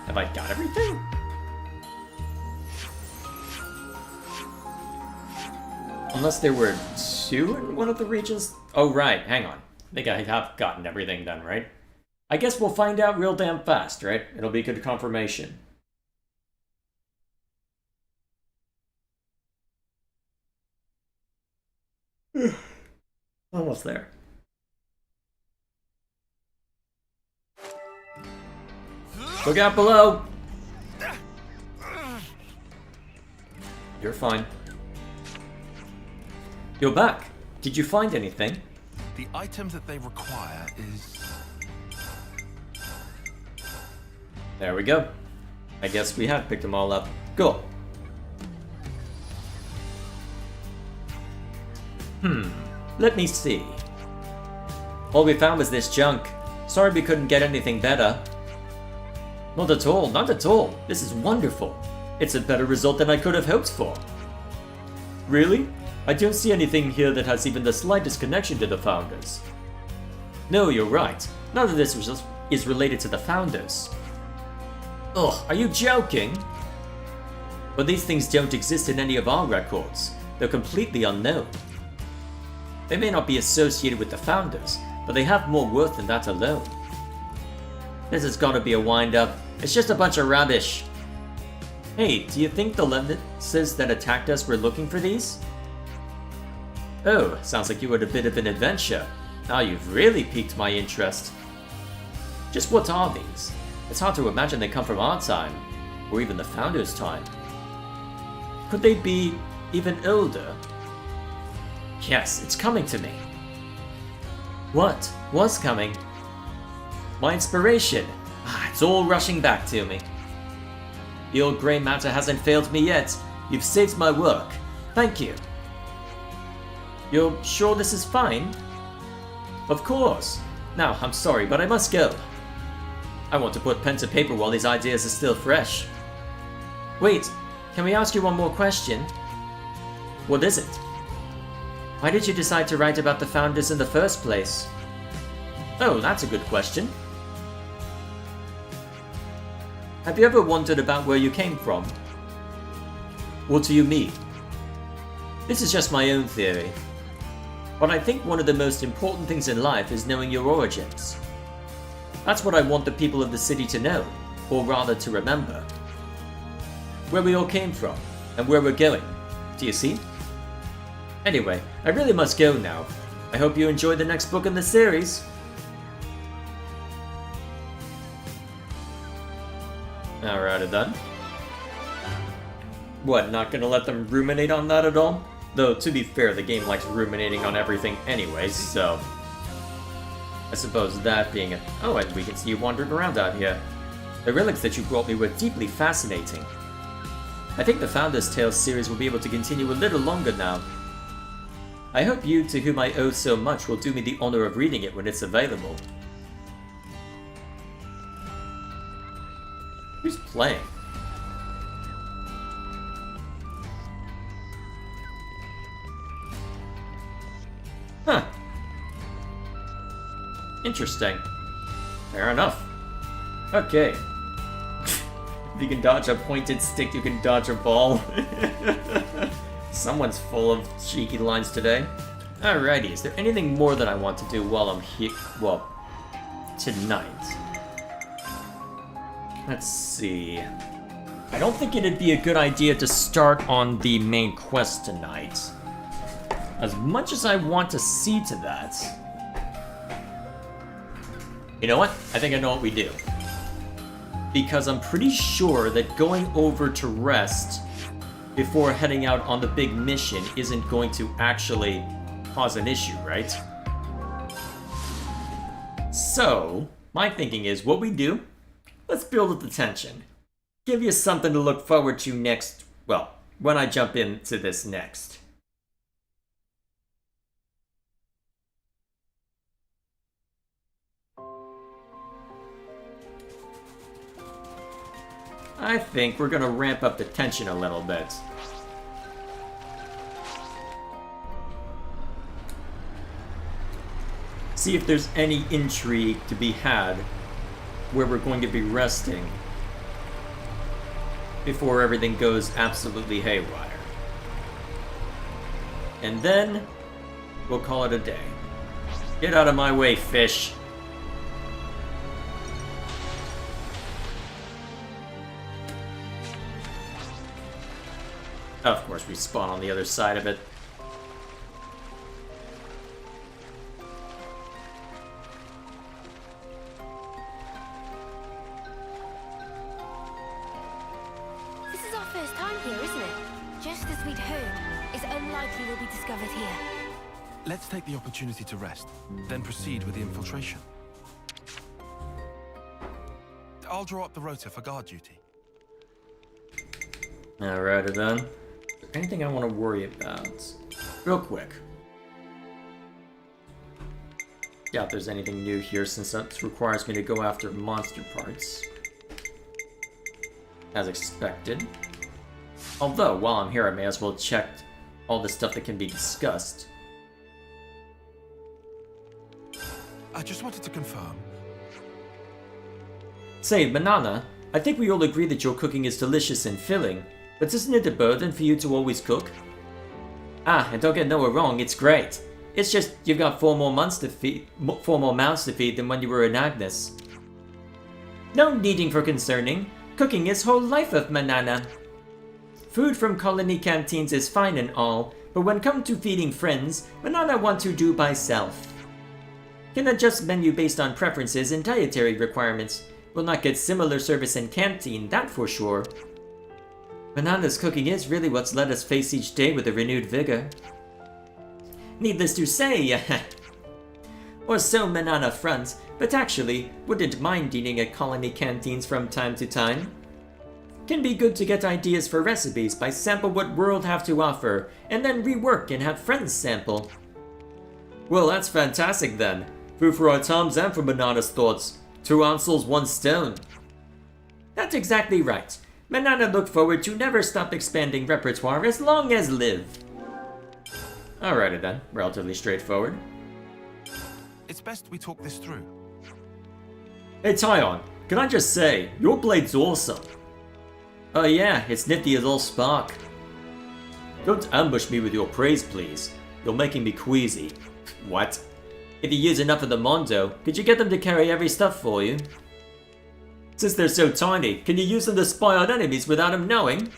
Have I got everything? Unless there were 2 in one of the regions? Oh, right, hang on. I think I have gotten everything done, right? I guess we'll find out real damn fast, right? It'll be good confirmation. Almost there. Look out below! You're fine. You're back. Did you find anything? The item that they require is... There we go. I guess we have picked them all up. Cool. Let me see. All we found was this junk. Sorry we couldn't get anything better. Not at all, not at all. This is wonderful. It's a better result than I could have hoped for. Really? I don't see anything here that has even the slightest connection to the Founders. No, you're right. None of this is related to the Founders. Ugh, are you joking? But these things don't exist in any of our records. They're completely unknown. They may not be associated with the Founders, but they have more worth than that alone. This has got to be a wind-up. It's just a bunch of rubbish. Hey, do you think the Lemnises that attacked us were looking for these? Oh, sounds like you had a bit of an adventure. Now you've really piqued my interest. Just what are these? It's hard to imagine they come from our time, or even the Founders' time. Could they be even older? Yes, it's coming to me. What was coming? My inspiration. It's all rushing back to me. The old grey matter hasn't failed me yet. You've saved my work. Thank you. You're sure this is fine? Of course. Now, I'm sorry, but I must go. I want to put pen to paper while these ideas are still fresh. Wait, can we ask you one more question? What is it? Why did you decide to write about the Founders in the first place? Oh, that's a good question. Have you ever wondered about where you came from? What do you mean? This is just my own theory. But I think one of the most important things in life is knowing your origins. That's what I want the people of the city to know, or rather to remember. Where we all came from, and where we're going. Do you see? Anyway, I really must go now. I hope you enjoy the next book in the series. Alrighty then. What, not gonna let them ruminate on that at all? Though, to be fair, the game likes ruminating on everything anyways, so... I suppose that being it. Oh, and we can see you wandering around out here. The relics that you brought me were deeply fascinating. I think the Founders Tales series will be able to continue a little longer now. I hope you, to whom I owe so much, will do me the honor of reading it when it's available. Who's playing? Huh. Interesting. Fair enough. Okay. If you can dodge a pointed stick, you can dodge a ball. Someone's full of cheeky lines today. Alrighty, is there anything more that I want to do while I'm here? Well, tonight. Let's see. I don't think it'd be a good idea to start on the main quest tonight. As much as I want to see to that. You know what? I think I know what we do. Because I'm pretty sure that going over to rest before heading out on the big mission isn't going to actually cause an issue, right? So, my thinking is what we do, let's build up the tension. Give you something to look forward to next, well, when I jump into this next. I think we're gonna ramp up the tension a little bit. See if there's any intrigue to be had where we're going to be resting before everything goes absolutely haywire. And then we'll call it a day. Get out of my way, fish. Of course, we spawn on the other side of it. This is our first time here, isn't it? Just as we'd heard, it's unlikely we'll be discovered here. Let's take the opportunity to rest, then proceed with the infiltration. I'll draw up the rota for guard duty. Alrighty then. Anything I want to worry about? Real quick. Yeah, if there's anything new here, since that requires me to go after monster parts. As expected. Although, while I'm here, I may as well check all the stuff that can be discussed. I just wanted to confirm. Say, Banana, I think we all agree that your cooking is delicious and filling. But isn't it a burden for you to always cook? Ah, and don't get Noah wrong, it's great. It's just you've got 4 more mouths to feed than when you were in Agnes. No needing for concerning. Cooking is whole life of Manana. Food from colony canteens is fine and all, but when come to feeding friends, Manana want to do by self. Can adjust menu based on preferences and dietary requirements. Will not get similar service in canteen, that for sure. Manana's cooking is really what's let us face each day with a renewed vigor. Needless to say, or so Manana fronts, but actually wouldn't mind eating at colony canteens from time to time. Can be good to get ideas for recipes by sample what world have to offer, and then rework and have friends sample. Well, that's fantastic then. Food for our Toms and for Manana's thoughts. 2 ounces, 1 stone. That's exactly right. Manana look forward to never stop expanding repertoire as long as live. Alrighty then, relatively straightforward. It's best we talk this through. Hey Tyon, can I just say, your blade's awesome. Oh yeah, it's nifty as all spark. Don't ambush me with your praise, please. You're making me queasy. What? If you use enough of the Mondo, could you get them to carry every stuff for you? Since they're so tiny, can you use them to spy on enemies without them knowing?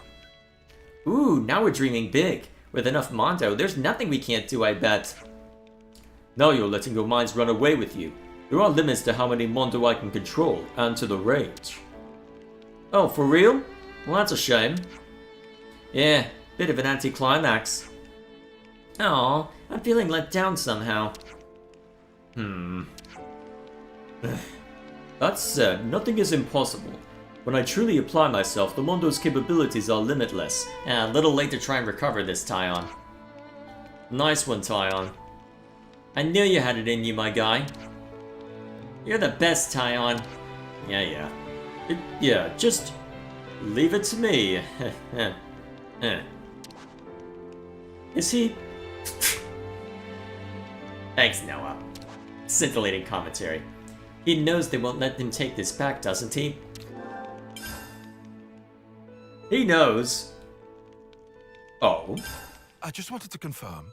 Ooh, now we're dreaming big. With enough Mondo, there's nothing we can't do, I bet. Now you're letting your minds run away with you. There are limits to how many Mondo I can control, and to the range. Oh, for real? Well, that's a shame. Yeah, bit of an anticlimax. Aw, I'm feeling let down somehow. That said, nothing is impossible. When I truly apply myself, the Mondo's capabilities are limitless. A little late to try and recover this, Tyon. Nice one, Tyon. I knew you had it in you, my guy. You're the best, Tyon. Yeah. Yeah, just leave it to me. Is he... Thanks, Noah. Scintillating commentary. He knows they won't let him take this back, doesn't he? He knows. Oh. I just wanted to confirm.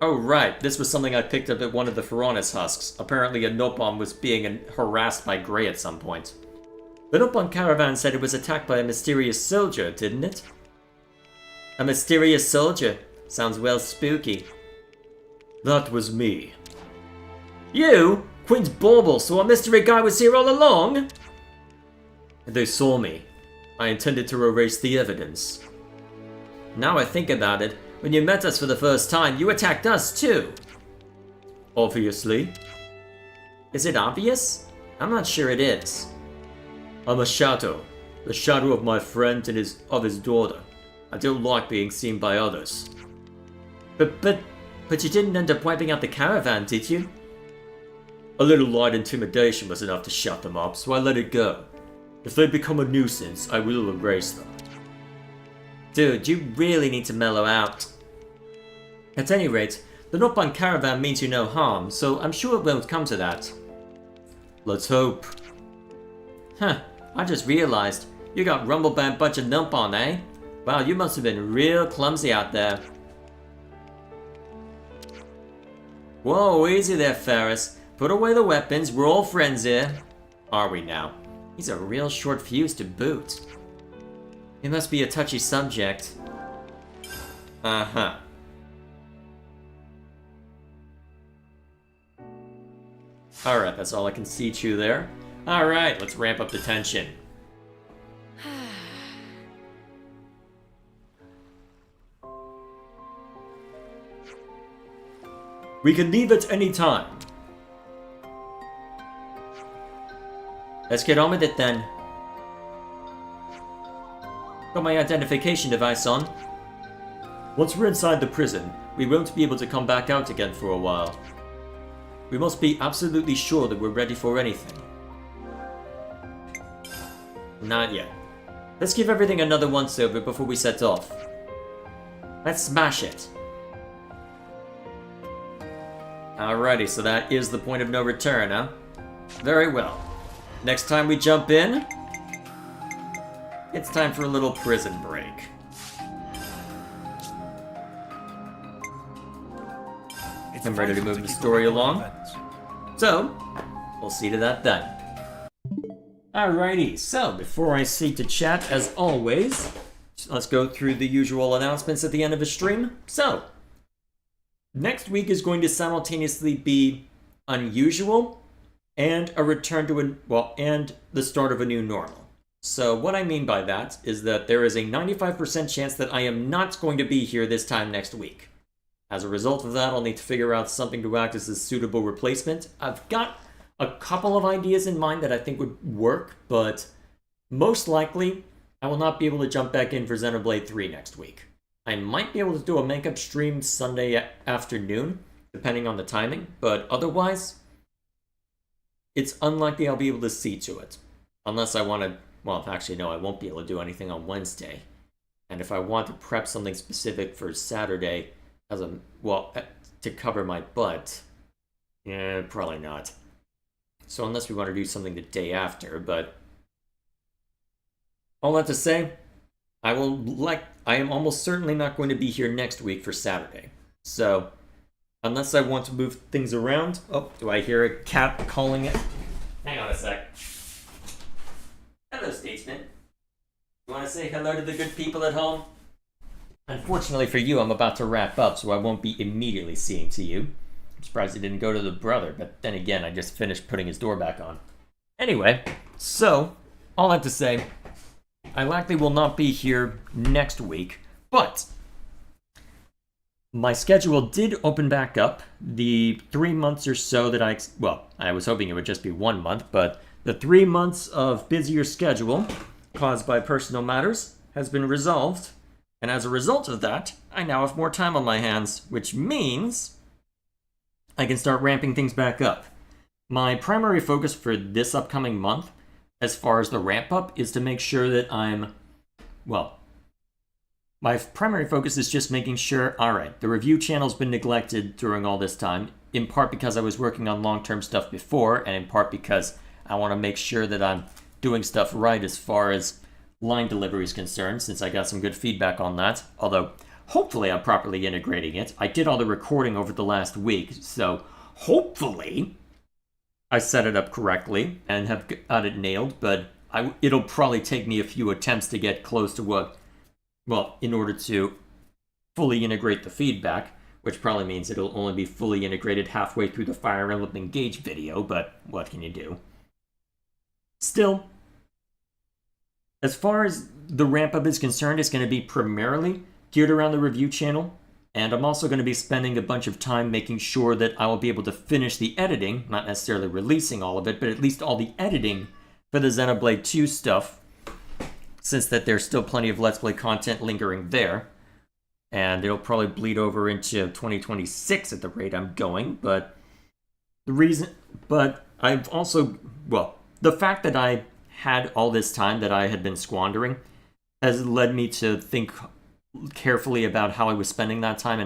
Oh, right. This was something I picked up at one of the Ferronis husks. Apparently a Nopon was being harassed by Grey at some point. The Nopon caravan said it was attacked by a mysterious soldier, didn't it? A mysterious soldier? Sounds well spooky. That was me. You? Queen's bauble, so a mystery guy was here all along? They saw me. I intended to erase the evidence. Now I think about it, when you met us for the first time, you attacked us too. Obviously. Is it obvious? I'm not sure it is. I'm a shadow. The shadow of my friend and of his daughter. I don't like being seen by others. But you didn't end up wiping out the caravan, did you? A little light intimidation was enough to shut them up, so I let it go. If they become a nuisance, I will erase them. Dude, you really need to mellow out. At any rate, the Nopon caravan means you no harm, so I'm sure it won't come to that. Let's hope. Huh, I just realized, you got rumbled by a bunch of Nopon, eh? Wow, you must have been real clumsy out there. Whoa, easy there, Ferris. Put away the weapons, we're all friends here. Are we now? He's a real short fuse to boot. He must be a touchy subject. Uh-huh. Alright, that's all I can see to there. Alright, let's ramp up the tension. We can leave at any time. Let's get on with it then. Got my identification device on. Once we're inside the prison, we won't be able to come back out again for a while. We must be absolutely sure that we're ready for anything. Not yet. Let's give everything another once-over before we set off. Let's smash it. Alrighty, so that is the point of no return, huh? Very well. Next time we jump in, it's time for a little prison break. I'm ready to move the story along. So, we'll see to that then. Alrighty, so before I seek to chat, as always, let's go through the usual announcements at the end of the stream. So, next week is going to simultaneously be unusual and a return to and the start of a new normal. So what I mean by that is that there is a 95% chance that I am not going to be here this time next week. As a result of that, I'll need to figure out something to act as a suitable replacement. I've got a couple of ideas in mind that I think would work, but most likely I will not be able to jump back in for Xenoblade 3 next week. I might be able to do a makeup stream Sunday afternoon, depending on the timing, but otherwise, it's unlikely I'll be able to see to it. Unless I want to, well, actually no, I won't be able to do anything on Wednesday. And if I want to prep something specific for Saturday, to cover my butt, yeah, probably not. So unless we want to do something the day after, but all that to say, I am almost certainly not going to be here next week for Saturday. So, unless I want to move things around... Oh, do I hear a cat calling it? Hang on a sec. Hello, Statesman. You want to say hello to the good people at home? Unfortunately for you, I'm about to wrap up, so I won't be immediately seeing to you. I'm surprised he didn't go to the brother, but then again, I just finished putting his door back on. Anyway, so, all that to say, I likely will not be here next week, but my schedule did open back up. The 3 months or so that I was hoping it would just be 1 month, but the 3 months of busier schedule caused by personal matters has been resolved, and as a result of that, I now have more time on my hands, which means I can start ramping things back up. My primary focus for this upcoming month as far as the ramp up is to make sure that well, my primary focus is just making sure, alright, the review channel's been neglected during all this time, in part because I was working on long-term stuff before, and in part because I want to make sure that I'm doing stuff right as far as line delivery is concerned, since I got some good feedback on that, although hopefully I'm properly integrating it. I did all the recording over the last week, so hopefully I set it up correctly and have got it nailed, but it'll probably take me a few attempts to get close to what, well, in order to fully integrate the feedback, which probably means it'll only be fully integrated halfway through the Fire Emblem Engage video, but what can you do? Still, as far as the ramp-up is concerned, it's going to be primarily geared around the review channel, and I'm also going to be spending a bunch of time making sure that I will be able to finish the editing, not necessarily releasing all of it, but at least all the editing for the Xenoblade 2 stuff, since that there's still plenty of Let's Play content lingering there, and it'll probably bleed over into 2026 at the rate I'm going, but I've also, well, the fact that I had all this time that I had been squandering has led me to think carefully about how I was spending that time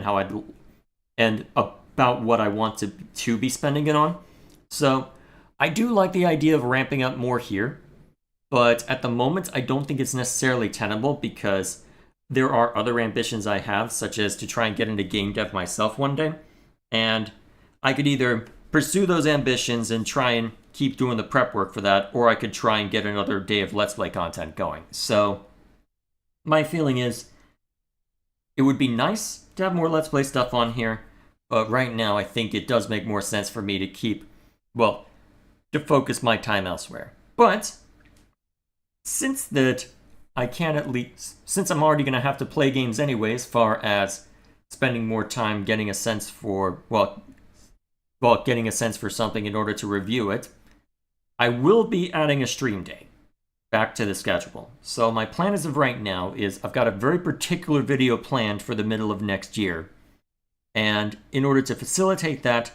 and about what I want to be spending it on. So I do like the idea of ramping up more here, but at the moment I don't think it's necessarily tenable because there are other ambitions I have, such as to try and get into game dev myself one day, and I could either pursue those ambitions and try and keep doing the prep work for that, or I could try and get another day of Let's Play content going. So my feeling is it would be nice to have more Let's Play stuff on here, but right now I think it does make more sense for me to focus my time elsewhere. But since I'm already going to have to play games anyway, as far as spending more time getting a sense for, getting a sense for something in order to review it, I will be adding a stream day back to the schedule. So my plan as of right now is I've got a very particular video planned for the middle of next year. And in order to facilitate that,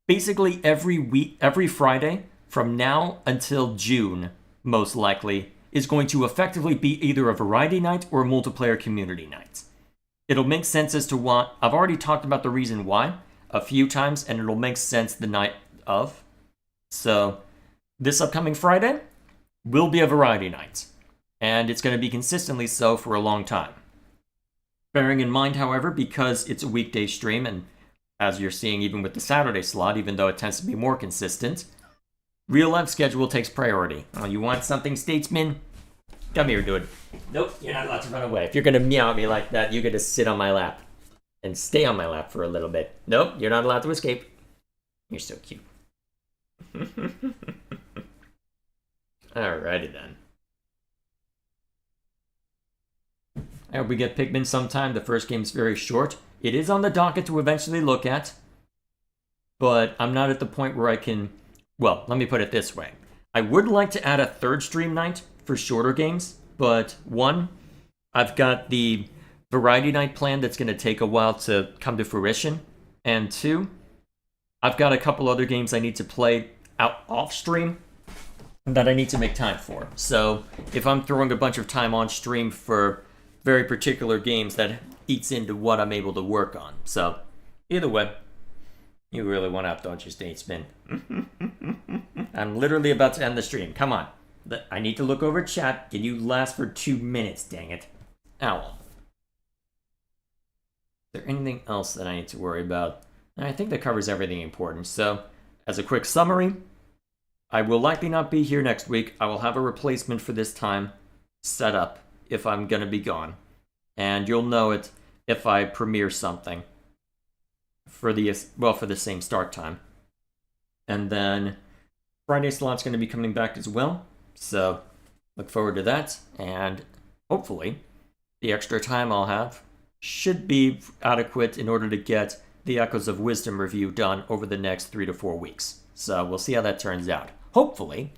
basically every Friday from now until June, most likely, is going to effectively be either a variety night or a multiplayer community night. It'll make sense as to what I've already talked about the reason why a few times, and it'll make sense the night of. So this upcoming Friday will be a variety night, and it's going to be consistently so for a long time. Bearing in mind, however, because it's a weekday stream, and as you're seeing even with the Saturday slot, even though it tends to be more consistent, real life schedule takes priority. Oh, you want something, Statesman? Come here, dude. Nope, you're not allowed to run away. If you're going to meow at me like that, you get to sit on my lap and stay on my lap for a little bit. Nope, you're not allowed to escape. You're so cute. Alrighty then. I hope we get Pikmin sometime. The first game's very short. It is on the docket to eventually look at, but I'm not at the point where I can... Well, let me put it this way. I would like to add a third stream night for shorter games, but one, I've got the variety night plan that's going to take a while to come to fruition, and two, I've got a couple other games I need to play out off stream that I need to make time for. So if I'm throwing a bunch of time on stream for very particular games, that eats into what I'm able to work on. So either way, you really want out, don't you, Statesman? I'm literally about to end the stream. Come on. I need to look over chat. Can you last for 2 minutes, dang it? Owl. Is there anything else that I need to worry about? I think that covers everything important. So, as a quick summary, I will likely not be here next week. I will have a replacement for this time set up if I'm going to be gone. And you'll know it if I premiere something for the same start time. And then Friday slot's going to be coming back as well. So look forward to that. And hopefully the extra time I'll have should be adequate in order to get the Echoes of Wisdom review done over the next 3 to 4 weeks. So we'll see how that turns out. Hopefully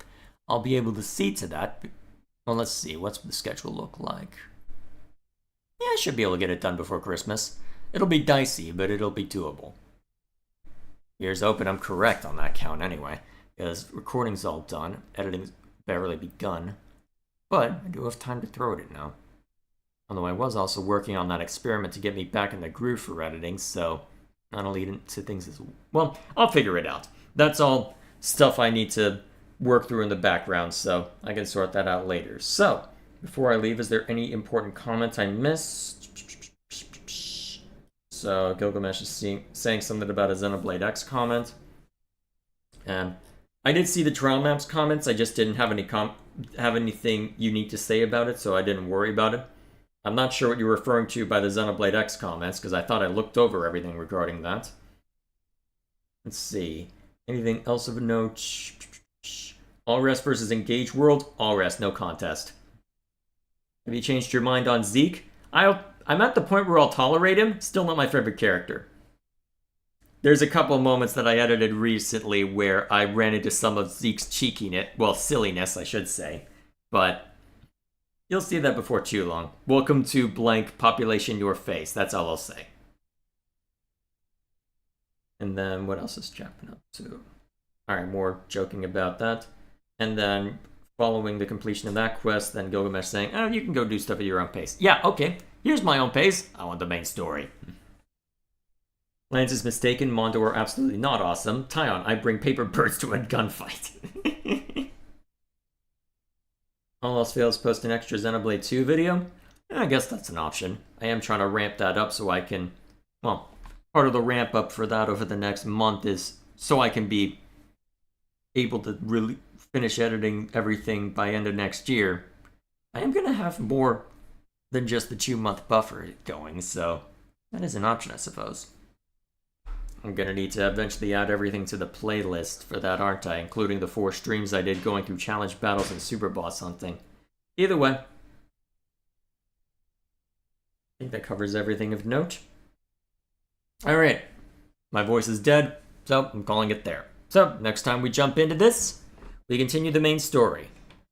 I'll be able to see to that. Well, let's see. What's the schedule look like? Yeah, I should be able to get it done before Christmas. It'll be dicey, but it'll be doable. Ears open, I'm correct on that count anyway, because recording's all done, editing's barely begun. But I do have time to throw at it now. Although I was also working on that experiment to get me back in the groove for editing, so that'll lead into things as well. I'll figure it out. That's all stuff I need to work through in the background, so I can sort that out later. So, before I leave, is there any important comments I missed? So, Gilgamesh is saying something about a Xenoblade X comment. And I did see the trial maps comments, I just didn't have anything unique to say about it, so I didn't worry about it. I'm not sure what you're referring to by the Xenoblade X comments, because I thought I looked over everything regarding that. Let's see. Anything else of note? All Rest versus Engage World? All Rest, no contest. Have you changed your mind on Zeke? I'm at the point where I'll tolerate him. Still not my favorite character. There's a couple moments that I edited recently where I ran into some of Zeke's cheekiness. Well, silliness, I should say. But you'll see that before too long. Welcome to blank population your face. That's all I'll say. And then what else is Chap been up to? Alright, more joking about that. And then following the completion of that quest, then Gilgamesh saying, oh, you can go do stuff at your own pace. Yeah, okay. Here's my own pace. I want the main story. Lance is mistaken. Mondo are absolutely not awesome. Tyon, I bring paper birds to a gunfight. All else fails, post an extra Xenoblade 2 video. I guess that's an option. I am trying to ramp that up so I can... Well, part of the ramp up for that over the next month is so I can be able to really finish editing everything by end of next year. I am going to have more than just the 2-month buffer going, so that is an option, I suppose. I'm going to need to eventually add everything to the playlist for that, aren't I? Including the 4 streams I did going through challenge battles and super boss hunting. Either way, I think that covers everything of note. Alright, my voice is dead, so I'm calling it there. So, next time we jump into this, we continue the main story.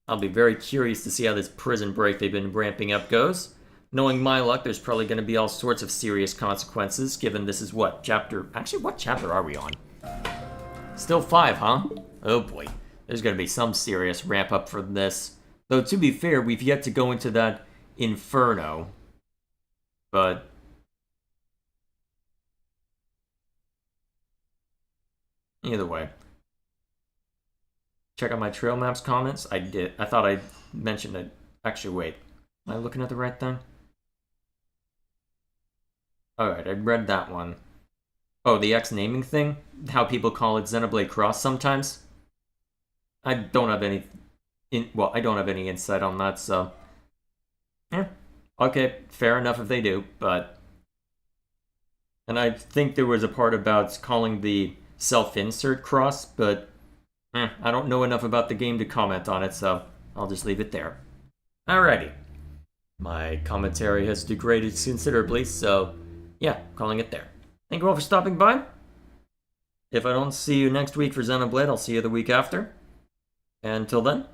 I'll be very curious to see how this prison break they've been ramping up goes. Knowing my luck, there's probably going to be all sorts of serious consequences, given this is what, chapter... Actually, what chapter are we on? Still 5, huh? Oh boy, there's going to be some serious ramp up for this. Though, to be fair, we've yet to go into that Inferno. But... either way. Check out my trail maps comments. I did. I thought I mentioned it. Actually, wait. Am I looking at the right thing? Alright, I read that one. Oh, the X naming thing? How people call it Xenoblade Cross sometimes? I don't have any... I don't have any insight on that, so... Yeah. Okay, fair enough if they do, but... And I think there was a part about calling the self-insert cross, but... I don't know enough about the game to comment on it, so I'll just leave it there. Alrighty. My commentary has degraded considerably, so yeah, calling it there. Thank you all for stopping by. If I don't see you next week for Xenoblade, I'll see you the week after. And until then,